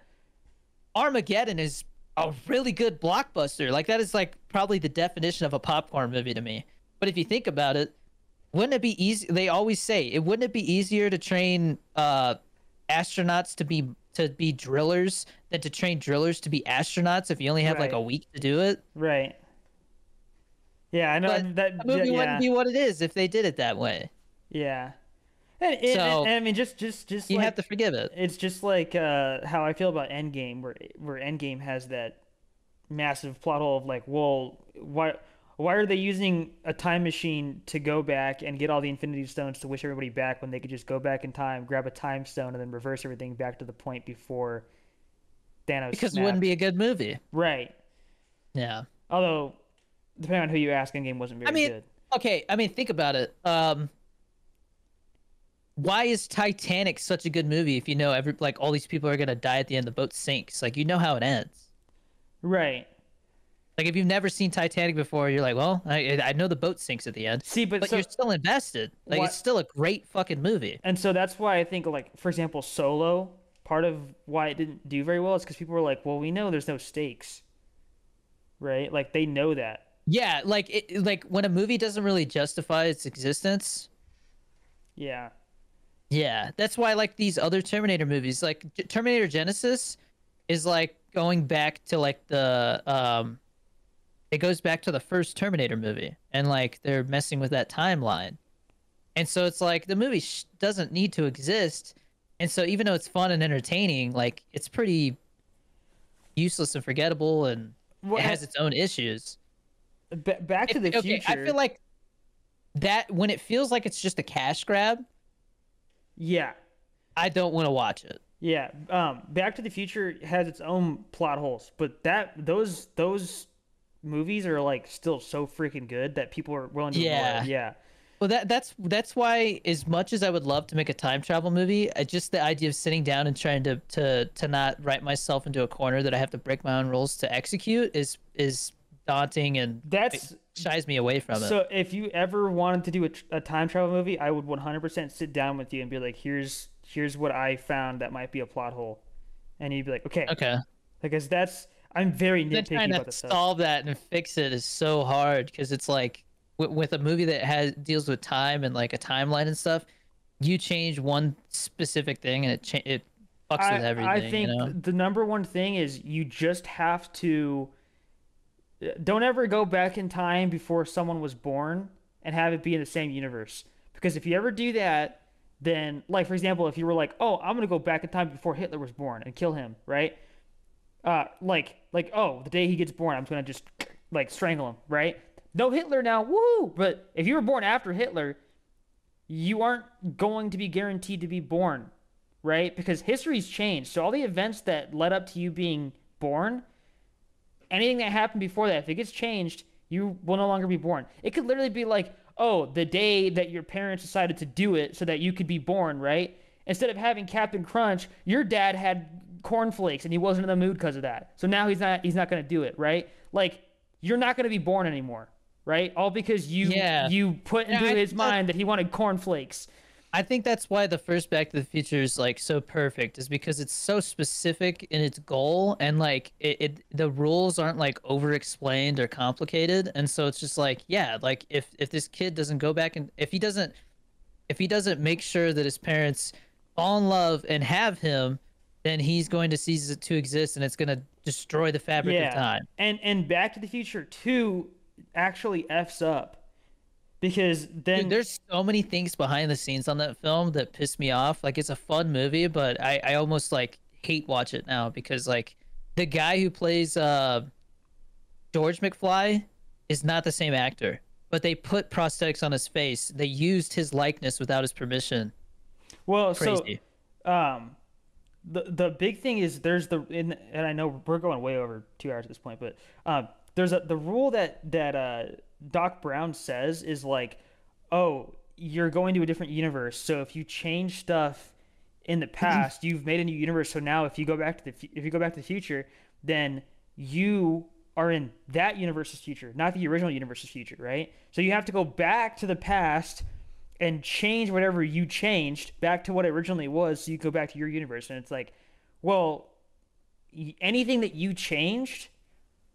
Armageddon is a really good blockbuster. Like that is like probably the definition of a popcorn movie to me. But if you think about it, wouldn't it be easy? They always say it wouldn't it be easier to train astronauts to be drillers than to train drillers to be astronauts if you only have like a Right. week to do it? Right. Yeah, I know But that. the movie Yeah, wouldn't be what it is if they did it that way. yeah. So And I mean, just you like have to forgive it. it's just like how I feel about Endgame, where Endgame has that massive plot hole of like, well, why are they using a time machine to go back and get all the Infinity Stones to wish everybody back when they could just go back in time, grab a time stone, and then reverse everything back to the point before Thanos Because it snapped? wouldn't be a good movie. Right. Yeah. Although, depending on who you ask, Endgame wasn't very I mean, good. okay. I mean, think about it. why is Titanic such a good movie if you know every like all these people are gonna die at the end, the boat sinks. Like you know how it ends. Right. Like if you've never seen Titanic before, you're like, well, I know the boat sinks at the end, See, but but so you're still invested. Like it's what? still a great fucking movie. And so that's why I think, like, for example, Solo. Part of why it didn't do very well is because people were like, "Well, we know there's no stakes, right? Like they know that." Yeah, like like when a movie doesn't really justify its existence. Yeah. Yeah, that's why like these other Terminator movies, like Terminator Genesis, is like going back to like the it goes back to the first Terminator movie, and like they're messing with that timeline, and so it's like the movie doesn't need to exist, and so even though it's fun and entertaining, like it's pretty useless and forgettable, and it Well, has its own issues. Back to the Okay, I Future. feel like that when it feels like it's just a cash grab, Yeah. I don't want to watch it. Yeah. Back to the Future has its own plot holes, but those movies are like still so freaking good that people are willing to ignore Yeah. it. Yeah. Well, that's why, as much as I would love to make a time travel movie, just the idea of sitting down and trying to not write myself into a corner that I have to break my own rules to execute is daunting, and That's it shies me away from it. So if you ever wanted to do a time travel movie, I would 100% sit down with you and be like, here's what I found that might be a plot hole, and you'd be like, okay, Okay. because I'm very Then nitpicky trying about to this stuff. solve that and fix it is so hard because it's like with a movie that deals with time and like a timeline and stuff, you change one specific thing and it fucks with everything, I think you know? the number one thing is you just have to don't ever go back in time before someone was born and have it be in the same universe. Because if you ever do that, then like for example, if you were like, "Oh, I'm gonna go back in time before Hitler was born and kill him," right? Like oh, the day he gets born, I'm gonna just like strangle him, right? No Hitler now, woo! But if you were born after Hitler, you aren't going to be guaranteed to be born, right? Because history's changed. So all the events that led up to you being born, anything that happened before that, if it gets changed, you will no longer be born. It could literally be like, oh, the day that your parents decided to do it so that you could be born, right? Instead of having Captain Crunch, your dad had cornflakes and he wasn't in the mood because of that. So now he's not going to do it, right? Like you're not going to be born anymore, right? All because Yeah. you put into I his think mind that he wanted cornflakes. I think that's why the first Back to the Future is like so perfect, is because it's so specific in its goal, and like the rules aren't like over explained or complicated, and so it's just like, yeah, like if this kid doesn't go back, and if he doesn't make sure that his parents fall in love and have him, then he's going to cease to exist, and it's going to destroy the fabric of Yeah. time. And Back to the Future 2 actually F's up. Because then Dude, there's so many things behind the scenes on that film that piss me off. Like it's a fun movie, but I almost like hate watch it now because like the guy who plays George McFly is not the same actor, but they put prosthetics on his face. They used his likeness without his permission. well, Crazy. so the big thing is and I know we're going way over 2 hours at this point, but there's the rule that Doc Brown says is like, oh, you're going to a different universe, so if you change stuff in the past, you've made a new universe. So now if you go back to the future, then you are in that universe's future, not the original universe's future, right? So you have to go back to the past and change whatever you changed back to what it originally was, so you go back to your universe. And it's like, well, anything that you changed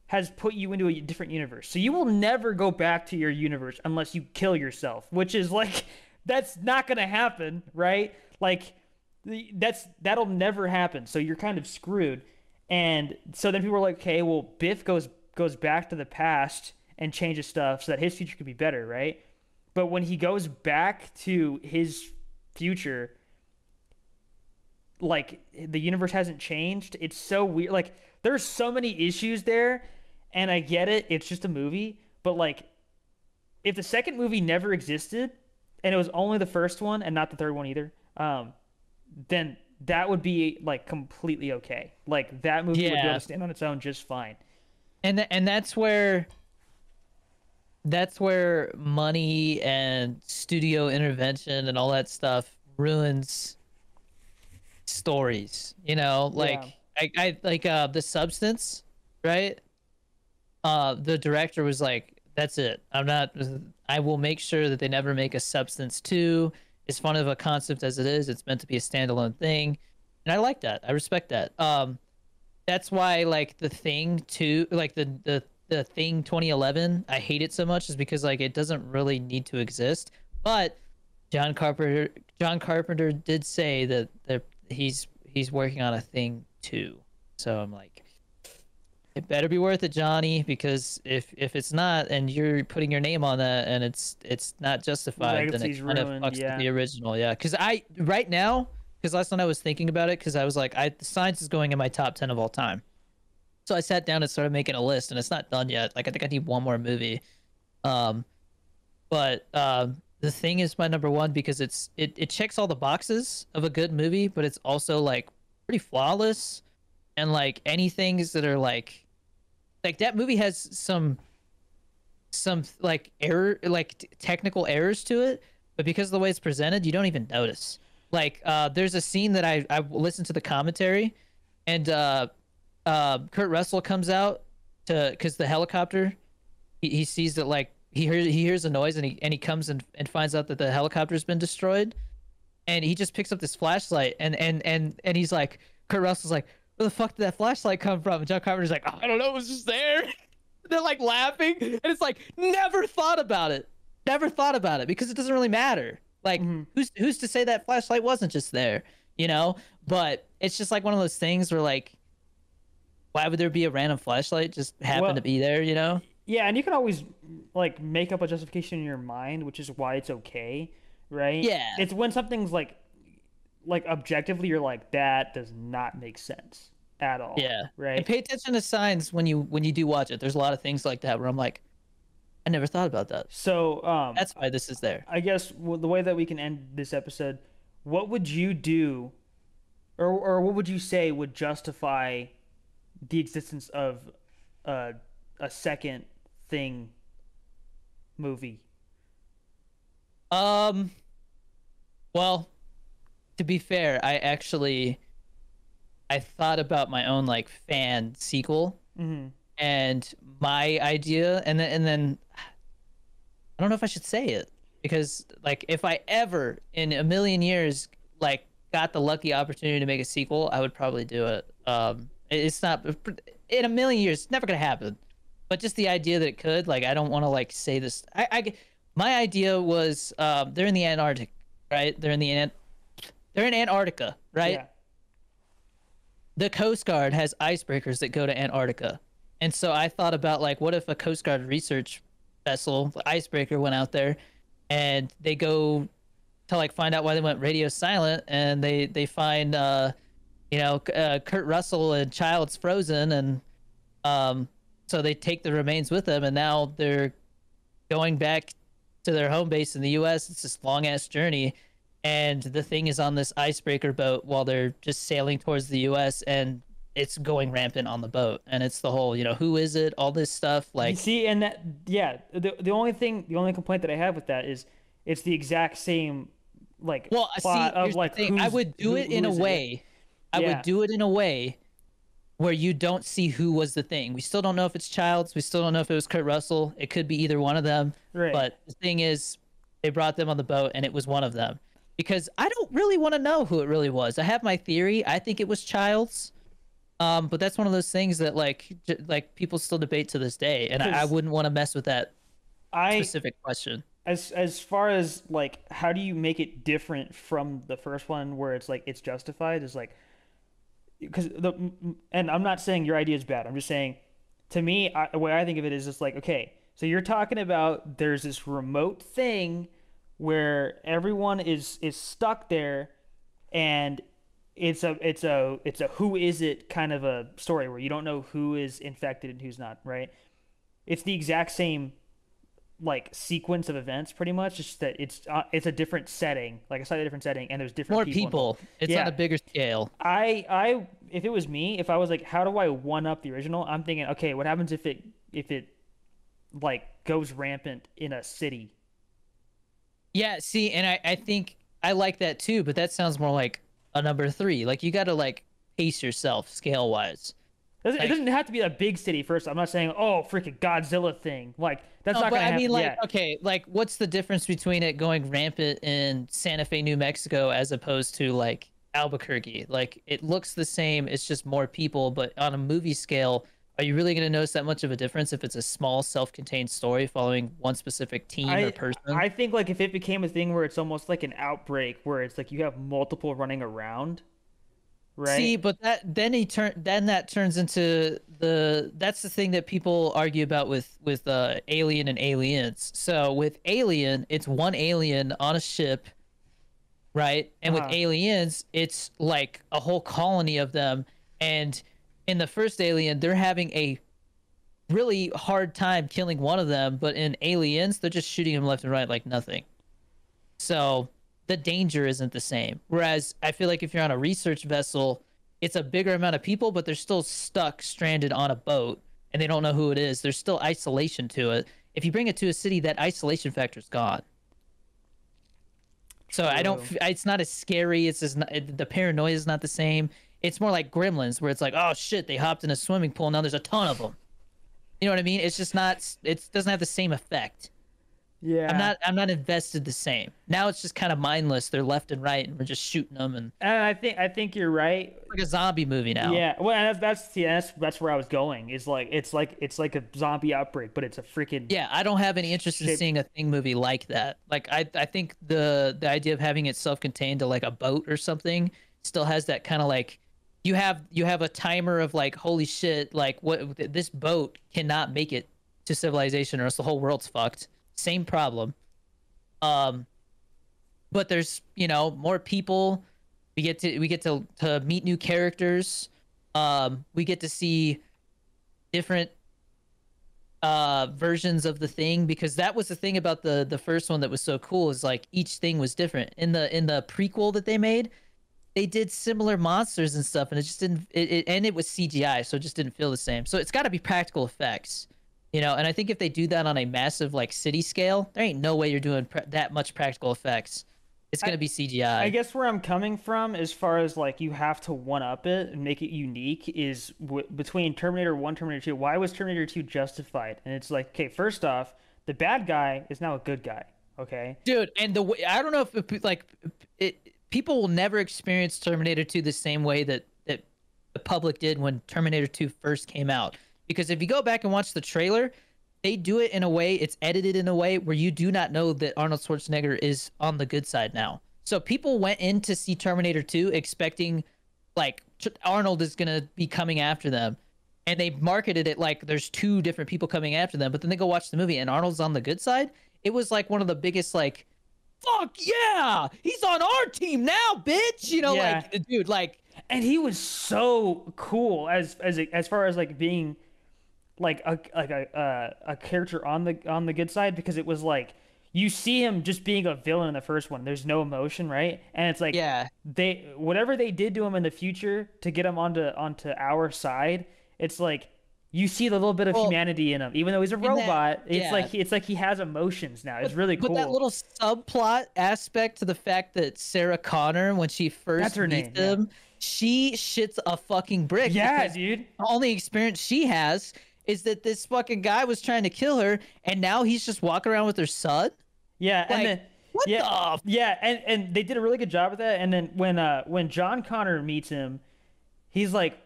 has put you into a different universe. So you will never go back to your universe unless you kill yourself, which is like, that's not going to happen, right? Like that'll never happen. So you're kind of screwed. And so then people are like, okay, well, Biff goes back to the past and changes stuff so that his future could be better, right? But when he goes back to his future, like the universe hasn't changed. It's so weird. Like there's so many issues there, and I get it. It's just a movie, but like if the second movie never existed and it was only the first one and not the third one either, then that would be like completely okay. Like that movie would be able to stand on its own just fine. And that's where money and studio intervention and all that stuff ruins stories. You know, Yeah. like I like The Substance, right? The director was like, "That's it. I'm not. I will make sure that they never make a Substance 2. As fun of a concept as it is, it's meant to be a standalone thing." And I like that. I respect that. That's why like the Thing 2, like the Thing 2011, I hate it so much is because like it doesn't really need to exist. But John Carpenter did say that he's working on a Thing 2. So I'm like, it better be worth it, Johnny, because if it's not and you're putting your name on that and it's not The justified, then legacy's it kind of ruined. fucks with Yeah. the original. Yeah, because I right now, because last night I was thinking about it, because I was like, the Science is going in my top 10 of all time. So I sat down and started making a list, and it's not done yet. Like I think I need one more movie. Um, but The Thing is my number one because it checks all the boxes of a good movie, but it's also like pretty flawless, and like any things that are like that movie has some like error, like technical errors to it, but because of the way it's presented, you don't even notice. Like there's a scene that I listened to the commentary, and Kurt Russell comes out to because the helicopter, he sees that like he hears a noise, and he comes and finds out that the helicopter's been destroyed, and he just picks up this flashlight, and he's like, Kurt Russell's like, where the fuck did that flashlight come from? And John Carpenter's like, I don't know, it was just there. They're like laughing, and it's like, never thought about it, because it doesn't really matter. Like, Hmm. who's to say that flashlight wasn't just there, you know? But it's just like one of those things where like, why would there be a random flashlight just happen Well, to be there, you know? yeah, and you can always like make up a justification in your mind, which is why it's okay, right? Yeah, It's when something's like objectively you're like that does not make sense at all, yeah. And right? pay attention to signs when you do watch it. There's a lot of things like that where I'm like, I never thought about that. So, That's why this is there. I guess the way that we can end this episode, what would you do, or what would you say would justify the existence of a a second Thing movie? Um, well, to be fair, I thought about my own like fan sequel, Hmm. and my idea, and then I don't know if I should say it, because like if I ever in a million years like got the lucky opportunity to make a sequel, I would probably do it. It's not in a million years, it's never gonna happen. But just the idea that it could, like, I don't want to like say this. My idea was they're in the Antarctic, right? They're in Antarctica, right? Yeah. The Coast Guard has icebreakers that go to Antarctica. And so I thought about like, what if a Coast Guard research vessel, the icebreaker, went out there, and they go to like find out why they went radio silent, and they find Kurt Russell and Child's frozen, and so they take the remains with them, and now they're going back to their home base in the U.S. It's this long ass journey, and the Thing is on this icebreaker boat while they're just sailing towards the U.S., and it's going rampant on the boat, and it's the whole, who is it, all this stuff, You like, see, and that, yeah, the only complaint that I have with that is it's the exact same like well, plot see, of here's the like thing. I would do it in a who is it? way. I Yeah. would do it in a way where you don't see who was the Thing. We still don't know if it's Childs. We still don't know if it was Kurt Russell. It could be either one of them. Right. But the thing is, they brought them on the boat, and it was one of them. Because I don't really want to know who it really was. I have my theory. I think it was Childs. But that's one of those things that like people still debate to this day, and I 'Cause wouldn't want to mess with that I specific question. as far as like how do you make it different from the first one where it's like it's justified is like because and I'm not saying your idea is bad. I'm just saying to me the way I think of it is just like okay, so you're talking about there's this remote thing where everyone is stuck there and it's a who is it kind of a story where you don't know who is infected and who's not, right? It's the exact same like sequence of events pretty much, just that it's a different setting, like a slightly different setting, and there's different More people people. involved. It's on Yeah. a bigger scale. I if it was me, if I was like how do I one up the original, I'm thinking okay, what happens if it like goes rampant in a city? Yeah, see, and I think I like that too, but that sounds more like a number three. Like you got to like pace yourself scale wise. It Like doesn't have to be a big city first. I'm not saying, oh, freaking Godzilla thing. Like that's no, not but gonna I mean happen like yet. okay, like what's the difference between it going rampant in Santa Fe, New Mexico as opposed to like Albuquerque? Like it looks the same, it's just more people, but on a movie scale, are you really going to notice that much of a difference if it's a small self-contained story following one specific team or I person? I think like if it became a thing where it's almost like an outbreak, where it's like you have multiple running around, See, right? but then that turns into that's the thing that people argue about with Alien and Aliens. So with Alien, it's one alien on a ship, right? And with Uh-huh. Aliens, it's like a whole colony of them. And in the first Alien, they're having a really hard time killing one of them, but in Aliens, they're just shooting him left and right like nothing. So the danger isn't the same. Whereas I feel like if you're on a research vessel, it's a bigger amount of people, but they're still stuck, stranded on a boat, and they don't know who it is. There's still isolation to it. If you bring it to a city, that isolation factor's gone. So I don't. True. It's not as scary. It's just not, the paranoia is not the same. It's more like Gremlins, where it's like, oh shit, they hopped in a swimming pool. Now there's a ton of them. You know what I mean? It's just not. It doesn't have the same effect. Yeah. I'm not invested the same. Now it's just kind of mindless. They're left and right, and we're just shooting them, and And I think you're right. like a zombie movie now. Yeah. Well, and that's where I was going. Is like it's like a zombie outbreak, but it's a freaking Yeah, I don't have any interest in shape. seeing a Thing movie like that. Like I think the idea of having it self-contained to like a boat or something still has that kind of like you have a timer of like holy shit, like what this boat cannot make it to civilization or else the whole world's fucked. Same problem. Um, but there's more people. We get to meet new characters. We get to see different versions of the thing because that was the thing about the first one that was so cool is like each thing was different in the prequel that they made. They did similar monsters and stuff, and it just didn't. And it was CGI, so it just didn't feel the same. So it's got to be practical effects, And I think if they do that on a massive like city scale, there ain't no way you're doing that much practical effects. It's gonna be I CGI. guess where I'm coming from, as far as like you have to one up it and make it unique, is between Terminator 1, Terminator 2. Why was Terminator 2 justified? And it's like, okay, first off, the bad guy is now a good guy. Okay. Dude, and the way I don't know if like people will never experience Terminator 2 the same way that the public did when Terminator 2 first came out. Because if you go back and watch the trailer, they do it in a way, it's edited in a way where you do not know that Arnold Schwarzenegger is on the good side now. So people went in to see Terminator 2 expecting like Arnold is going to be coming after them. And they marketed it like there's two different people coming after them, but then they go watch the movie and Arnold's on the good side. It was like one of the biggest like fuck yeah, he's on our team now, bitch. Yeah. Like dude, like And he was so cool as far as like being like a character on the good side, because it was like you see him just being a villain in the first one. There's no emotion, right? And it's like yeah. they whatever they did to him in the future to get him onto our side, it's like you see the little bit of Well, humanity in him, even though he's a in that, robot. yeah. It's like he has emotions now. It's really But that cool. little subplot aspect to the fact that Sarah Connor, when she That's first her meets name. Yeah. him, she shits a fucking brick. Yeah, because dude. the only experience she has is that this fucking guy was trying to kill her, and now he's just walking around with her son. Yeah, and Like, then what yeah, the? yeah, and they did a really good job with that. And then when John Connor meets him, he's like,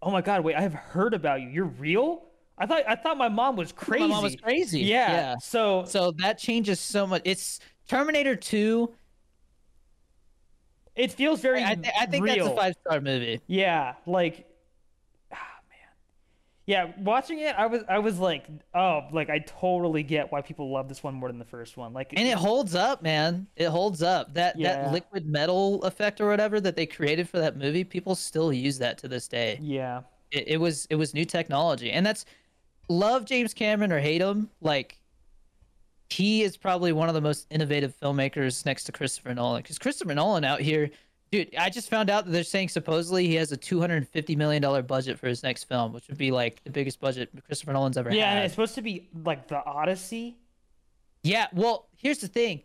"Oh my God, wait, I have heard about you. You're real? I thought my mom was crazy. My mom was crazy. Yeah. Yeah. So So that changes so much. It's Terminator 2. it feels very I think that's a real. 5-star movie. Yeah, like yeah, watching it, I was like, oh, like I totally get why people love this one more than the first one. Like, And it holds up, man. It holds up. That Yeah. liquid metal effect or whatever that they created for that movie, people still use that to this day. yeah, It was new technology. And that's love James Cameron or hate him, like he is probably one of the most innovative filmmakers next to Christopher Nolan. Because Christopher Nolan out here, dude, I just found out that they're saying supposedly he has a $250 million budget for his next film, which would be like the biggest budget Christopher Nolan's ever yeah, and had. it's supposed to be like the Odyssey. Yeah, well, here's the thing.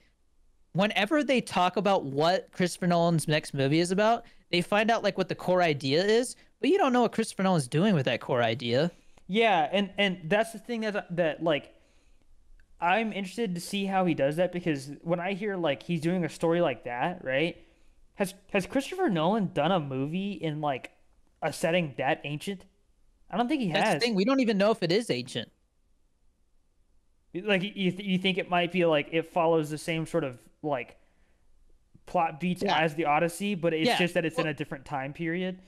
whenever they talk about what Christopher Nolan's next movie is about, they find out like what the core idea is, but you don't know what Christopher Nolan's doing with that core idea. Yeah, and that's the thing that like I'm interested to see how he does that, because when I hear like he's doing a story like that, right? Has Christopher Nolan done a movie in like a setting that ancient? I don't think he That's the has. thing. We don't even know if it is ancient. Like you think it might be like it follows the same sort of like plot beats Yeah. as the Odyssey, but it's Yeah. just that it's in Well, a different time period.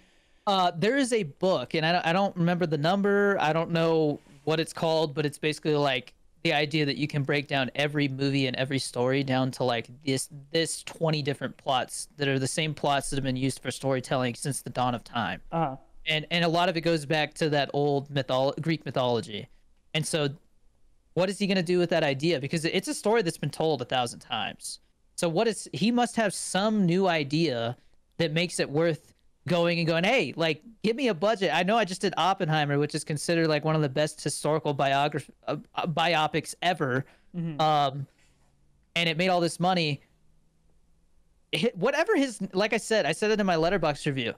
there is a book, and I don't remember the number. I don't know what it's called, but it's basically like the idea that you can break down every movie and every story down to like this 20 different plots that are the same plots that have been used for storytelling since the dawn of time. Uh-huh. And a lot of it goes back to that old Greek mythology. And so what is he going to do with that idea? Because it's a story that's been told 1,000 times. So he must have some new idea that makes it worth going and going, hey, like, give me a budget. I know I just did Oppenheimer, which is considered like one of the best historical biopics ever. Mm-hmm. And it made all this money. Whatever like I said it in my Letterboxd review.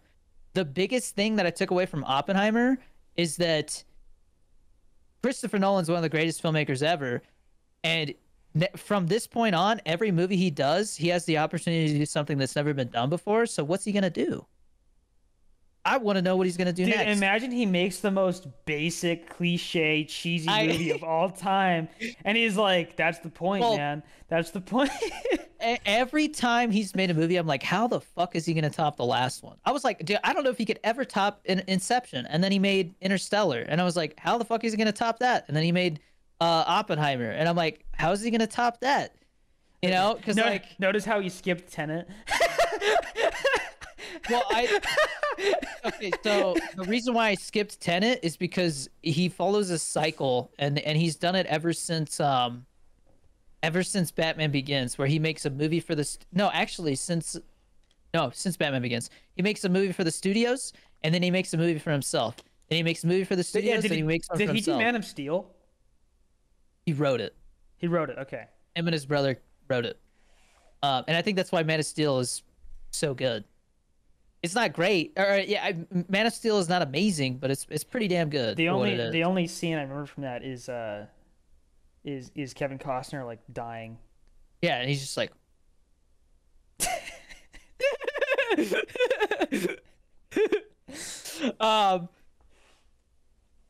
The biggest thing that I took away from Oppenheimer is that Christopher Nolan's one of the greatest filmmakers ever. And from this point on, every movie he does, he has the opportunity to do something that's never been done before. So what's he going to do? I want to know what he's going to do Dude, next. imagine he makes the most basic, cliche, cheesy movie of all time, and he's like, "That's the point, Well, man. That's the point." Every time he's made a movie, I'm like, how the fuck is he going to top the last one? I was like, dude, I don't know if he could ever top Inception. And then he made Interstellar. And I was like, how the fuck is he going to top that? And then he made Oppenheimer. And I'm like, how is he going to top that? You know? Because notice how he skipped Tenet. Well, okay, so the reason why I skipped Tenet is because he follows a cycle, and he's done it ever since Batman Begins, where he makes a movie for the since Batman Begins, he makes a movie for the studios, and then he makes a movie for himself. Then he makes a movie for the studios, and he makes one for himself. Did he do Man of Steel? He wrote it. He wrote it. Okay. Him and his brother wrote it, and I think that's why Man of Steel is so good. It's not great, or Man of Steel is not amazing, but it's pretty damn good. The only scene I remember from that is Kevin Costner like dying. Yeah, and he's just like,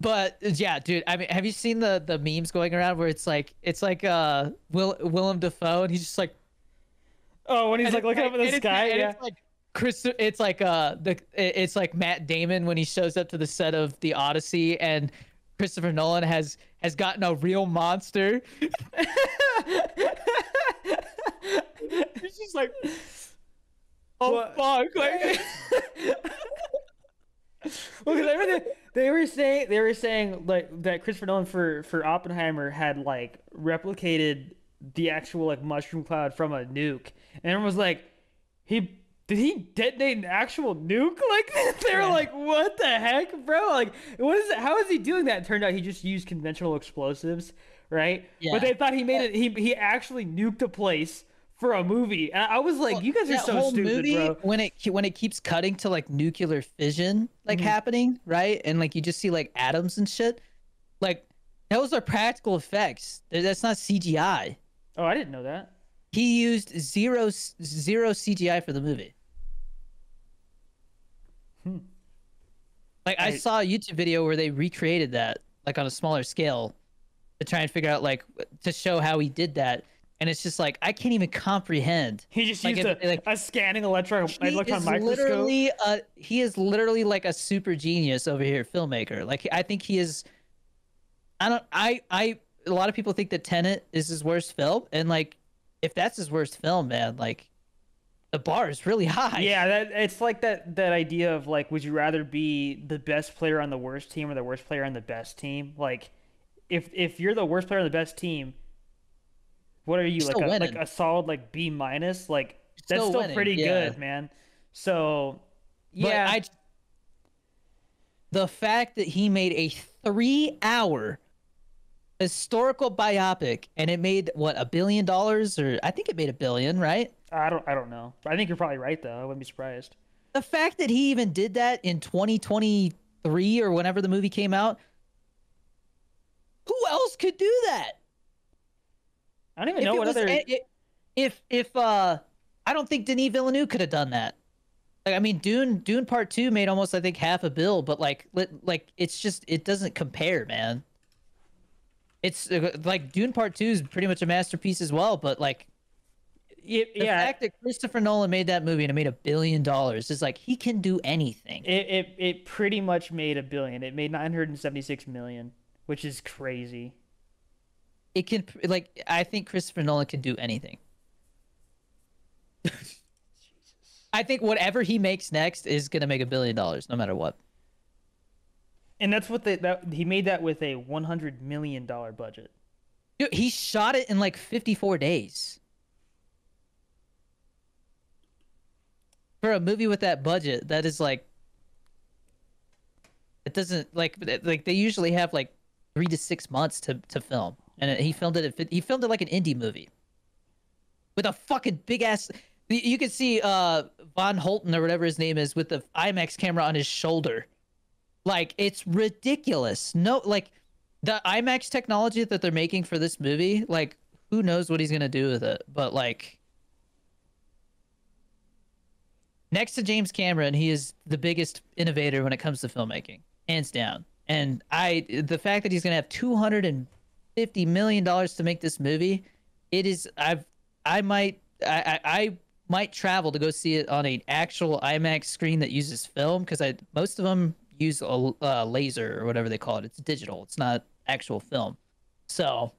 but yeah, dude. I mean, have you seen the memes going around where it's like Willem Dafoe, and he's just like, oh, when he's like looking up in the sky, yeah. It's like it's like Matt Damon when he shows up to the set of The Odyssey, and Christopher Nolan has gotten a real monster. He's just like, oh fuck, like. Well, because I remember they were saying like that Christopher Nolan for Oppenheimer had like replicated the actual like mushroom cloud from a nuke, and everyone was like, did he detonate an actual nuke? Like they were like, what the heck, bro? Like, what is it? How is he doing that? It turned out he just used conventional explosives, right? Yeah. But they thought he made it. He actually nuked a place for a movie. And I was like, you guys are so stupid, movie, bro. When it keeps cutting to like nuclear fission like happening, right? And like you just see like atoms and shit. Like those are practical effects. That's not CGI. Oh, I didn't know that. He used zero CGI for the movie. Like I saw a YouTube video where they recreated that like on a smaller scale to try and figure out like to show how he did that, and it's just like I can't even comprehend. He just like, used a scanning electron microscope. He is literally like a super genius over here, filmmaker. Like I think he is. A lot of people think that Tenet is his worst film, and like if that's his worst film, man, like the bar is really high. Yeah, it's like that idea of like, would you rather be the best player on the worst team or the worst player on the best team? Like, if you're the worst player on the best team, what are you, like a solid like B minus? Like that's still winning, pretty good, man. So yeah, the fact that he made a 3-hour historical biopic, and it made what, $1 billion, or I think it made 1 billion, right? I don't know. I think you're probably right though. I wouldn't be surprised. The fact that he even did that in 2023 or whenever the movie came out, who else could do that? I don't even If know it what was, other. if I don't think Denis Villeneuve could have done that. Like, I mean, Dune Part 2 made almost, I think, half a bill, but like it's just, it doesn't compare, man. It's like Dune Part 2 is pretty much a masterpiece as well, but like the fact that Christopher Nolan made that movie and it made $1 billion is like, he can do anything. It pretty much made 1 billion. It made 976 million, which is crazy. It can, like, I think Christopher Nolan can do anything. I think whatever he makes next is gonna make $1 billion, no matter what. And that's what he made that with a $100 million budget. Dude, he shot it in like 54 days. For a movie with that budget, that is like, it doesn't like they usually have like 3 to 6 months to film, and he filmed it like an indie movie with a fucking big ass. You can see Von Holten or whatever his name is with the IMAX camera on his shoulder. Like, it's ridiculous. No, like, the IMAX technology that they're making for this movie, like, who knows what he's gonna do with it? But like, next to James Cameron, he is the biggest innovator when it comes to filmmaking, hands down. And the fact that he's gonna have $250 million to make this movie, it is, I might travel to go see it on an actual IMAX screen that uses film, because most of them use a laser or whatever they call it. It's digital. It's not actual film. So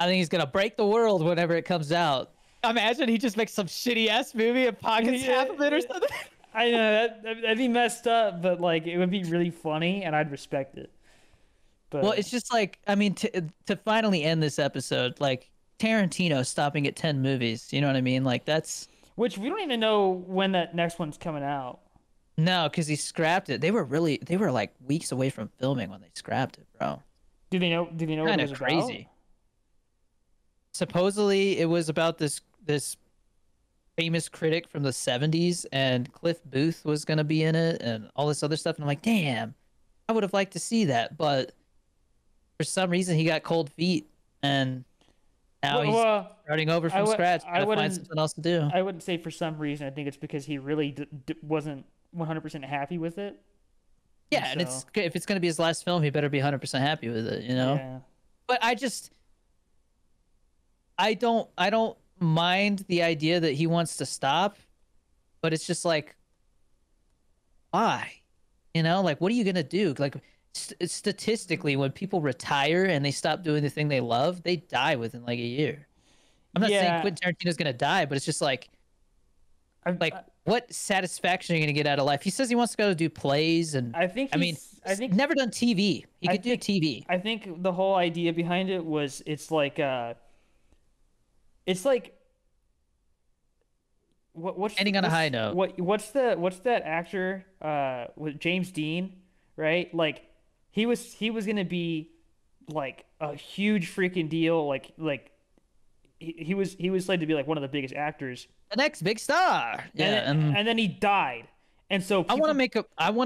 I think he's gonna break the world whenever it comes out. Imagine he just makes some shitty ass movie and pockets half of it or something. I know that'd be messed up, but like it would be really funny, and I'd respect it. But Well, it's just like, I mean, to finally end this episode, like Tarantino stopping at 10 movies. You know what I mean? Like, that's, which we don't even know when that next one's coming out. no, because he scrapped it. They were like weeks away from filming when they scrapped it, bro. Do they know? Do they know what Kind it of was crazy. about? Supposedly, it was about this famous critic from the 70s, and Cliff Booth was gonna be in it, and all this other stuff. And I'm like, damn, I would have liked to see that, but for some reason, he got cold feet, and now he's starting over from scratch. Trying to find something else to do. I wouldn't say for some reason. I think it's because he really wasn't 100% happy with it. Yeah, and So- if it's gonna be his last film, he better be 100% happy with it, you know. Yeah. But I don't mind the idea that he wants to stop, but it's just like, why? You know, like, what are you gonna do? Like, statistically, when people retire and they stop doing the thing they love, they die within like a year. I'm not saying Yeah. Quentin Tarantino's gonna die, but it's just like, what satisfaction are you gonna get out of life? He says he wants to go do plays, and I think. he's never done TV. He could do TV. I think the whole idea behind it was it's like what's Ending on a high note. What's that actor with James Dean, right? Like he was gonna be like a huge freaking deal, like he was slated to be like one of the biggest actors, The next big star. Yeah, and then he died, and so I want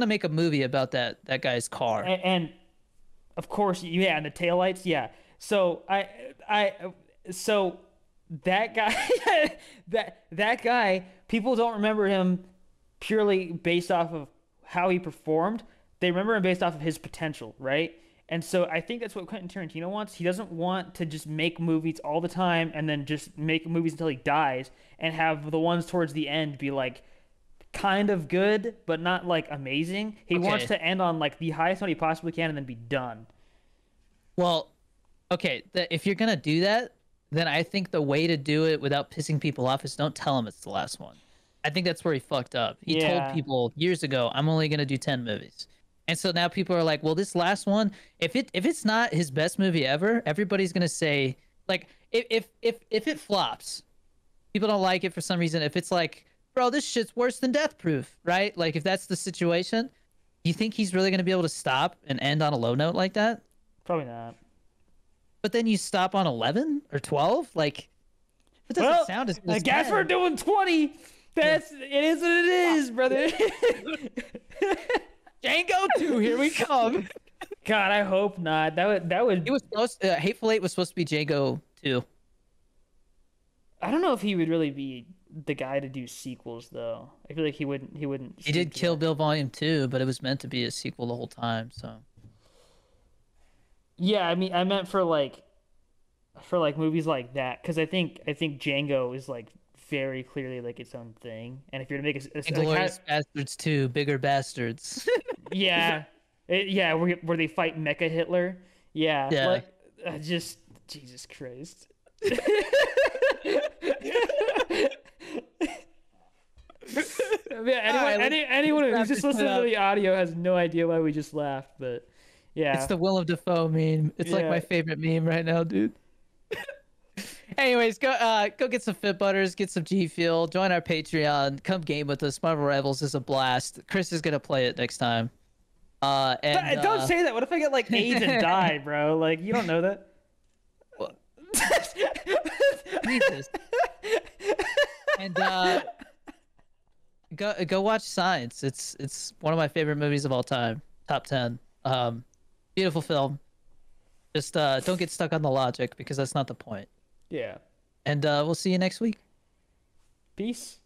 to make a movie about that guy's car. and of course, yeah, and the taillights, yeah. So so that guy, that guy, people don't remember him purely based off of how he performed. They remember him based off of his potential, right? And so I think that's what Quentin Tarantino wants. He doesn't want to just make movies all the time and then just make movies until he dies and have the ones towards the end be like kind of good, but not like amazing. He wants to end on like the highest note he possibly can and then be done. Well, okay, if you're gonna do that, then I think the way to do it without pissing people off is don't tell him it's the last one. I think that's where he fucked up. He told people years ago, I'm only gonna do 10 movies. And so now people are like, well, this last one, if it's not his best movie ever, everybody's gonna say, like, if it flops, people don't like it for some reason. If it's like, bro, this shit's worse than Death Proof, right? Like, if that's the situation, you think he's really gonna be able to stop and end on a low note like that? Probably not. But then you stop on 11 or 12. Like, it doesn't Well, sound as good I as guess 10. we're doing 20. That's it is what it is, brother. Django 2, here we come. God, I hope not. It was supposed Hateful Eight was supposed to be Django 2. I don't know if he would really be the guy to do sequels though. I feel like he wouldn't He did Kill Bill Volume 2, but it was meant to be a sequel the whole time, so. Yeah, I mean I meant for like movies like that cuz I think Django is like very clearly like its own thing. And if you're to make Inglourious Bastards 2, Bigger Bastards. yeah. Yeah, where they fight Mecha Hitler. Yeah, Yeah. like just Jesus Christ. Yeah, anyone who's just listening to the audio has no idea why we just laughed, but yeah. It's the Willem Dafoe meme. It's like my favorite meme right now, dude. Anyways, go get some Fit Butters, get some G Fuel, join our Patreon, come game with us. Marvel Rivals is a blast. Chris is gonna play it next time. Don't say that. What if I get like AIDS and die, bro? Like you don't know that. Jesus. And go watch Science. It's one of my favorite movies of all time. Top 10. Beautiful film. Just don't get stuck on the logic because that's not the point. Yeah. And we'll see you next week. Peace.